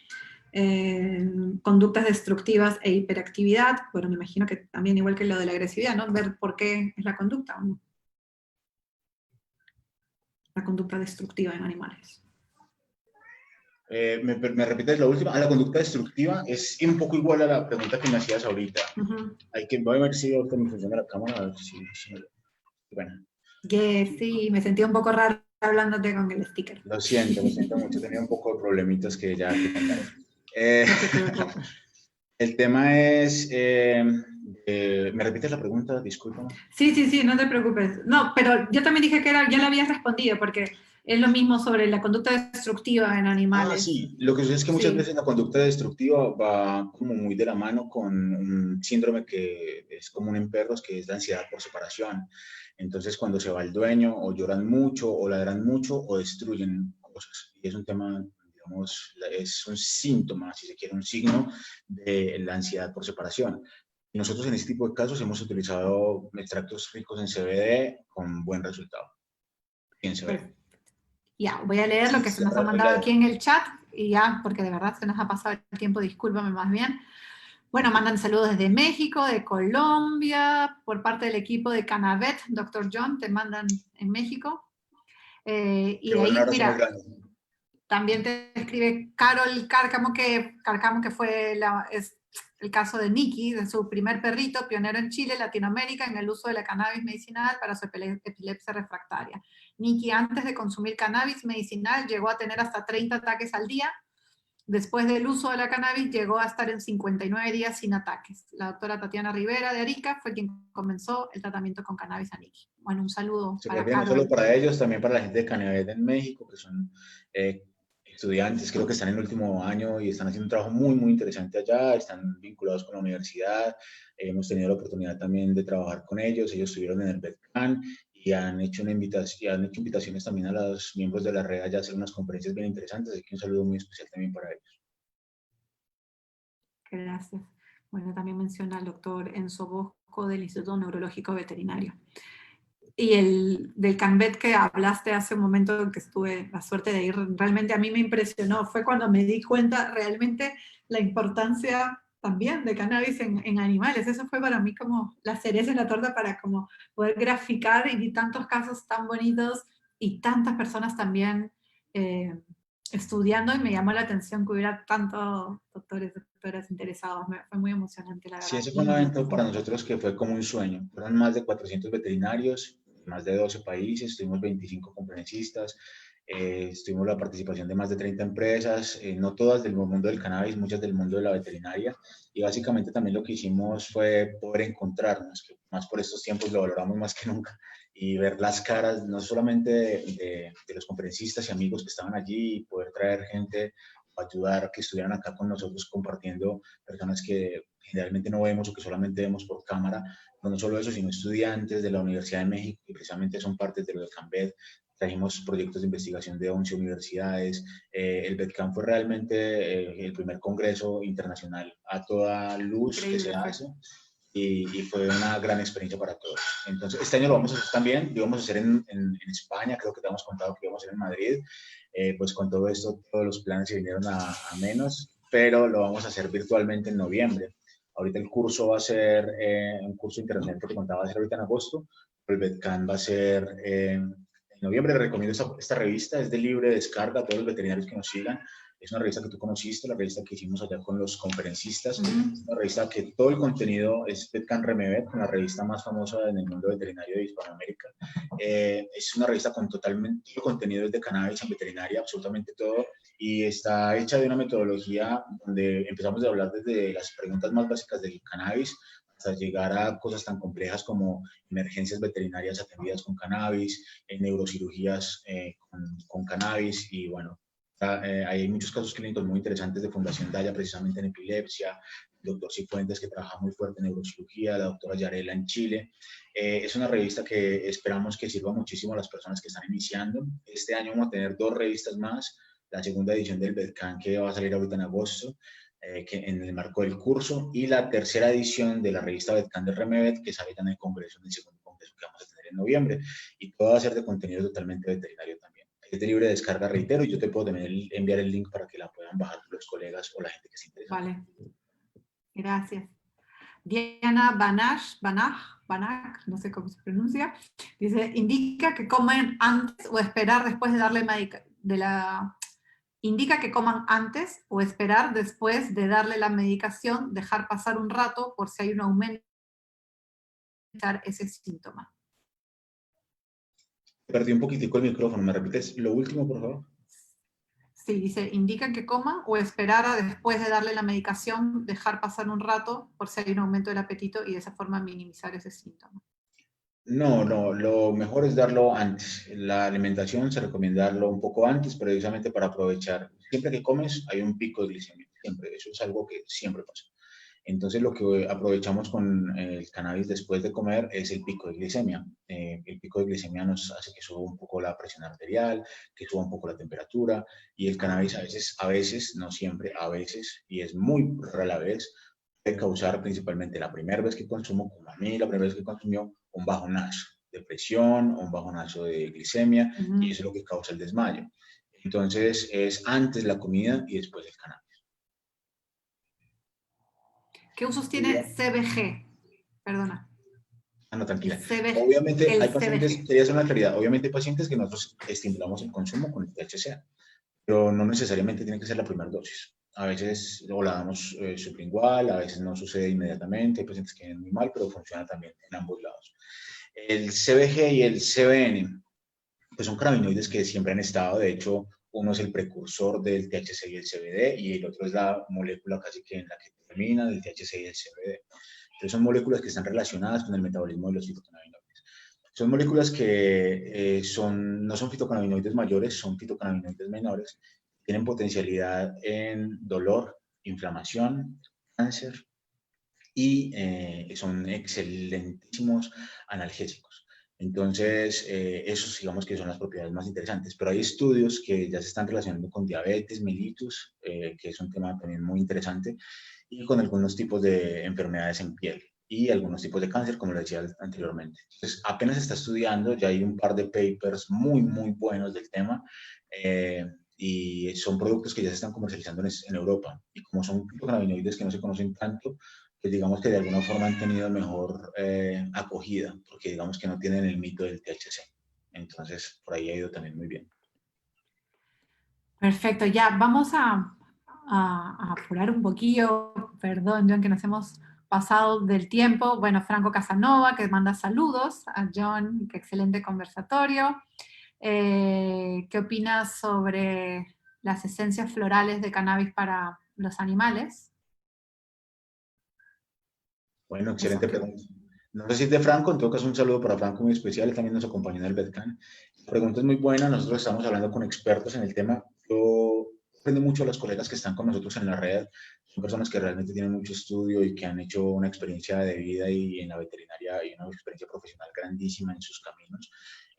Conductas destructivas e hiperactividad. Bueno, me imagino que también igual que lo de la agresividad, ¿no? Ver por qué es la conducta o no. La conducta destructiva en animales. ¿Me repites la última? La conducta destructiva es un poco igual a la pregunta que me hacías ahorita. Voy a ver si ahorita me funciona la cámara. A ver bueno. Sí, me sentí un poco raro hablándote con el sticker. Lo siento mucho. Tenía un poco de problemitas que ya te contaré. El tema es... ¿me repites la pregunta? Disculpa. Sí, no te preocupes. No, pero yo también dije que ya la habías respondido, porque Es lo mismo sobre la conducta destructiva en animales. Sí, lo que sucede es que muchas Sí. veces la conducta destructiva va como muy de la mano con un síndrome que es común en perros, que es la ansiedad por separación. Entonces, cuando se va el dueño, o lloran mucho, o ladran mucho, o destruyen cosas. Y es un tema, digamos, es un síntoma, si se quiere, un signo de la ansiedad por separación. Y nosotros en este tipo de casos hemos utilizado extractos ricos en CBD con buen resultado. En CBD. Ya, voy a leer lo que se nos ha mandado aquí en el chat, y ya, porque de verdad se nos ha pasado el tiempo, discúlpame más bien. Bueno, mandan saludos desde México, de Colombia, por parte del equipo de Canavet, Dr. John, te mandan en México. Y de Un ahí, abrazo muy mira, grande. también te escribe Carol Cárcamo, que fue es el caso de Nikki, de su primer perrito, pionero en Chile, Latinoamérica, en el uso de la cannabis medicinal para su epilepsia refractaria. Nikki, antes de consumir cannabis medicinal, llegó a tener hasta 30 ataques al día. Después del uso de la cannabis, llegó a estar en 59 días sin ataques. La doctora Tatiana Rivera de Arica fue quien comenzó el tratamiento con cannabis a Nikki. Bueno, un saludo Súper para bien, no solo Carol. para ellos, también para la gente de Canavet en México, que son estudiantes, creo que están en el último año y están haciendo un trabajo muy, muy interesante allá, están vinculados con la universidad, hemos tenido la oportunidad también de trabajar con ellos estuvieron en el BETCAN y han hecho, invitaciones también a los miembros de la red allá a hacer unas conferencias bien interesantes, así que un saludo muy especial también para ellos. Gracias. Bueno, también menciona al doctor Enzo Bosco del Instituto Neurológico Veterinario. Y el del CANVET que hablaste hace un momento, que tuve la suerte de ir, realmente a mí me impresionó. Fue cuando me di cuenta realmente la importancia también de cannabis en animales. Eso fue para mí como la cereza en la torta para como poder graficar y vi tantos casos tan bonitos y tantas personas también estudiando, y me llamó la atención que hubiera tantos doctores, doctoras interesados. Fue muy emocionante, la Sí, verdad. ese fue un evento para nosotros que fue como un sueño. Fueron más de 400 veterinarios, más de 12 países, tuvimos 25 conferencistas, tuvimos la participación de más de 30 empresas, no todas del mundo del cannabis, muchas del mundo de la veterinaria. Y básicamente también lo que hicimos fue poder encontrarnos, que más por estos tiempos lo valoramos más que nunca, y ver las caras no solamente de los conferencistas y amigos que estaban allí, y poder traer gente a ayudar a que estuvieran acá con nosotros compartiendo, personas que generalmente no vemos o que solamente vemos por cámara, pero no solo eso, sino estudiantes de la Universidad de México, que precisamente son parte de lo de CANVET. Trajimos proyectos de investigación de 11 universidades. El BETCAN fue realmente el primer congreso internacional a toda luz que se Increíble fue. hace. Y fue una gran experiencia para todos. Entonces, este año lo vamos a hacer también, lo vamos a hacer en España, creo que te hemos contado que íbamos a hacer en Madrid, pues con todo esto, todos los planes se vinieron a menos, pero lo vamos a hacer virtualmente en noviembre. Ahorita el curso va a ser un curso internacional que te contaba, va a ser ahorita en agosto, pero el BETCAN va a ser en noviembre. Les recomiendo esta revista, es de libre descarga a todos los veterinarios que nos sigan. Es una revista que tú conociste, la revista que hicimos allá con los conferencistas. Es una revista que todo el contenido es Vetcan Remevet, la revista más famosa en el mundo veterinario de Hispanoamérica. Es una revista con totalmente todo el contenido es de cannabis en veterinaria, absolutamente todo, y está hecha de una metodología donde empezamos a hablar desde las preguntas más básicas del cannabis hasta llegar a cosas tan complejas como emergencias veterinarias atendidas con cannabis, neurocirugías con cannabis, y bueno, hay muchos casos clínicos muy interesantes de Fundación Daya, precisamente en epilepsia, el doctor Cifuentes, que trabaja muy fuerte en neurocirugía, la doctora Yarela en Chile. Es una revista que esperamos que sirva muchísimo a las personas que están iniciando. Este año vamos a tener 2 revistas más, la segunda edición del BETCAN, que va a salir ahorita en agosto, que en el marco del curso, y la tercera edición de la revista BETCAN de Remevet, que sale en el congreso, en el segundo congreso que vamos a tener en noviembre, y todo va a ser de contenido totalmente veterinario también. Es de libre descarga, reitero, y yo te puedo también enviar el link para que la puedan bajar los colegas o la gente que se interesa. Vale, gracias. Diana Banach, no sé cómo se pronuncia, dice, indica que coman antes o esperar después de darle indica que coman antes o esperar después de darle la medicación, dejar pasar un rato por si hay un aumento de ese síntoma. Perdí un poquitico el micrófono, ¿me repites lo último, por favor? Sí, dice, indica que coman o esperar a después de darle la medicación, dejar pasar un rato por si hay un aumento del apetito y de esa forma minimizar ese síntoma. No, no, lo mejor es darlo antes. La alimentación se recomienda darlo un poco antes, precisamente para aprovechar. Siempre que comes hay un pico de glicemia, siempre. Eso es algo que siempre pasa. Entonces lo que aprovechamos con el cannabis después de comer es el pico de glicemia. El pico de glicemia nos hace que suba un poco la presión arterial, que suba un poco la temperatura y el cannabis a veces, no siempre, a veces, y es muy rara la vez, puede causar principalmente la primera vez que consumo, como a mí la primera vez que consumió, un bajonazo de presión o un bajonazo de glicemia y eso es lo que causa el desmayo. Entonces es antes la comida y después el cannabis. ¿Qué usos tiene CBG? Perdona. Ah, no, El tranquila. CBG. Obviamente El hay pacientes, CBG. quería hacer una claridad, obviamente hay pacientes que nosotros estimulamos el consumo con el THC, pero no necesariamente tiene que ser la primera dosis. A veces o la damos sublingual, a veces no sucede inmediatamente, hay pacientes que vienen muy mal, pero funciona también en ambos lados. El CBG y el CBN, pues son cannabinoides que siempre han estado, de hecho, uno es el precursor del THC y el CBD, y el otro es la molécula casi que en la que termina del THC y el CBD. Entonces son moléculas que están relacionadas con el metabolismo de los fitocannabinoides. Son moléculas que no son fitocannabinoides mayores, son fitocannabinoides menores, tienen potencialidad en dolor, inflamación, cáncer y son excelentísimos analgésicos. Entonces, esos digamos que son las propiedades más interesantes, pero hay estudios que ya se están relacionando con diabetes mellitus, que es un tema también muy interesante, y con algunos tipos de enfermedades en piel y algunos tipos de cáncer, como lo decía anteriormente. Entonces, apenas se está estudiando, ya hay un par de papers muy, muy buenos del tema, y son productos que ya se están comercializando en Europa. Y como son cannabinoides que no se conocen tanto, pues digamos que de alguna forma han tenido mejor acogida, porque digamos que no tienen el mito del THC. Entonces, por ahí ha ido también muy bien. Perfecto, ya vamos a apurar un poquillo, perdón, John, que nos hemos pasado del tiempo. Bueno, Franco Casanova, que manda saludos a John, qué excelente conversatorio. ¿Qué opinas sobre las esencias florales de cannabis para los animales? Bueno, Eso, excelente pregunta. No sé si es de Franco, en todo caso un saludo para Franco muy especial, él también nos acompañó en el BEDCAN. La pregunta es muy buena, nosotros estamos hablando con expertos en el tema. Yo aprendo mucho a los colegas que están con nosotros en la red, son personas que realmente tienen mucho estudio y que han hecho una experiencia de vida y en la veterinaria y una experiencia profesional grandísima en sus caminos.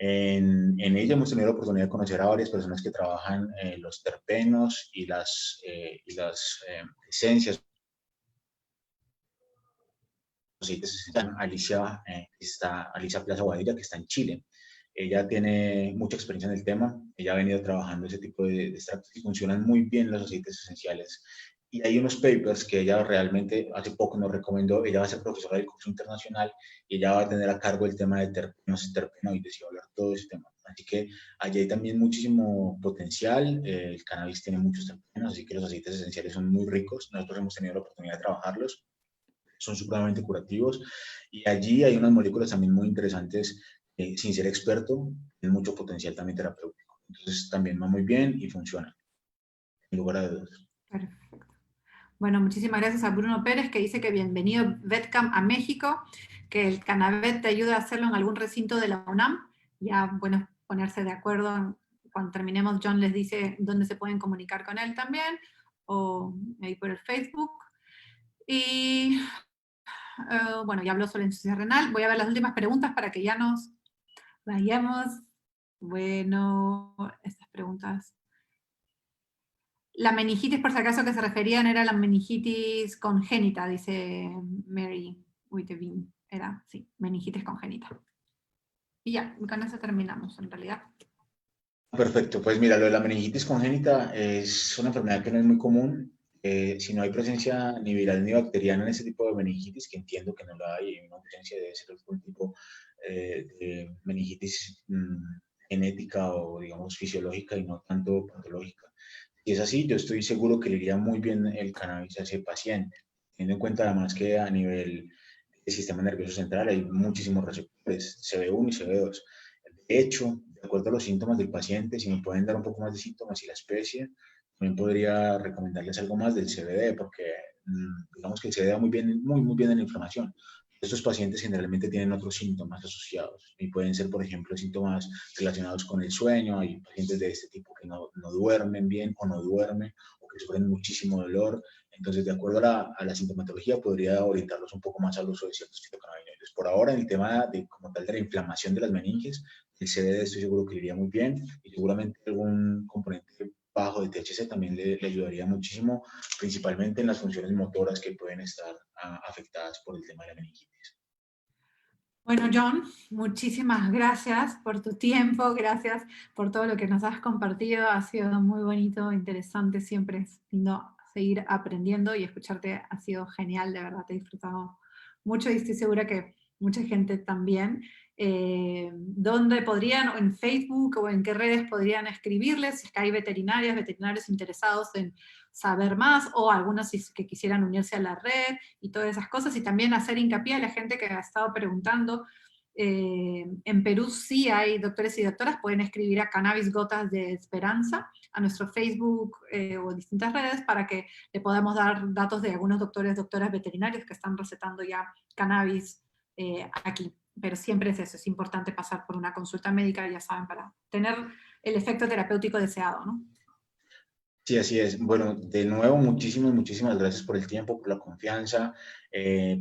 En ella hemos tenido la oportunidad de conocer a varias personas que trabajan los terpenos y las esencias aceites. Alicia Plaza Guadilla, que está en Chile. Ella tiene mucha experiencia en el tema, ella ha venido trabajando ese tipo de extractos y funcionan muy bien los aceites esenciales. Y hay unos papers que ella realmente hace poco nos recomendó, ella va a ser profesora del curso internacional y ella va a tener a cargo el tema de terpenos, terpenoides y hablar todo ese tema. Así que allí hay también muchísimo potencial, el cannabis tiene muchos terpenos, así que los aceites esenciales son muy ricos, nosotros hemos tenido la oportunidad de trabajarlos, son supremamente curativos y allí hay unas moléculas también muy interesantes, sin ser experto, tienen mucho potencial también terapéutico. Entonces también va muy bien y funciona, sin lugar a dudas. perfecto. Bueno, muchísimas gracias a Bruno Pérez, que dice que bienvenido VetCam a México, que el Canavet te ayuda a hacerlo en algún recinto de la UNAM. Ya, bueno, ponerse de acuerdo. Cuando terminemos, John les dice dónde se pueden comunicar con él también, o ahí por el Facebook. Y bueno, ya habló sobre la insuficiencia renal. Voy a ver las últimas preguntas para que ya nos vayamos. Bueno, estas preguntas. La meningitis, por si acaso, que se referían era la meningitis congénita, dice Mary Wittevin. Era, sí, meningitis congénita. Y ya, con eso terminamos, en realidad. Perfecto, pues mira, lo de la meningitis congénita es una enfermedad que no es muy común. Si no hay presencia ni viral ni bacteriana en ese tipo de meningitis, que entiendo que no la hay, una ausencia debe ser algún tipo de meningitis genética o digamos fisiológica y no tanto patológica. Si es así, yo estoy seguro que le iría muy bien el cannabis a ese paciente, teniendo en cuenta además que a nivel del sistema nervioso central hay muchísimos receptores, CB1 y CB2. De hecho, de acuerdo a los síntomas del paciente, si me pueden dar un poco más de síntomas y la especie, también podría recomendarles algo más del CBD, porque digamos que el CBD va muy bien, muy bien en la inflamación. Estos pacientes generalmente tienen otros síntomas asociados y pueden ser, por ejemplo, síntomas relacionados con el sueño. Hay pacientes de este tipo que no duermen bien o no duermen o que sufren muchísimo dolor. Entonces, de acuerdo a la sintomatología, podría orientarlos un poco más al uso de ciertos fitocannabinoides. Por ahora, en el tema de, como tal, de la inflamación de las meninges, el CBD estoy seguro que le iría muy bien y seguramente algún componente bajo de THC también le ayudaría muchísimo, principalmente en las funciones motoras que pueden estar afectadas por el tema de la meningitis. Bueno, John, muchísimas gracias por tu tiempo, gracias por todo lo que nos has compartido, ha sido muy bonito, interesante, siempre es lindo seguir aprendiendo y escucharte ha sido genial, de verdad te he disfrutado mucho y estoy segura que mucha gente también. ¿Dónde podrían, o en Facebook o en qué redes podrían escribirles? Si es que hay veterinarios interesados en saber más o algunos que quisieran unirse a la red y todas esas cosas, y también hacer hincapié a la gente que ha estado preguntando. En Perú sí hay doctores y doctoras, pueden escribir a Cannabis Gotas de Esperanza, a nuestro Facebook o distintas redes para que le podamos dar datos de algunos doctoras veterinarios que están recetando ya cannabis aquí. Pero siempre es eso, es importante pasar por una consulta médica, ya saben, para tener el efecto terapéutico deseado, ¿no? Sí, así es. Bueno, de nuevo, muchísimas gracias por el tiempo, por la confianza.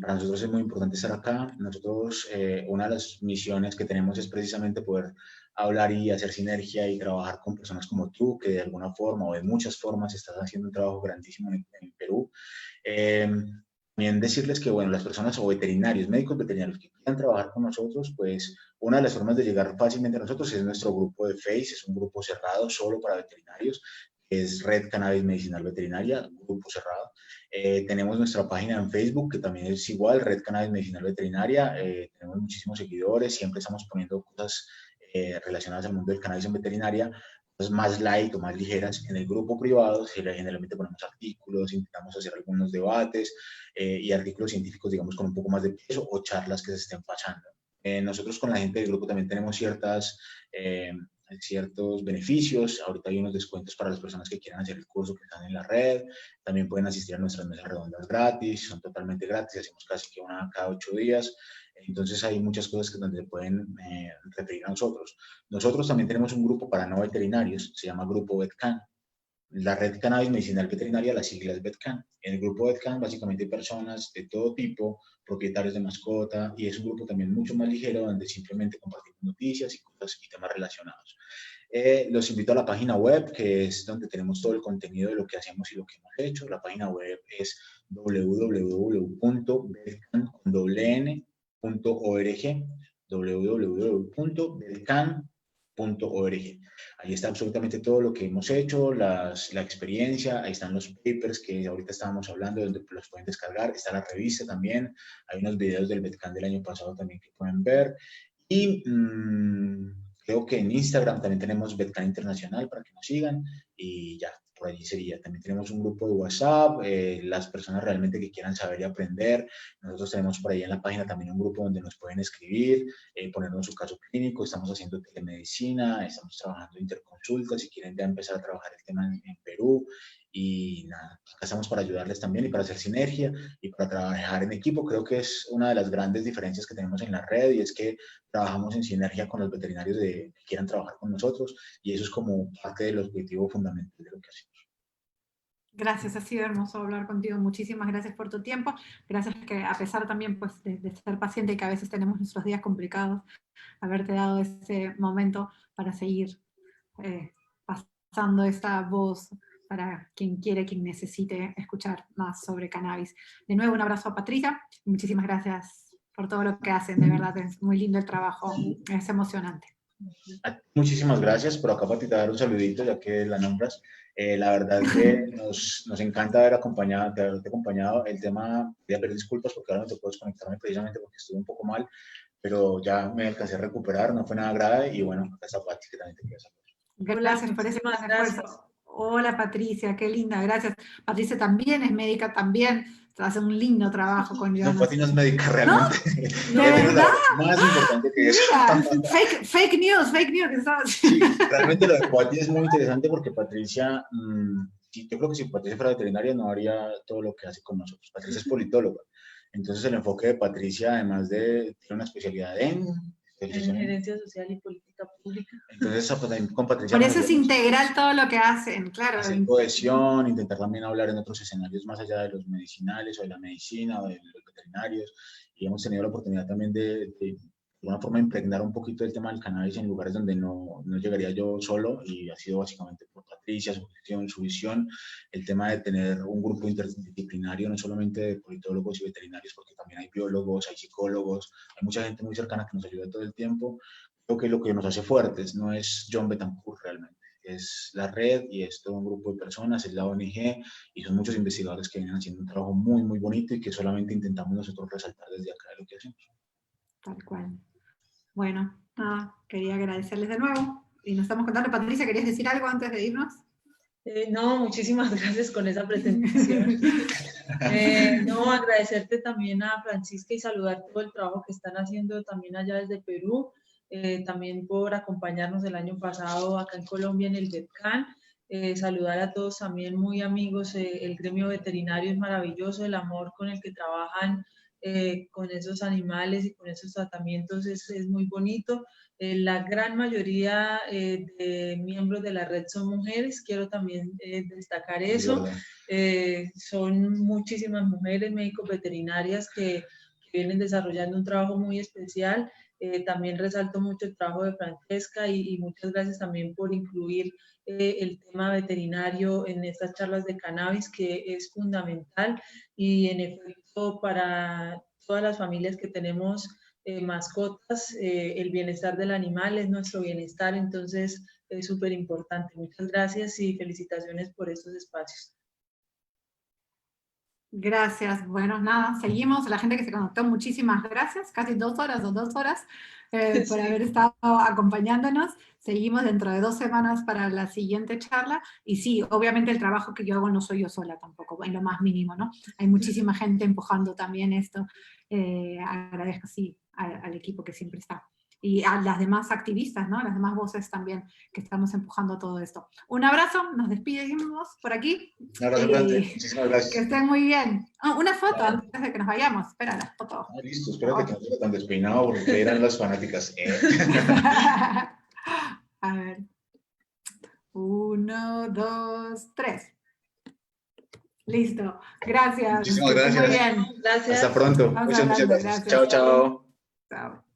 Para nosotros es muy importante estar acá. Nosotros, una de las misiones que tenemos es precisamente poder hablar y hacer sinergia y trabajar con personas como tú, que de alguna forma o de muchas formas estás haciendo un trabajo grandísimo en Perú. También decirles que, bueno, las personas o veterinarios, médicos veterinarios que quieran trabajar con nosotros, pues una de las formas de llegar fácilmente a nosotros es nuestro grupo de Face, es un grupo cerrado solo para veterinarios, es Red Cannabis Medicinal Veterinaria, grupo cerrado. Tenemos nuestra página en Facebook, que también es igual, Red Cannabis Medicinal Veterinaria. Tenemos muchísimos seguidores, siempre estamos poniendo cosas relacionadas al mundo del cannabis en veterinaria, cosas más light o más ligeras. En el grupo privado generalmente ponemos artículos, intentamos hacer algunos debates y artículos científicos, digamos, con un poco más de peso o charlas que se estén pasando. Nosotros con la gente del grupo también tenemos ciertos beneficios. Ahorita hay unos descuentos para las personas que quieran hacer el curso que están en la red. También pueden asistir a nuestras mesas redondas gratis, son totalmente gratis, hacemos casi que una cada 8 días. Entonces hay muchas cosas que donde pueden referir a nosotros. Nosotros también tenemos un grupo para no veterinarios, se llama Grupo VetCan. La red Cannabis Medicinal Veterinaria, las siglas VetCan. En el grupo VetCan básicamente hay personas de todo tipo, propietarios de mascota, y es un grupo también mucho más ligero donde simplemente compartimos noticias y cosas y temas relacionados. Los invito a la página web, que es donde tenemos todo el contenido de lo que hacemos y lo que hemos hecho. La página web es www.belcan.org, www.belcan.org. Ahí está absolutamente todo lo que hemos hecho, la experiencia, ahí están los papers que ahorita estábamos hablando, donde los pueden descargar, está la revista también, hay unos videos del VetCan del año pasado también que pueden ver, y creo que en Instagram también tenemos VetCan Internacional para que nos sigan, y ya, por allí sería. También tenemos un grupo de WhatsApp, las personas realmente que quieran saber y aprender. Nosotros tenemos por ahí en la página también un grupo donde nos pueden escribir, ponernos su caso clínico. Estamos haciendo telemedicina, estamos trabajando interconsultas, si quieren ya empezar a trabajar el tema en Perú. Y nada, acá estamos para ayudarles también y para hacer sinergia y para trabajar en equipo. Creo que es una de las grandes diferencias que tenemos en la red, y es que trabajamos en sinergia con los veterinarios que quieran trabajar con nosotros, y eso es como parte del objetivo fundamental de lo que hacemos. Gracias, ha sido hermoso hablar contigo. Muchísimas gracias por tu tiempo. Gracias que a pesar también pues, de ser paciente y que a veces tenemos nuestros días complicados, haberte dado ese momento para seguir pasando esta voz para quien quiere, quien necesite escuchar más sobre cannabis. De nuevo, un abrazo a Patricia. Muchísimas gracias por todo lo que hacen. De verdad, es muy lindo el trabajo. Es emocionante. Muchísimas gracias. Por acá para ti te dar un saludito, ya que la nombras. La verdad que nos encanta haberte acompañado. El tema, quería pedir disculpas porque ahora no te puedo desconectarme precisamente porque estuve un poco mal, pero ya me alcancé a recuperar, no fue nada grave, y bueno, acá está Pati, que también te quería saludar. Gracias por ese gran esfuerzo. Hola Patricia, qué linda, gracias. Patricia también es médica, también hace un lindo trabajo con Jonas. No, Pati no es médica realmente. ¿No? ¿De verdad? Más importante que eso. Mira, fake news. Sí, realmente lo de Pati es muy interesante porque Patricia, yo creo que si Patricia fuera veterinaria no haría todo lo que hace con nosotros. Patricia es politóloga. Entonces el enfoque de Patricia, además de tiene una especialidad en gerencia social y política pública. Entonces con Patricia por eso es integral todo lo que hacen, claro. Hacer cohesión, intentar también hablar en otros escenarios más allá de los medicinales o de la medicina o de los veterinarios, y hemos tenido la oportunidad también de alguna forma impregnar un poquito el tema del cannabis en lugares donde no llegaría yo solo, y ha sido básicamente por Patricia, su visión, el tema de tener un grupo interdisciplinario, no solamente de politólogos y veterinarios, porque también hay biólogos, hay psicólogos, hay mucha gente muy cercana que nos ayuda todo el tiempo. Creo que lo que nos hace fuertes no es John Betancourt realmente, es la red y es todo un grupo de personas, es la ONG y son muchos investigadores que vienen haciendo un trabajo muy, muy bonito y que solamente intentamos nosotros resaltar desde acá lo que hacemos. Tal cual. Bueno, quería agradecerles de nuevo. Y nos estamos contando, Patricia, ¿querías decir algo antes de irnos? No, muchísimas gracias con esa presentación. No, agradecerte también a Francisca y saludar todo el trabajo que están haciendo también allá desde Perú, también por acompañarnos el año pasado acá en Colombia en el VetCan. Saludar a todos también muy amigos, el gremio veterinario es maravilloso, el amor con el que trabajan con esos animales y con esos tratamientos es muy bonito. La gran mayoría de miembros de la red son mujeres, quiero también destacar eso. Son muchísimas mujeres médicos veterinarias que vienen desarrollando un trabajo muy especial. También resalto mucho el trabajo de Francesca y muchas gracias también por incluir el tema veterinario en estas charlas de cannabis, que es fundamental, y en efecto para todas las familias que tenemos mascotas, el bienestar del animal es nuestro bienestar, entonces es súper importante. Muchas gracias y felicitaciones por estos espacios. Gracias. Bueno, nada, seguimos. La gente que se conectó, muchísimas gracias. Casi 2 horas o 2 horas por haber estado acompañándonos. Seguimos dentro de 2 semanas para la siguiente charla. Y sí, obviamente el trabajo que yo hago no soy yo sola tampoco, en lo más mínimo, ¿no? Hay muchísima gente empujando también esto. Agradezco, sí, al equipo que siempre está. Y a las demás activistas, ¿no? Las demás voces también que estamos empujando todo esto. Un abrazo, nos despedimos por aquí. Un abrazo grande, muchísimas gracias. Que estén muy bien. Una foto antes de que nos vayamos. Espera, la foto. Listo, espérate que no esté tan despeinado porque eran las fanáticas. A ver. 1, 2, 3. Listo. Gracias. Muchísimas gracias. Muy bien. Gracias. Hasta pronto. Muchas gracias. Gracias. Chao, chao. Chao.